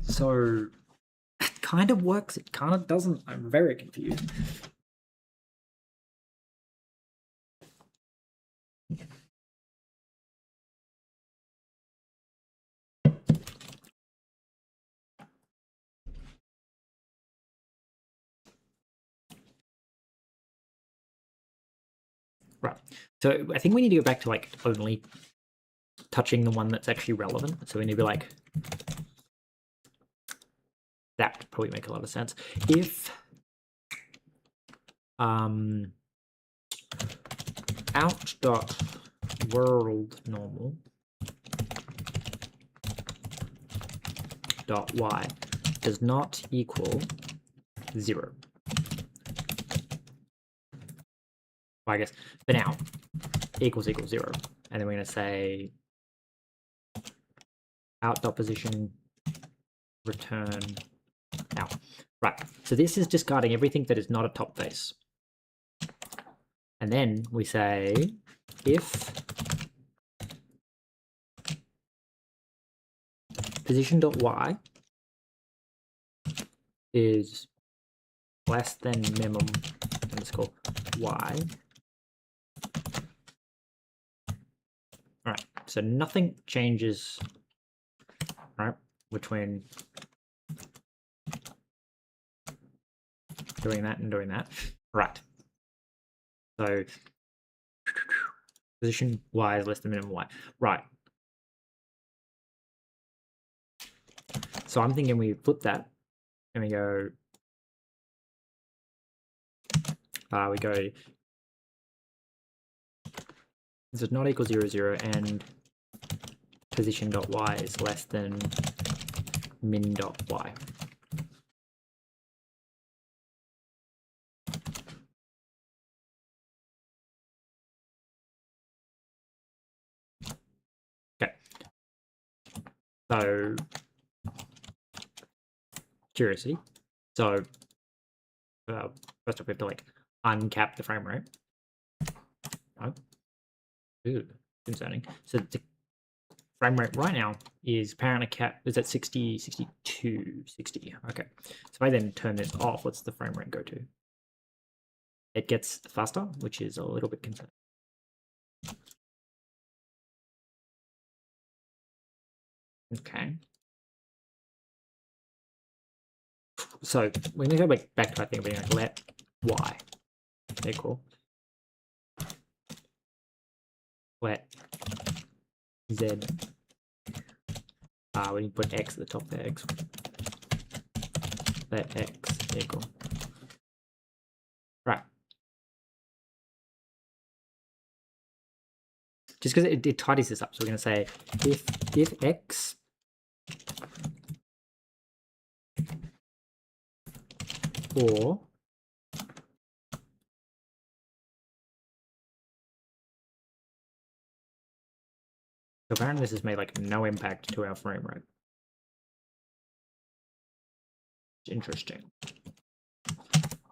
So it kind of works, it kind of doesn't. I'm very confused. Right. So I think we need to go back to like only touching the one that's actually relevant. So we need to be like, that would probably make a lot of sense. If out dot world normal dot y does not equal 0. Well, I guess for now equals 0, and then we're going to say out dot position return out. Right. So this is discarding everything that is not a top face. And then we say if position.y is less than minimum underscore y. Right. So nothing changes, right, between doing that and doing that. Right. So position y is less than minimum y. Right. So I'm thinking we flip that and we go we go is not equal 0, 0, and position dot y is less than min dot y. Okay. So curiosity. So first off, we have to like uncap the frame rate. Oh, ooh, concerning. So the frame rate right now is apparently is at 60, 62, 60. Okay. So if I then turn this off, what's the frame rate go to? It gets faster, which is a little bit concerning. Okay. So we're going to go back to our thing of being like let y equal let z. We put x at the top there. X. Let x equal. Right. Just because it tidies this up, so we're going to say if x or apparently this has made like no impact to our frame rate. Interesting.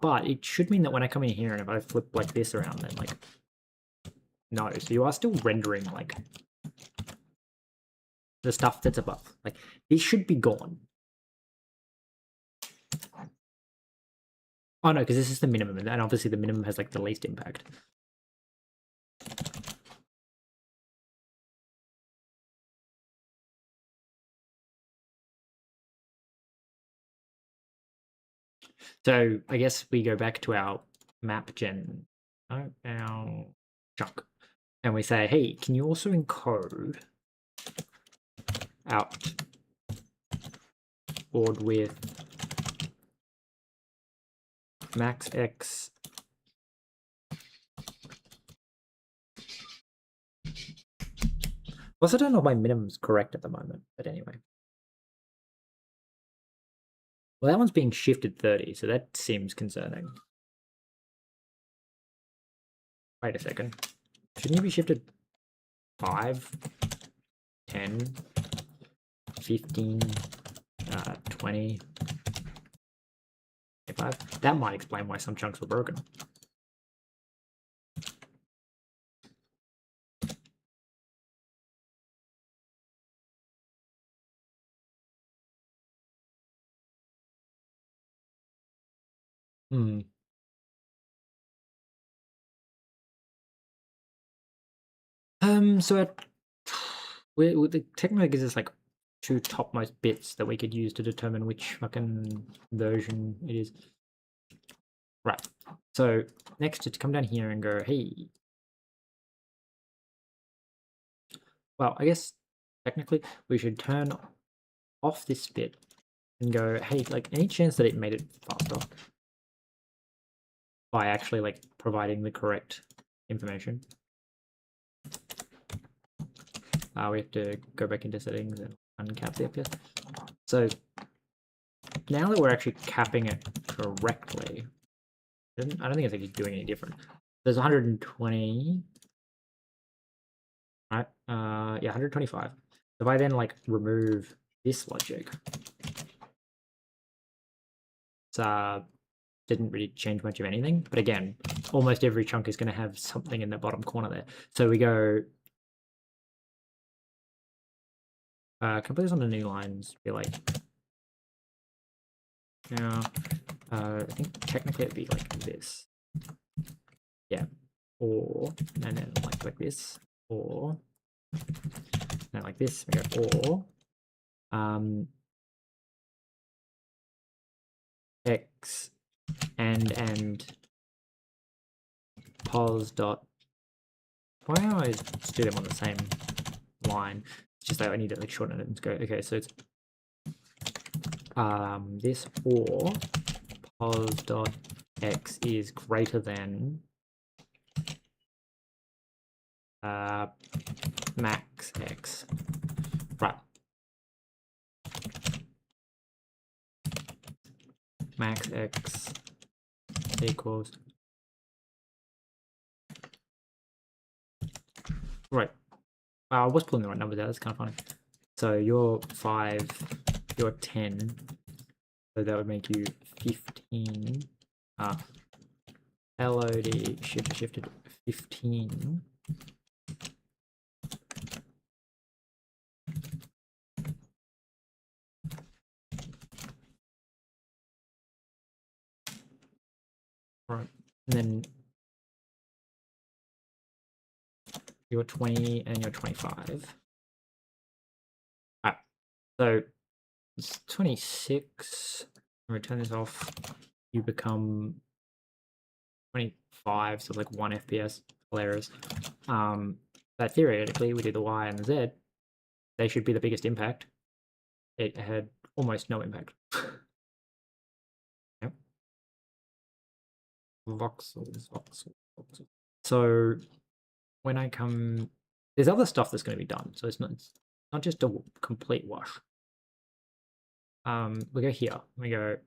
But it should mean that when I come in here and if I flip like this around, then like no, so you are still rendering like the stuff that's above. Like this should be gone. Oh no, because this is the minimum, and obviously the minimum has like the least impact. So I guess we go back to our map gen, our chunk, and we say, hey, can you also encode outboard with max x plus I don't know if my minimum's correct at the moment, but anyway. Well, that one's being shifted 30, so that seems concerning. Wait a second. Shouldn't you be shifted 5, 10, 15, 20, 25? That might explain why some chunks were broken. So the technically gives us like 2 topmost bits that we could use to determine which fucking version it is. Right. So next to come down here and go, hey. Well, I guess technically we should turn off this bit and go, hey, like any chance that it made it faster by actually like providing the correct information. We have to go back into settings and uncap the FPS. So now that we're actually capping it correctly, I don't think it's actually doing any different. There's 120. Right? Yeah, 125. If I then like remove this logic, it's didn't really change much of anything. But again, almost every chunk is going to have something in the bottom corner there. So we go. Can I put this on the new lines? Be like, now, I think technically it'd be like this. Yeah, or and then like this, or and like this. We go or x and pos dot. Why do I always do them on the same line? It's just that I need to like shorten it and go. Okay, so it's this or pos dot x is greater than max x. Right. Max x equals. Right. I was pulling the right numbers out. That's kind of funny. So you're 5, you're 10. So that would make you 15. LOD shifted 15. Right. And then you're 20 and you're 25. Alright. So it's 26. I'm going to turn this off. You become 25, so like 1 FPS. Hilarious. But theoretically, we do the Y and the Z. They should be the biggest impact. It had almost no impact. Yep. Voxels. So when I come, there's other stuff that's going to be done. So it's not just a complete wash. We go here. We go,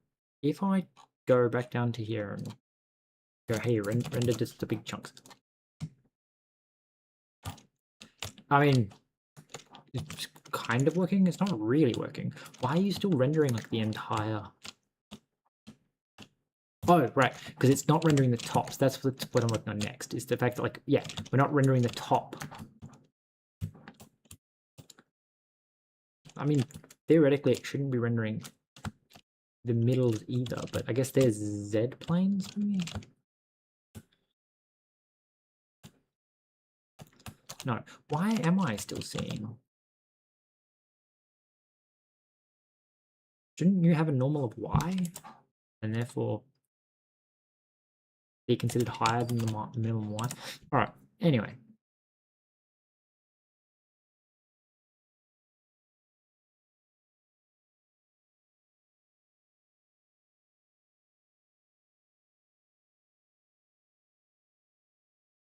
if I go back down to here and go, hey, render just the big chunks. I mean, it's kind of working. It's not really working. Why are you still rendering like the entire? Oh, right, because it's not rendering the tops. That's what I'm working on next, is the fact that, like, yeah, we're not rendering the top. I mean, theoretically, it shouldn't be rendering the middles either, but I guess there's Z planes for me. No, why am I still seeing? Shouldn't you have a normal of Y, and therefore be considered higher than the minimum Y? All right, anyway.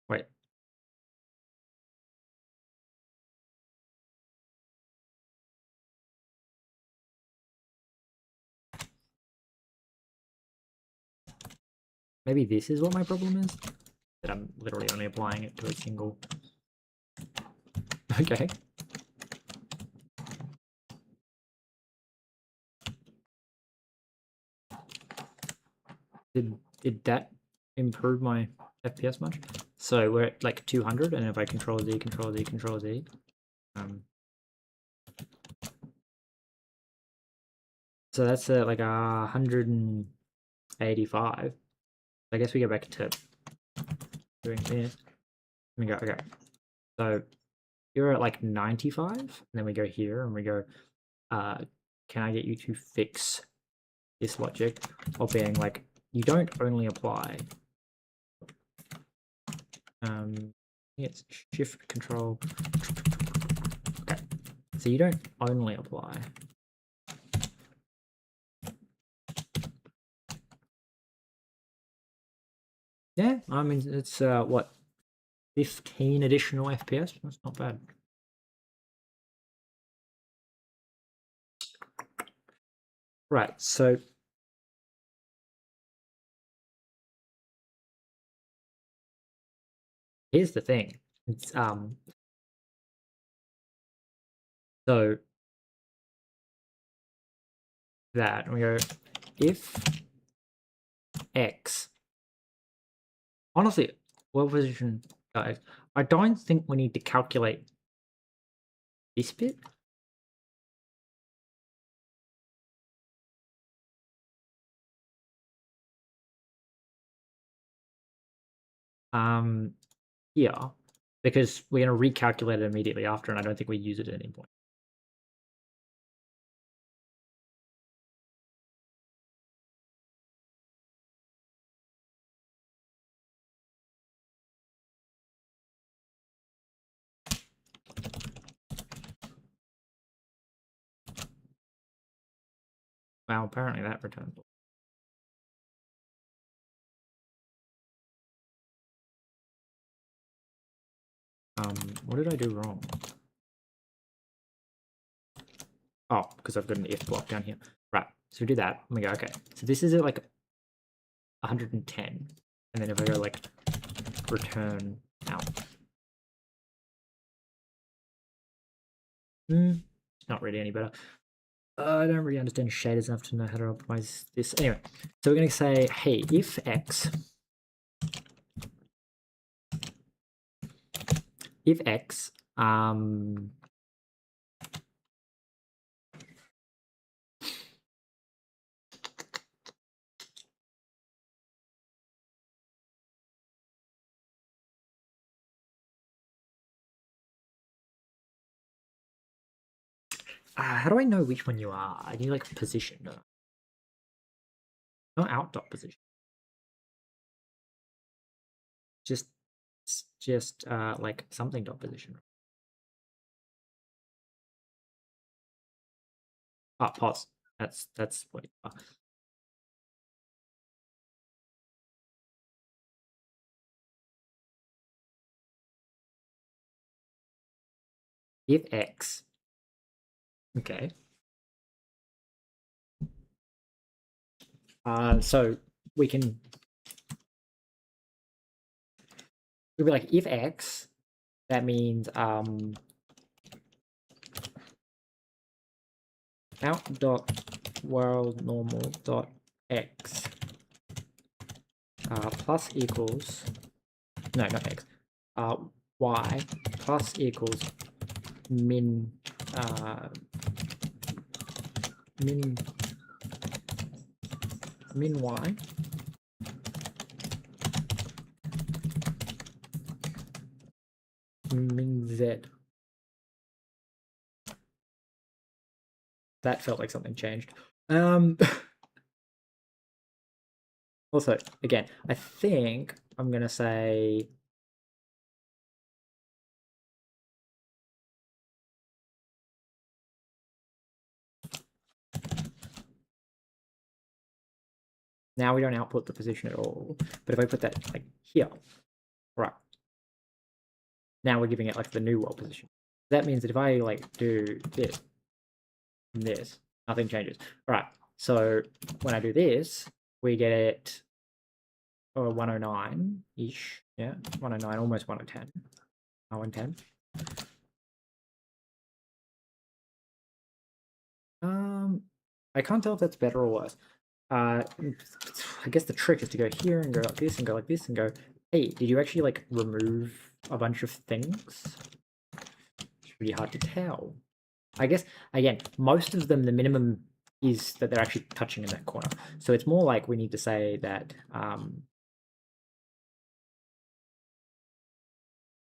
Wait. Maybe this is what my problem is? That I'm literally only applying it to a single. Okay. Did that improve my FPS much? So we're at like 200, and if I control Z, control Z, control Z, so that's like 185. I guess we go back to doing this. We go, okay. So you're at like 95, and then we go here and we go, can I get you to fix this logic of being like, you don't only apply. It's shift control. Okay. So you don't only apply. Yeah, I mean, it's what, 15 additional FPS? That's not bad. Right, so here's the thing. It's so that and we go, if X, honestly, well position guys, I don't think we need to calculate this bit. Here, because we're going to recalculate it immediately after, and I don't think we use it at any point. Well, apparently that returns. What did I do wrong? Oh, because I've got an if block down here. Right, so we do that, and we go, okay, so this is at like 110, and then if I go like return out. Not really any better. I don't really understand shaders enough to know how to optimize this. Anyway, so we're going to say, hey, if x, how do I know which one you are? I need like position. Not out dot position. Just like something dot position. Ah, pause. That's what you are. If x, okay. So we'll be like if x, that means out dot world normal dot x plus equals, no, not x, y plus equals min y min z. That felt like something changed. Also, again, I think I'm gonna say now we don't output the position at all. But if I put that like here, right, now we're giving it like the new world position. That means that if I like do this and this, nothing changes. All right, so when I do this, we get it 109-ish, yeah, 109, almost 110, 110. I can't tell if that's better or worse. I guess the trick is to go here and go like this and go like this and go, hey, did you actually like remove a bunch of things? It's really hard to tell. I guess, again, most of them, the minimum is that they're actually touching in that corner. So it's more like we need to say that,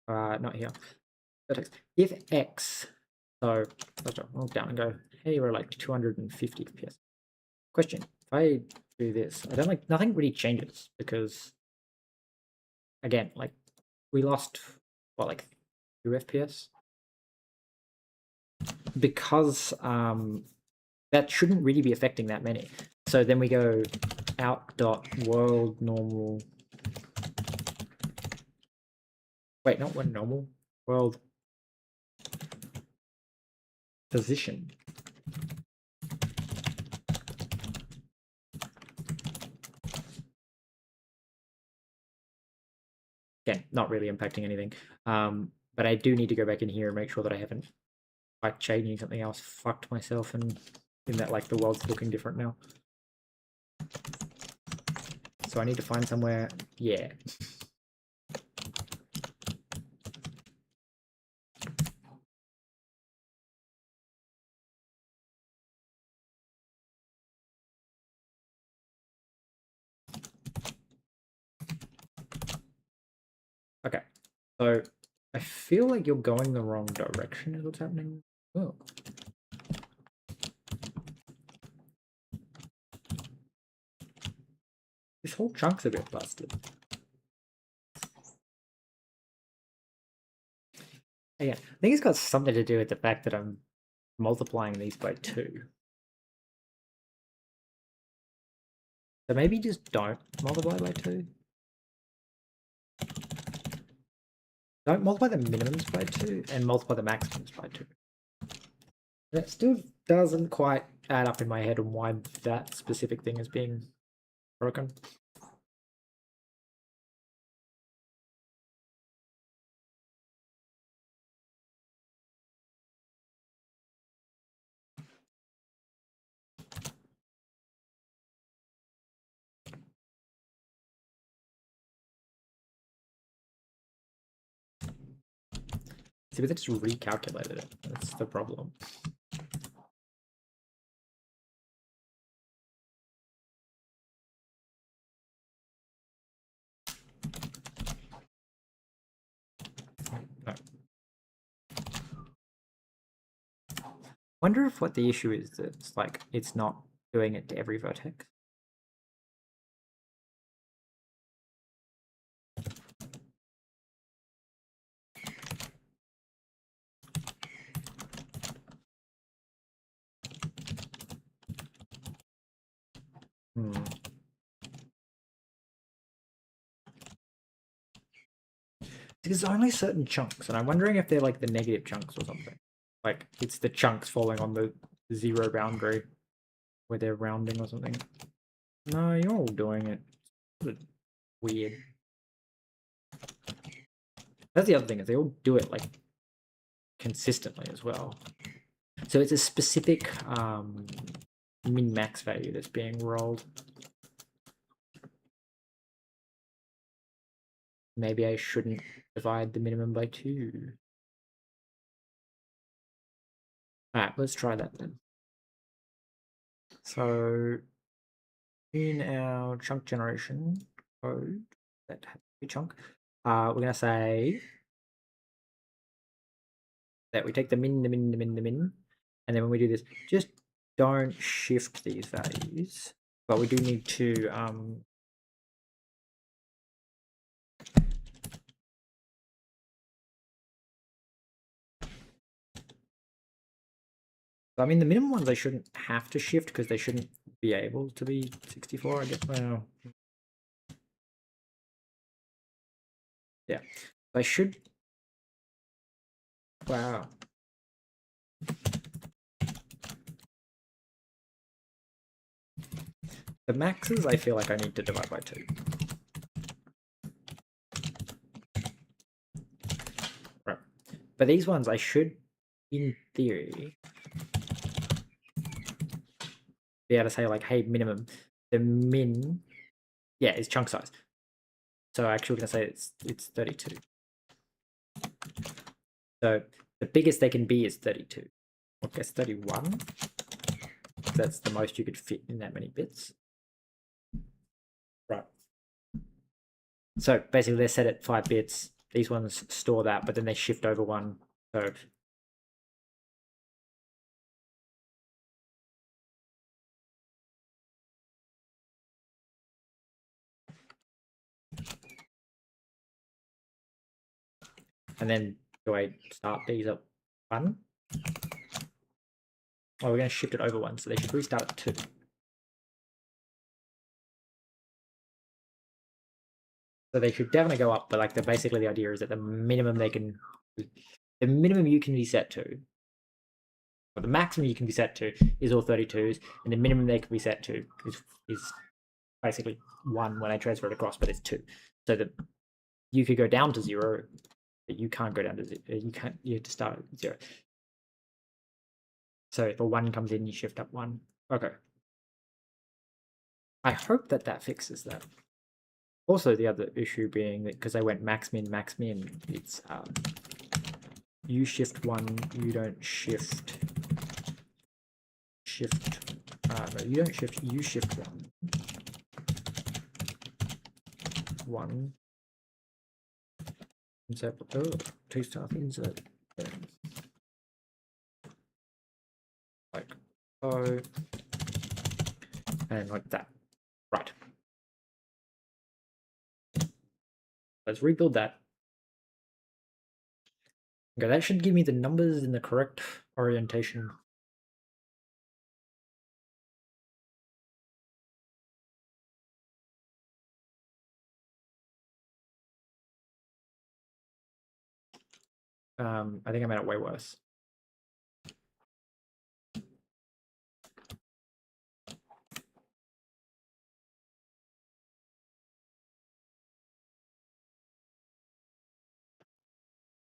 not here, vertex, if x, so let's walk down and go, hey, we're like 250 FPS. Question, if I do this, I don't like, nothing really changes because, again, like we lost, what, like 2 FPS? Because that shouldn't really be affecting that many. So then we go out dot world normal. Wait, not one normal, world position. Again, not really impacting anything. But I do need to go back in here and make sure that I haven't, by changing something else, fucked myself, and in that like the world's looking different now. So I need to find somewhere, yeah. Okay, so I feel like you're going the wrong direction is what's happening. Oh. This whole chunk's a bit busted. Again, I think it's got something to do with the fact that I'm multiplying these by 2. So maybe just don't multiply by 2. Don't multiply the minimums by 2 and multiply the maximums by 2. That still doesn't quite add up in my head on why that specific thing is being broken. See, but they just recalculated it. That's the problem. No. Wonder if what the issue is that it's like it's not doing it to every vertex. There's only certain chunks, and I'm wondering if they're like the negative chunks or something. Like it's the chunks falling on the 0 boundary where they're rounding or something. No, you're all doing it. Weird. That's the other thing, is they all do it like consistently as well. So it's a specific min-max value that's being rolled. Maybe I shouldn't divide the minimum by 2. Alright, let's try that then. So in our chunk generation code, that happy chunk, we're going to say that we take the min, the min, the min, the min, and then when we do this, just don't shift these values, but we do need to I mean, the minimum ones I shouldn't have to shift because they shouldn't be able to be 64, I guess. Well, yeah, I should. Wow. The maxes, I feel like I need to divide by 2. Right. But these ones, I should, in theory, be able to say like, hey, minimum, the min, yeah, is chunk size. So actually we're going to say it's 32. So the biggest they can be is 32. I guess 31. That's the most you could fit in that many bits. Right. So basically they're set at 5 bits. These ones store that, but then they shift over 1. So and then do I start these at 1? Oh, we're going to shift it over 1, so they should restart at 2. So they should definitely go up, but like basically the idea is that the minimum you can be set to, or the maximum you can be set to is all 32s, and the minimum they can be set to is basically 1 when I transfer it across, but it's 2. So that you could go down to 0, but you can't go down to 0. You have to start at 0. So if a 1 comes in, you shift up 1. Okay. I hope that fixes that. Also, the other issue being that because I went max min, it's you shift 1, you don't shift. No, you don't shift, you shift 1. 1. Insert, oh, 2 staff insert. Like so. And like that. Right. Let's rebuild that. Okay, that should give me the numbers in the correct orientation. I think I made it way worse.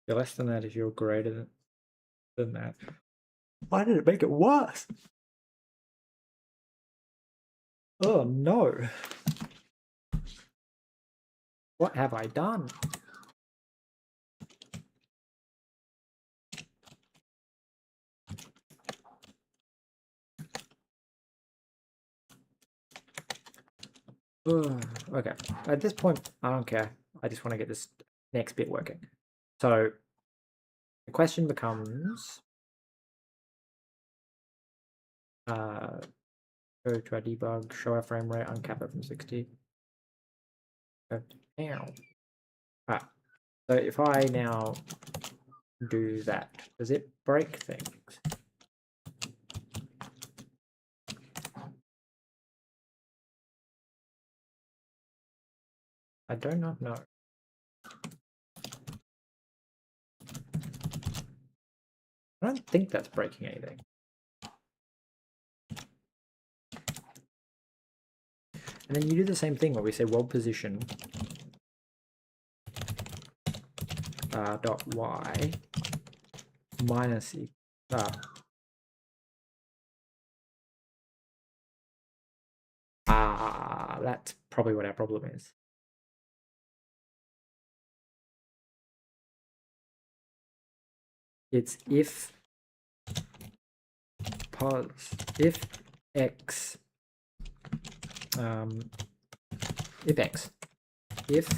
You're less than that if you're greater than that. Why did it make it worse? Oh no. What have I done? Okay, at this point, I don't care. I just want to get this next bit working. So the question becomes, go to our debug, show our frame rate, uncap it from 60. Go down. Alright, so if I now do that, does it break things? I do not know. I don't think that's breaking anything. And then you do the same thing where we say world position dot y minus that's probably what our problem is. It's if if x if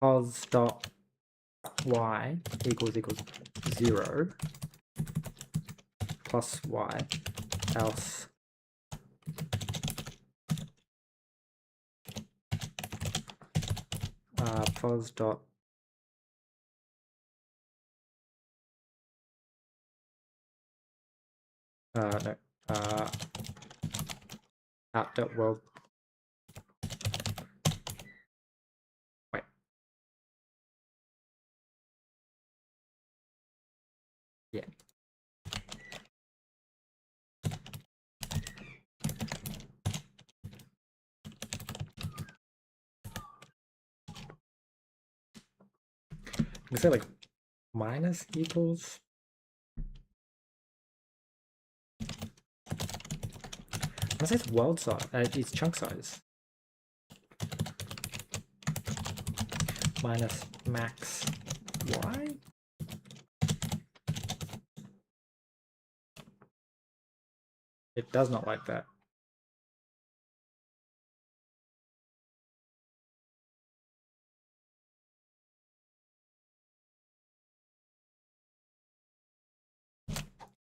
pos dot y equals 0 plus y, else pos dot out dot world. Wait. Yeah. Is that like minus equals? I say it's world size. It's chunk size. Minus max y. It does not like that.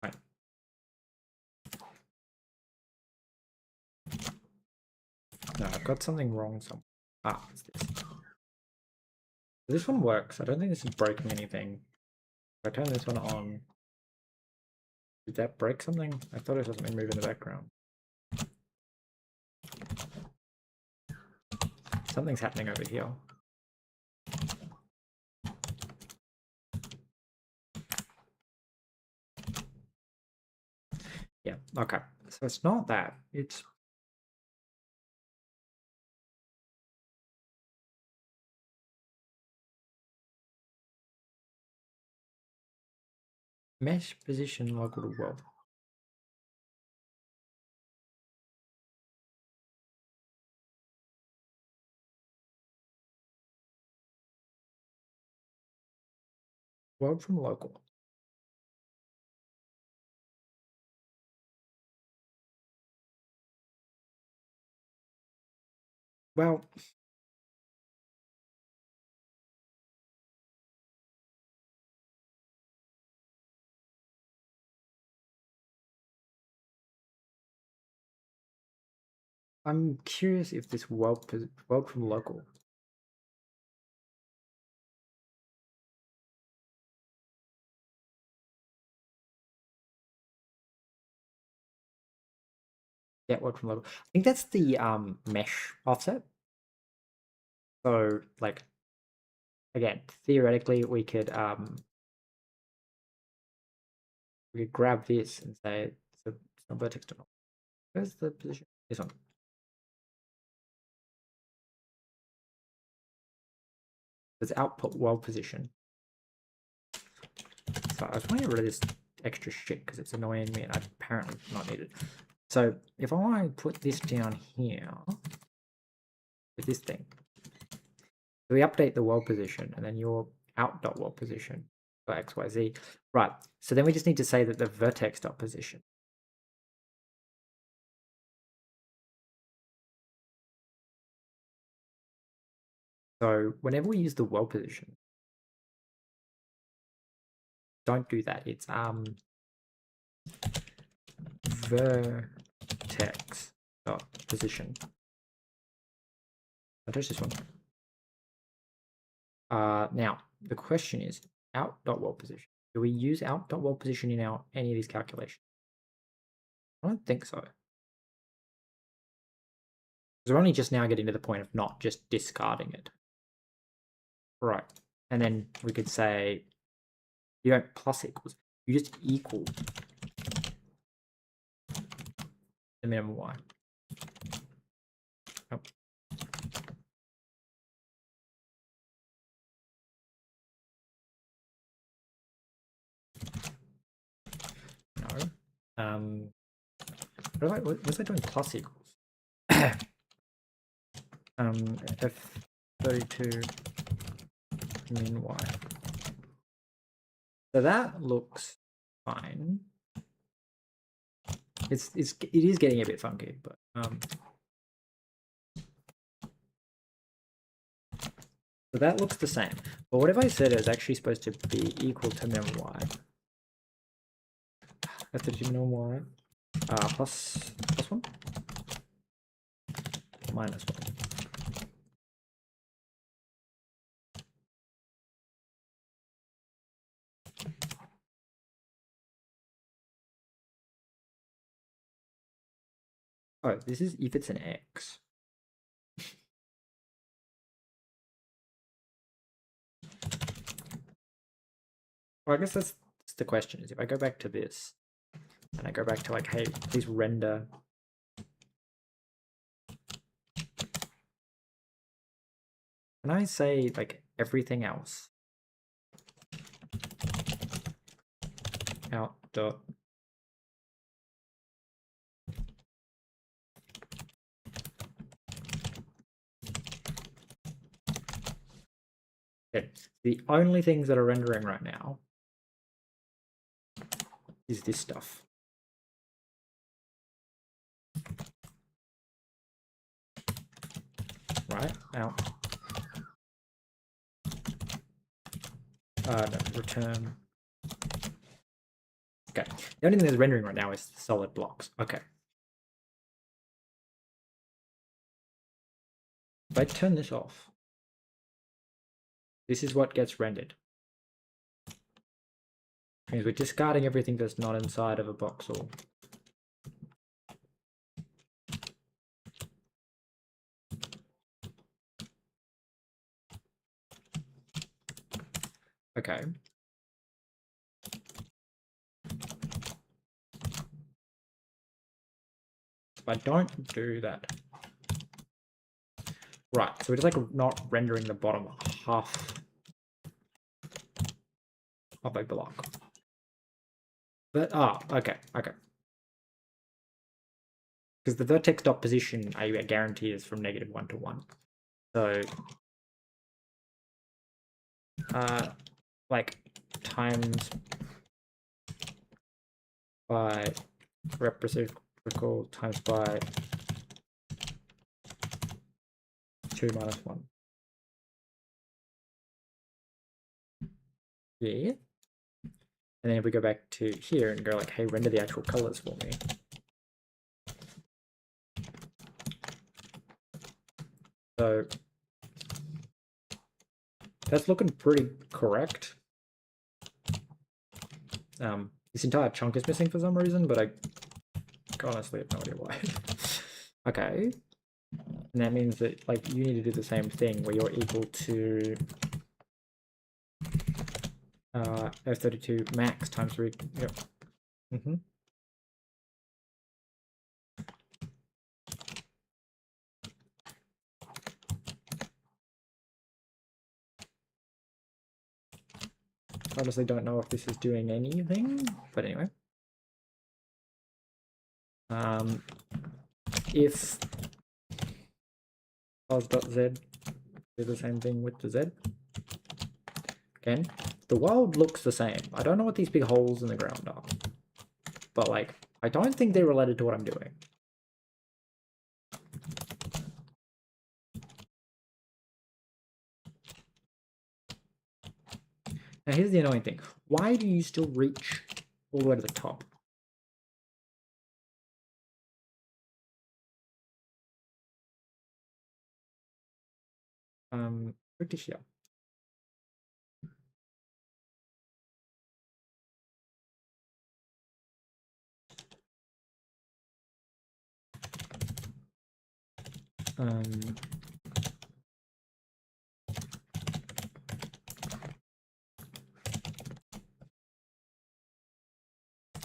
Right. No, I've got something wrong somewhere. It's this. This one works. I don't think this is breaking anything. If I turn this one on, did that break something? I thought it was something moving in the background. Something's happening over here. Yeah, okay. So it's not that. It's mesh position local to world. World from local. Well, I'm curious if this world from local. Yeah, world from local. I think that's the mesh offset. So like again, theoretically, we could grab this and say it's not vertex to null. Where's the position? This one. It's output world position. So I was trying to get rid of this extra shit because it's annoying me and I apparently not need it. So if I put this down here with this thing, so we update the world position and then your out.world position for XYZ. Right. So then we just need to say that the vertex dot position. So whenever we use the world position, don't do that. It's vertex dot position. I'll touch this one. Now the question is out.world position. Do we use out.world position in any of these calculations? I don't think so. Because we're only just now getting to the point of not just discarding it. Right. And then we could say you don't plus equals. You just equal the minimum y. Oh. No. What was I doing plus equals? F32 min y. So that looks fine. It is getting a bit funky, but so that looks the same. But what if I said it was actually supposed to be equal to min y? F32 min y plus 1 minus 1. Oh, this is if it's an x. Well, I guess that's the question, is if I go back to this and I go back to like, hey, please render can I say like everything else out dot okay. The only things that are rendering right now is this stuff. Right? Out. No, return. Okay. The only thing that's rendering right now is the solid blocks. Okay. If I turn this off, this is what gets rendered. Means we're discarding everything that's not inside of a box or okay. If I don't do that. Right, so we're just like not rendering the bottom half of a block. But okay. Because the vertex dot position I guarantee is from -1 to 1. So like times by reciprocal times by 2 minus 1. Yeah. And then if we go back to here and go like, hey, render the actual colors for me. So that's looking pretty correct. This entire chunk is missing for some reason, but I honestly have no idea why. Okay. And that means that like you need to do the same thing where you're equal to F32 max times 3. Yep. Honestly don't know if this is doing anything, but anyway. If pos.z do the same thing with the z. Again, the world looks the same. I don't know what these big holes in the ground are. But like, I don't think they're related to what I'm doing. Now here's the annoying thing. Why do you still reach all the way to the top? British, yeah.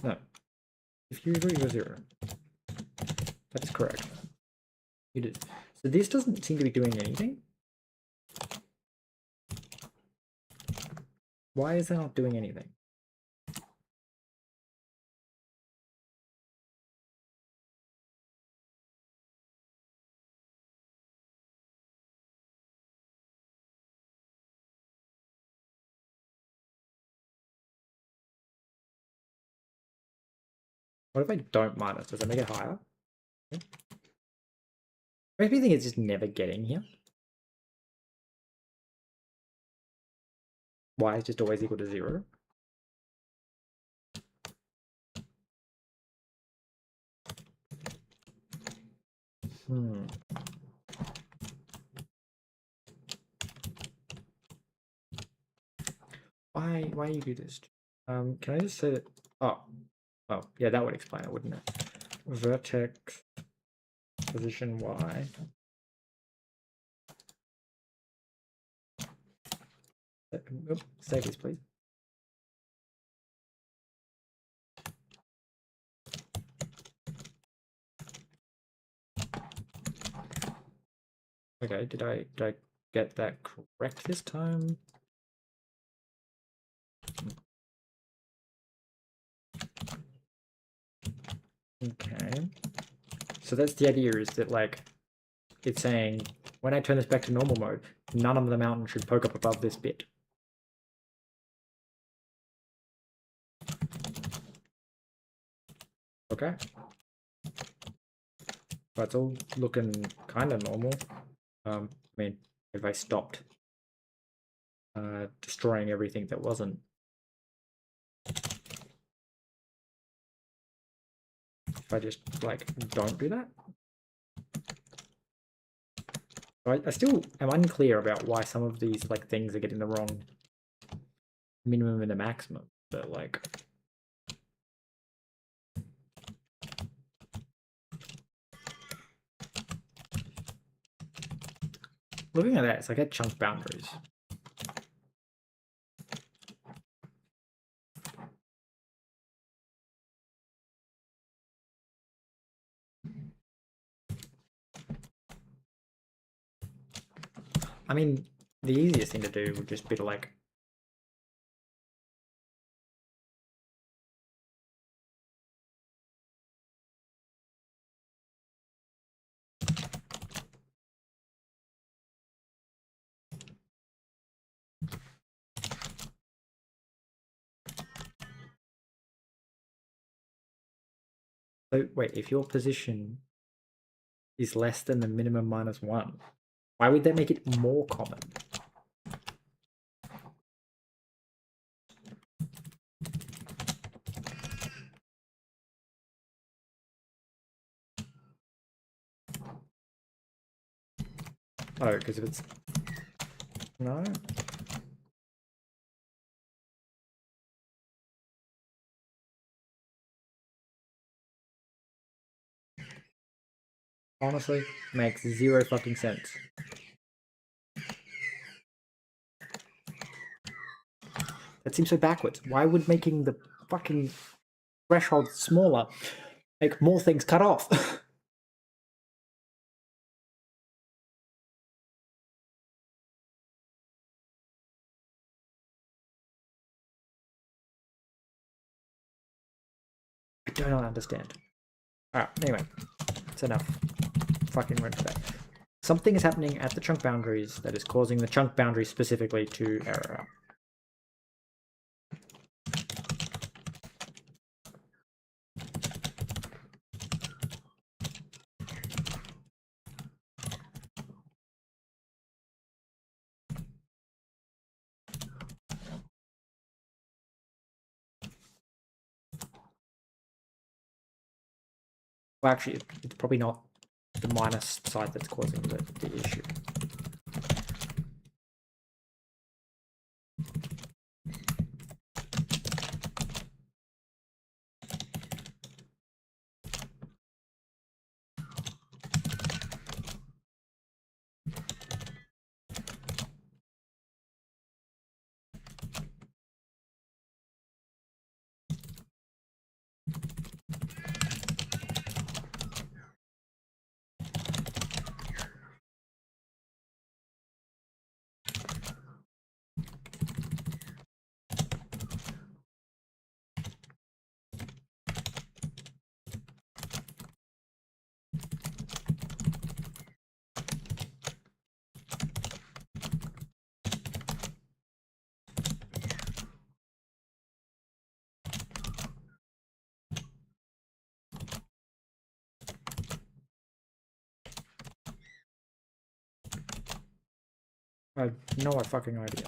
No. If you agree with 0, that's correct. You did. So this doesn't seem to be doing anything. Why is that not doing anything? What if I don't minus? Does that make it higher? Maybe I think it's just never getting here. Y is just always equal to 0. Why you do this? Can I just say that? Oh, yeah, that would explain it, wouldn't it? Vertex position Y. Oops, save this, please. Okay, did I get that correct this time? Okay. So that's the idea, is that like it's saying when I turn this back to normal mode, none of the mountain should poke up above this bit. Okay. But it's all looking kind of normal. I mean, if I stopped destroying everything that wasn't. If I just like don't do that. I still am unclear about why some of these like things are getting the wrong minimum and the maximum, but like looking at that, it's like at chunk boundaries. I mean, the easiest thing to do would just be to like so wait, if your position is less than the minimum -1, why would that make it more common? Oh, because if it's no. Honestly, makes 0 fucking sense. That seems so backwards. Why would making the fucking threshold smaller make more things cut off? I don't understand. Alright, anyway. It's enough. Fucking run today. Something is happening at the chunk boundaries that is causing the chunk boundaries specifically to error out. Well, actually, it's probably not the minus side that's causing the issue. I have no fucking idea.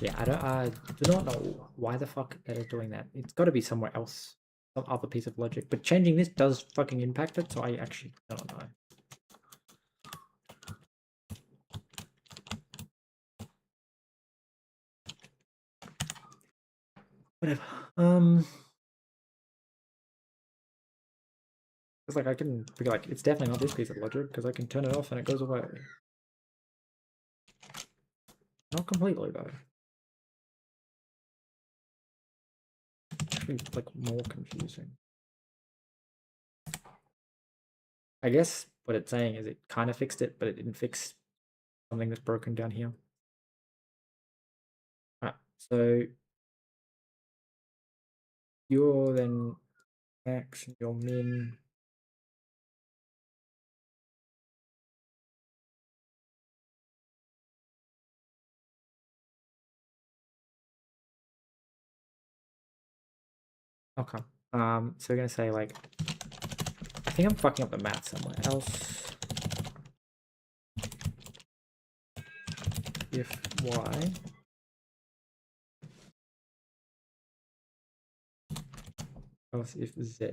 Yeah, I do not know why the fuck that is doing that. It's got to be somewhere else, some other piece of logic. But changing this does fucking impact it, so I actually don't know. Whatever. It's like I can be like, it's definitely not this piece of logic because I can turn it off and it goes away. Not completely though. Actually, like more confusing. I guess what it's saying is it kind of fixed it, but it didn't fix something that's broken down here. Alright, so you're then max and your min. Okay. So we're gonna say like, I think I'm fucking up the math somewhere else. If y else if z.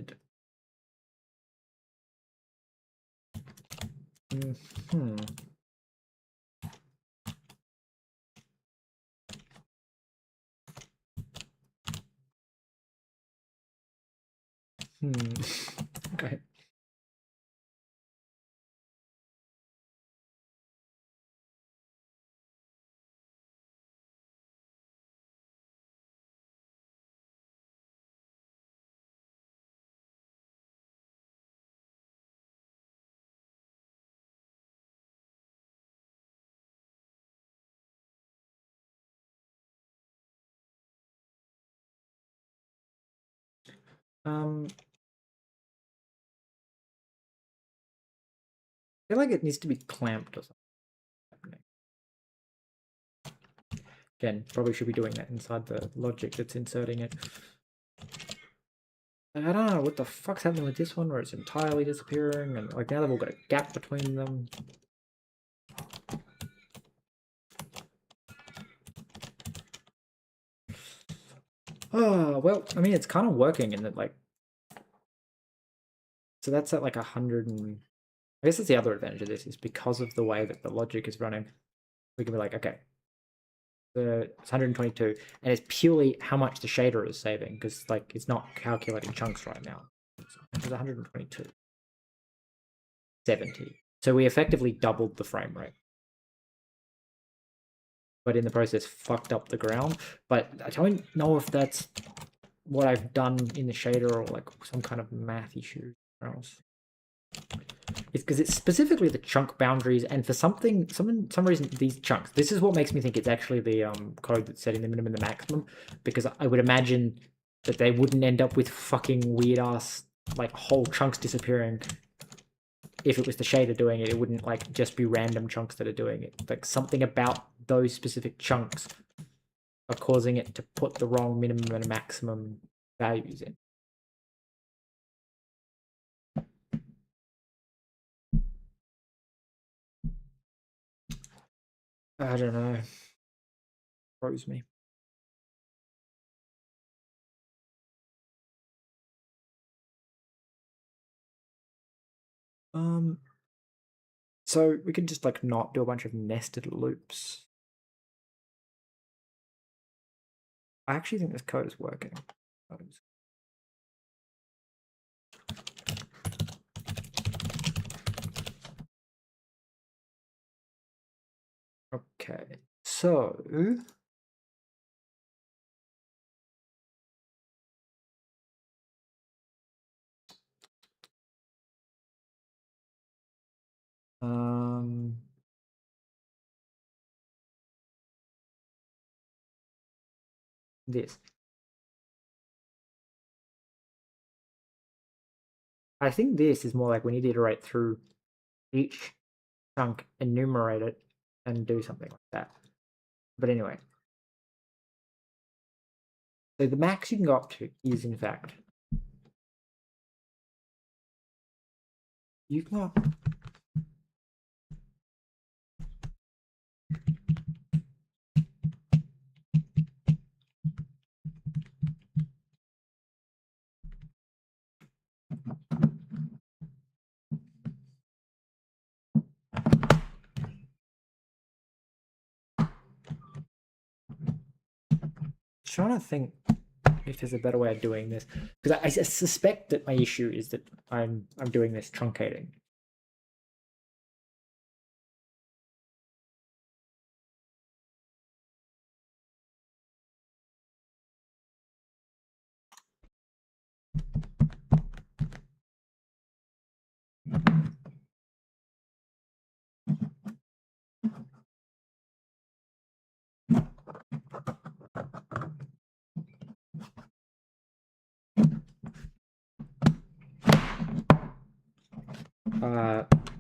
Hmm. Okay. I feel like it needs to be clamped or something. Again, probably should be doing that inside the logic that's inserting it. I don't know what the fuck's happening with this one where it's entirely disappearing and like now they've all got a gap between them. Oh, well, I mean, it's kind of working in that like So that's at like 100 and... I guess that's the other advantage of this, is because of the way that the logic is running, we can be like, okay, it's 122, and it's purely how much the shader is saving, because like it's not calculating chunks right now. It's 122. 70. So we effectively doubled the frame rate. But in the process, fucked up the ground. But I don't know if that's what I've done in the shader or like some kind of math issue or else. It's because it's specifically the chunk boundaries, and for some reason these chunks. This is what makes me think it's actually the code that's setting the minimum and the maximum, because I would imagine that they wouldn't end up with fucking weird ass like whole chunks disappearing. If it was the shader doing it, it wouldn't like just be random chunks that are doing it. Like something about those specific chunks are causing it to put the wrong minimum and maximum values in. I don't know. Froze me. So we can just like not do a bunch of nested loops. I actually think this code is working. Okay, so this. I think this is more like we need to iterate through each chunk, enumerate it, and do something like that. But anyway. So the max you can go up to is, in fact, you can go up. Trying to think if there's a better way of doing this, because I suspect that my issue is that I'm doing this truncating.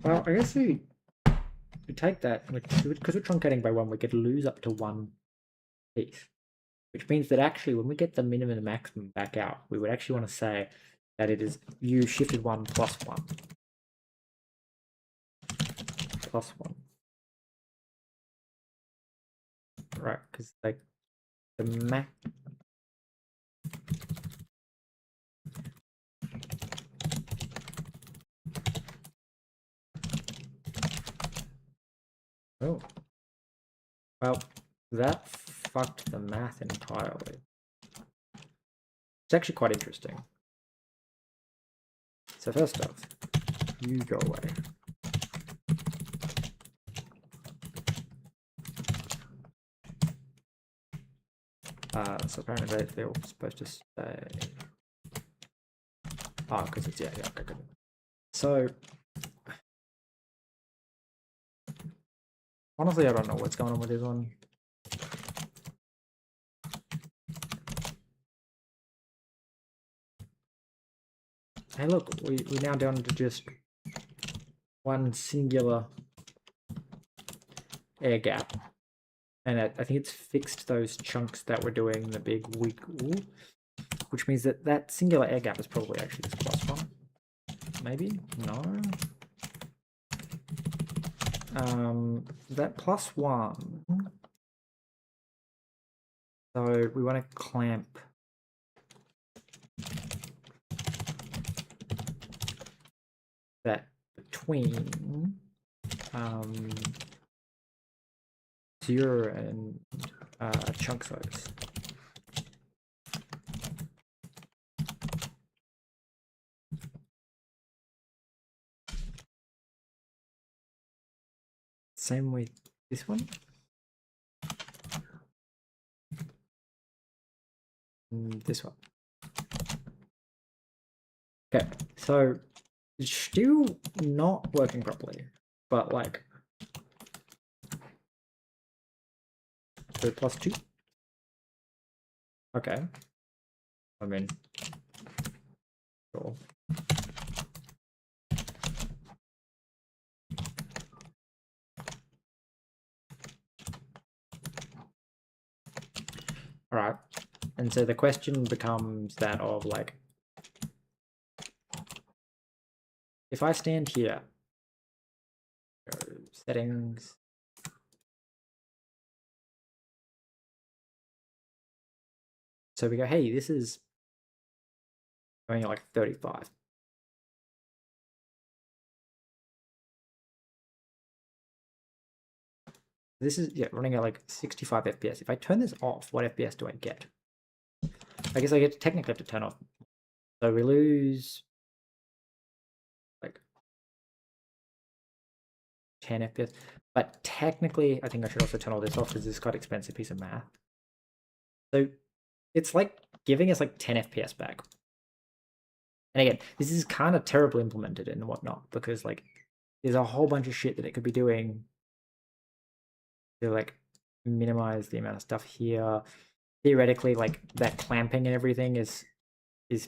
Well, I guess we take that, because we're truncating by one, we could lose up to one piece, which means that actually when we get the minimum and maximum back out, we would actually want to say that it is u shifted 1 plus 1 plus 1. Right, because like the max. Oh. Well, that fucked the math entirely. It's actually quite interesting. So first off, you go away. So apparently they're all supposed to stay. Oh, because it's, yeah, okay, good. So, honestly, I don't know what's going on with this one. Hey, look, we're now down to just one singular air gap. And I think it's fixed those chunks that we're doing the big wiggle, which means that that singular air gap is probably actually just plus 1. Maybe? No. That plus 1. So we want to clamp between 0 and chunk size. Same with this one. And this one. Okay, so it's still not working properly, but like 2 plus 2. Okay. I mean, sure. All right. And so the question becomes that of like, if I stand here, settings, so we go, hey, this is going at like 35. This is, yeah, running at like 65 FPS. If I turn this off, what FPS do I get? I guess I get technically have to turn off. So we lose like 10 FPS. But technically, I think I should also turn all this off because this is quite an expensive piece of math. So it's like giving us like 10 FPS back. And again, this is kind of terribly implemented and whatnot because like there's a whole bunch of shit that it could be doing to like minimize the amount of stuff here. Theoretically, like that clamping and everything is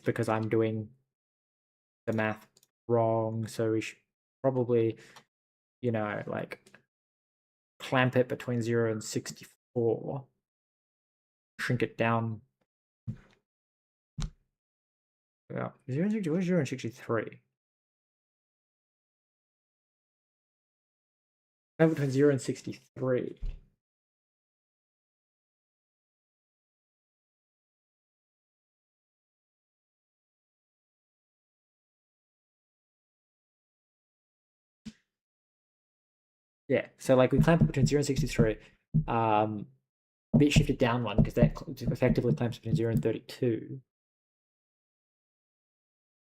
because I'm doing the math wrong. So we should probably, you know, like clamp it between 0 and 64, shrink it down. Yeah, 0 and 60, where's 0 and 63? Between 0 and 63. Yeah, so like we clamp it between 0 and 63. Bit shifted down one because that effectively clamps between 0 and 32.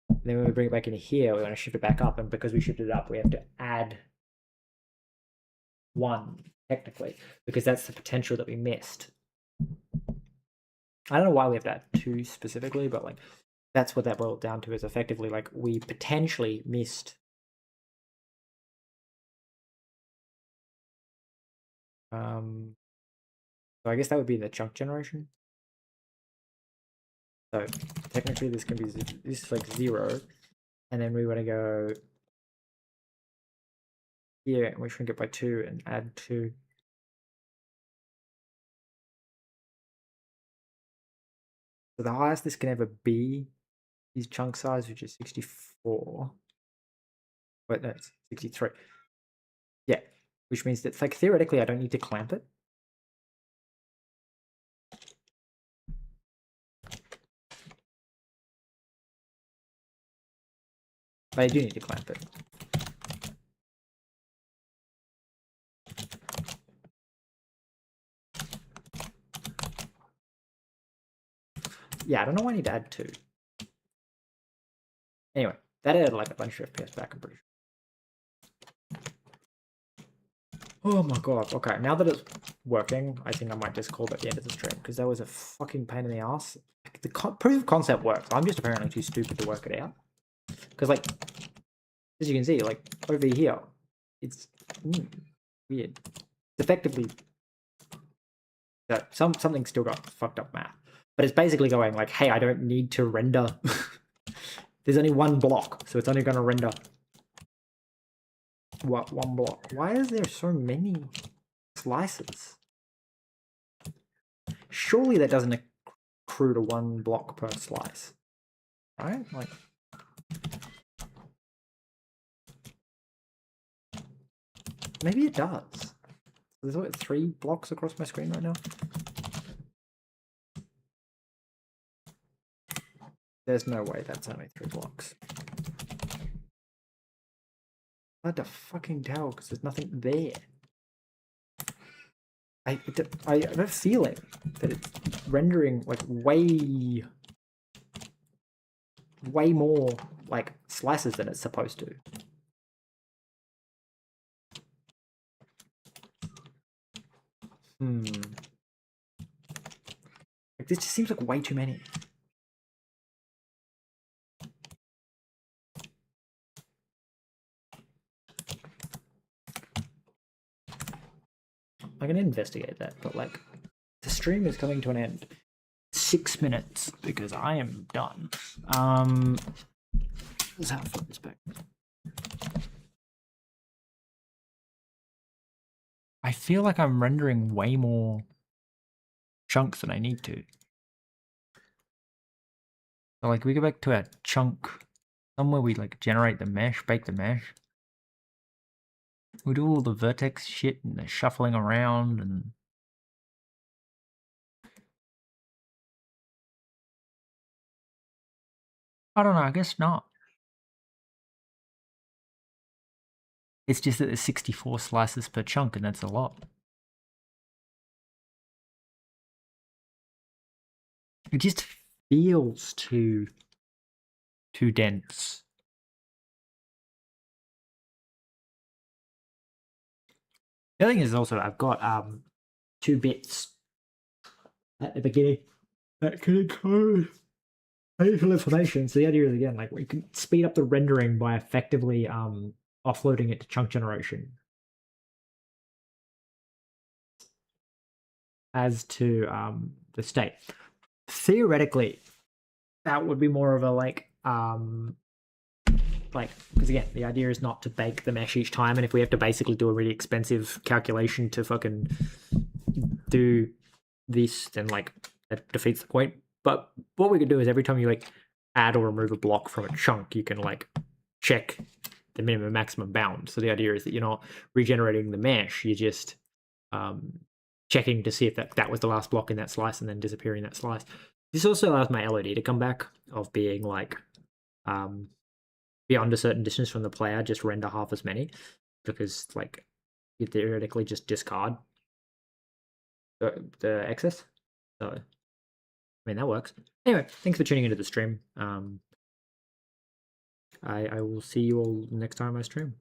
And then when we bring it back into here, we want to shift it back up, and because we shifted it up, we have to add 1 technically because that's the potential that we missed. I don't know why we have that 2 specifically, but like that's what that boiled down to, is effectively like we potentially missed so I guess that would be the chunk generation. So technically this can be, this is like 0, and then we want to go here and we shrink it by 2 and add 2. So the highest this can ever be is chunk size, which is 64. Wait, no, it's 63. Yeah, which means that like theoretically I don't need to clamp it. But I do need to clamp it. Yeah, I don't know why I need to add 2. Anyway, that added like a bunch of FPS back, I'm pretty sure. Oh my god, okay, now that it's working, I think I might just call it at the end of the stream, because that was a fucking pain in the ass. The proof of concept works, I'm just apparently too stupid to work it out. Because like, as you can see, like over here, it's weird. It's effectively that something still got fucked up math. But it's basically going like, hey, I don't need to render. There's only 1 block, so it's only going to render what 1 block. Why is there so many slices? Surely that doesn't accrue to 1 block per slice, right? Like, maybe it does. There's what, 3 blocks across my screen right now. There's no way that's only 3 blocks. hard to fucking tell because there's nothing there. I have a feeling that it's rendering like way more like slices than it's supposed to. Like this just seems like way too many. I'm gonna investigate that, but like the stream is coming to an end. 6 minutes because I am done. Let's have flip this back. I feel like I'm rendering way more chunks than I need to. So like we go back to our chunk, somewhere we like generate the mesh, bake the mesh. We do all the vertex shit and the shuffling around and I don't know, I guess not. It's just that there's 64 slices per chunk and that's a lot. It just feels too dense. The other thing is also I've got 2 bits at the beginning that can encode painful information. So the idea is again like we can speed up the rendering by effectively offloading it to chunk generation. As to the state. Theoretically, that would be more of a like because again, the idea is not to bake the mesh each time, and if we have to basically do a really expensive calculation to fucking do this, then like that defeats the point. But what we could do is every time you like add or remove a block from a chunk, you can like check the minimum and maximum bound. So the idea is that you're not regenerating the mesh, you're just checking to see if that was the last block in that slice and then disappearing that slice. This also allows my LED to come back of being like beyond a certain distance from the player, just render half as many, because like you theoretically just discard the excess. So I mean that works. Anyway, thanks for tuning into the stream. I will see you all next time I stream.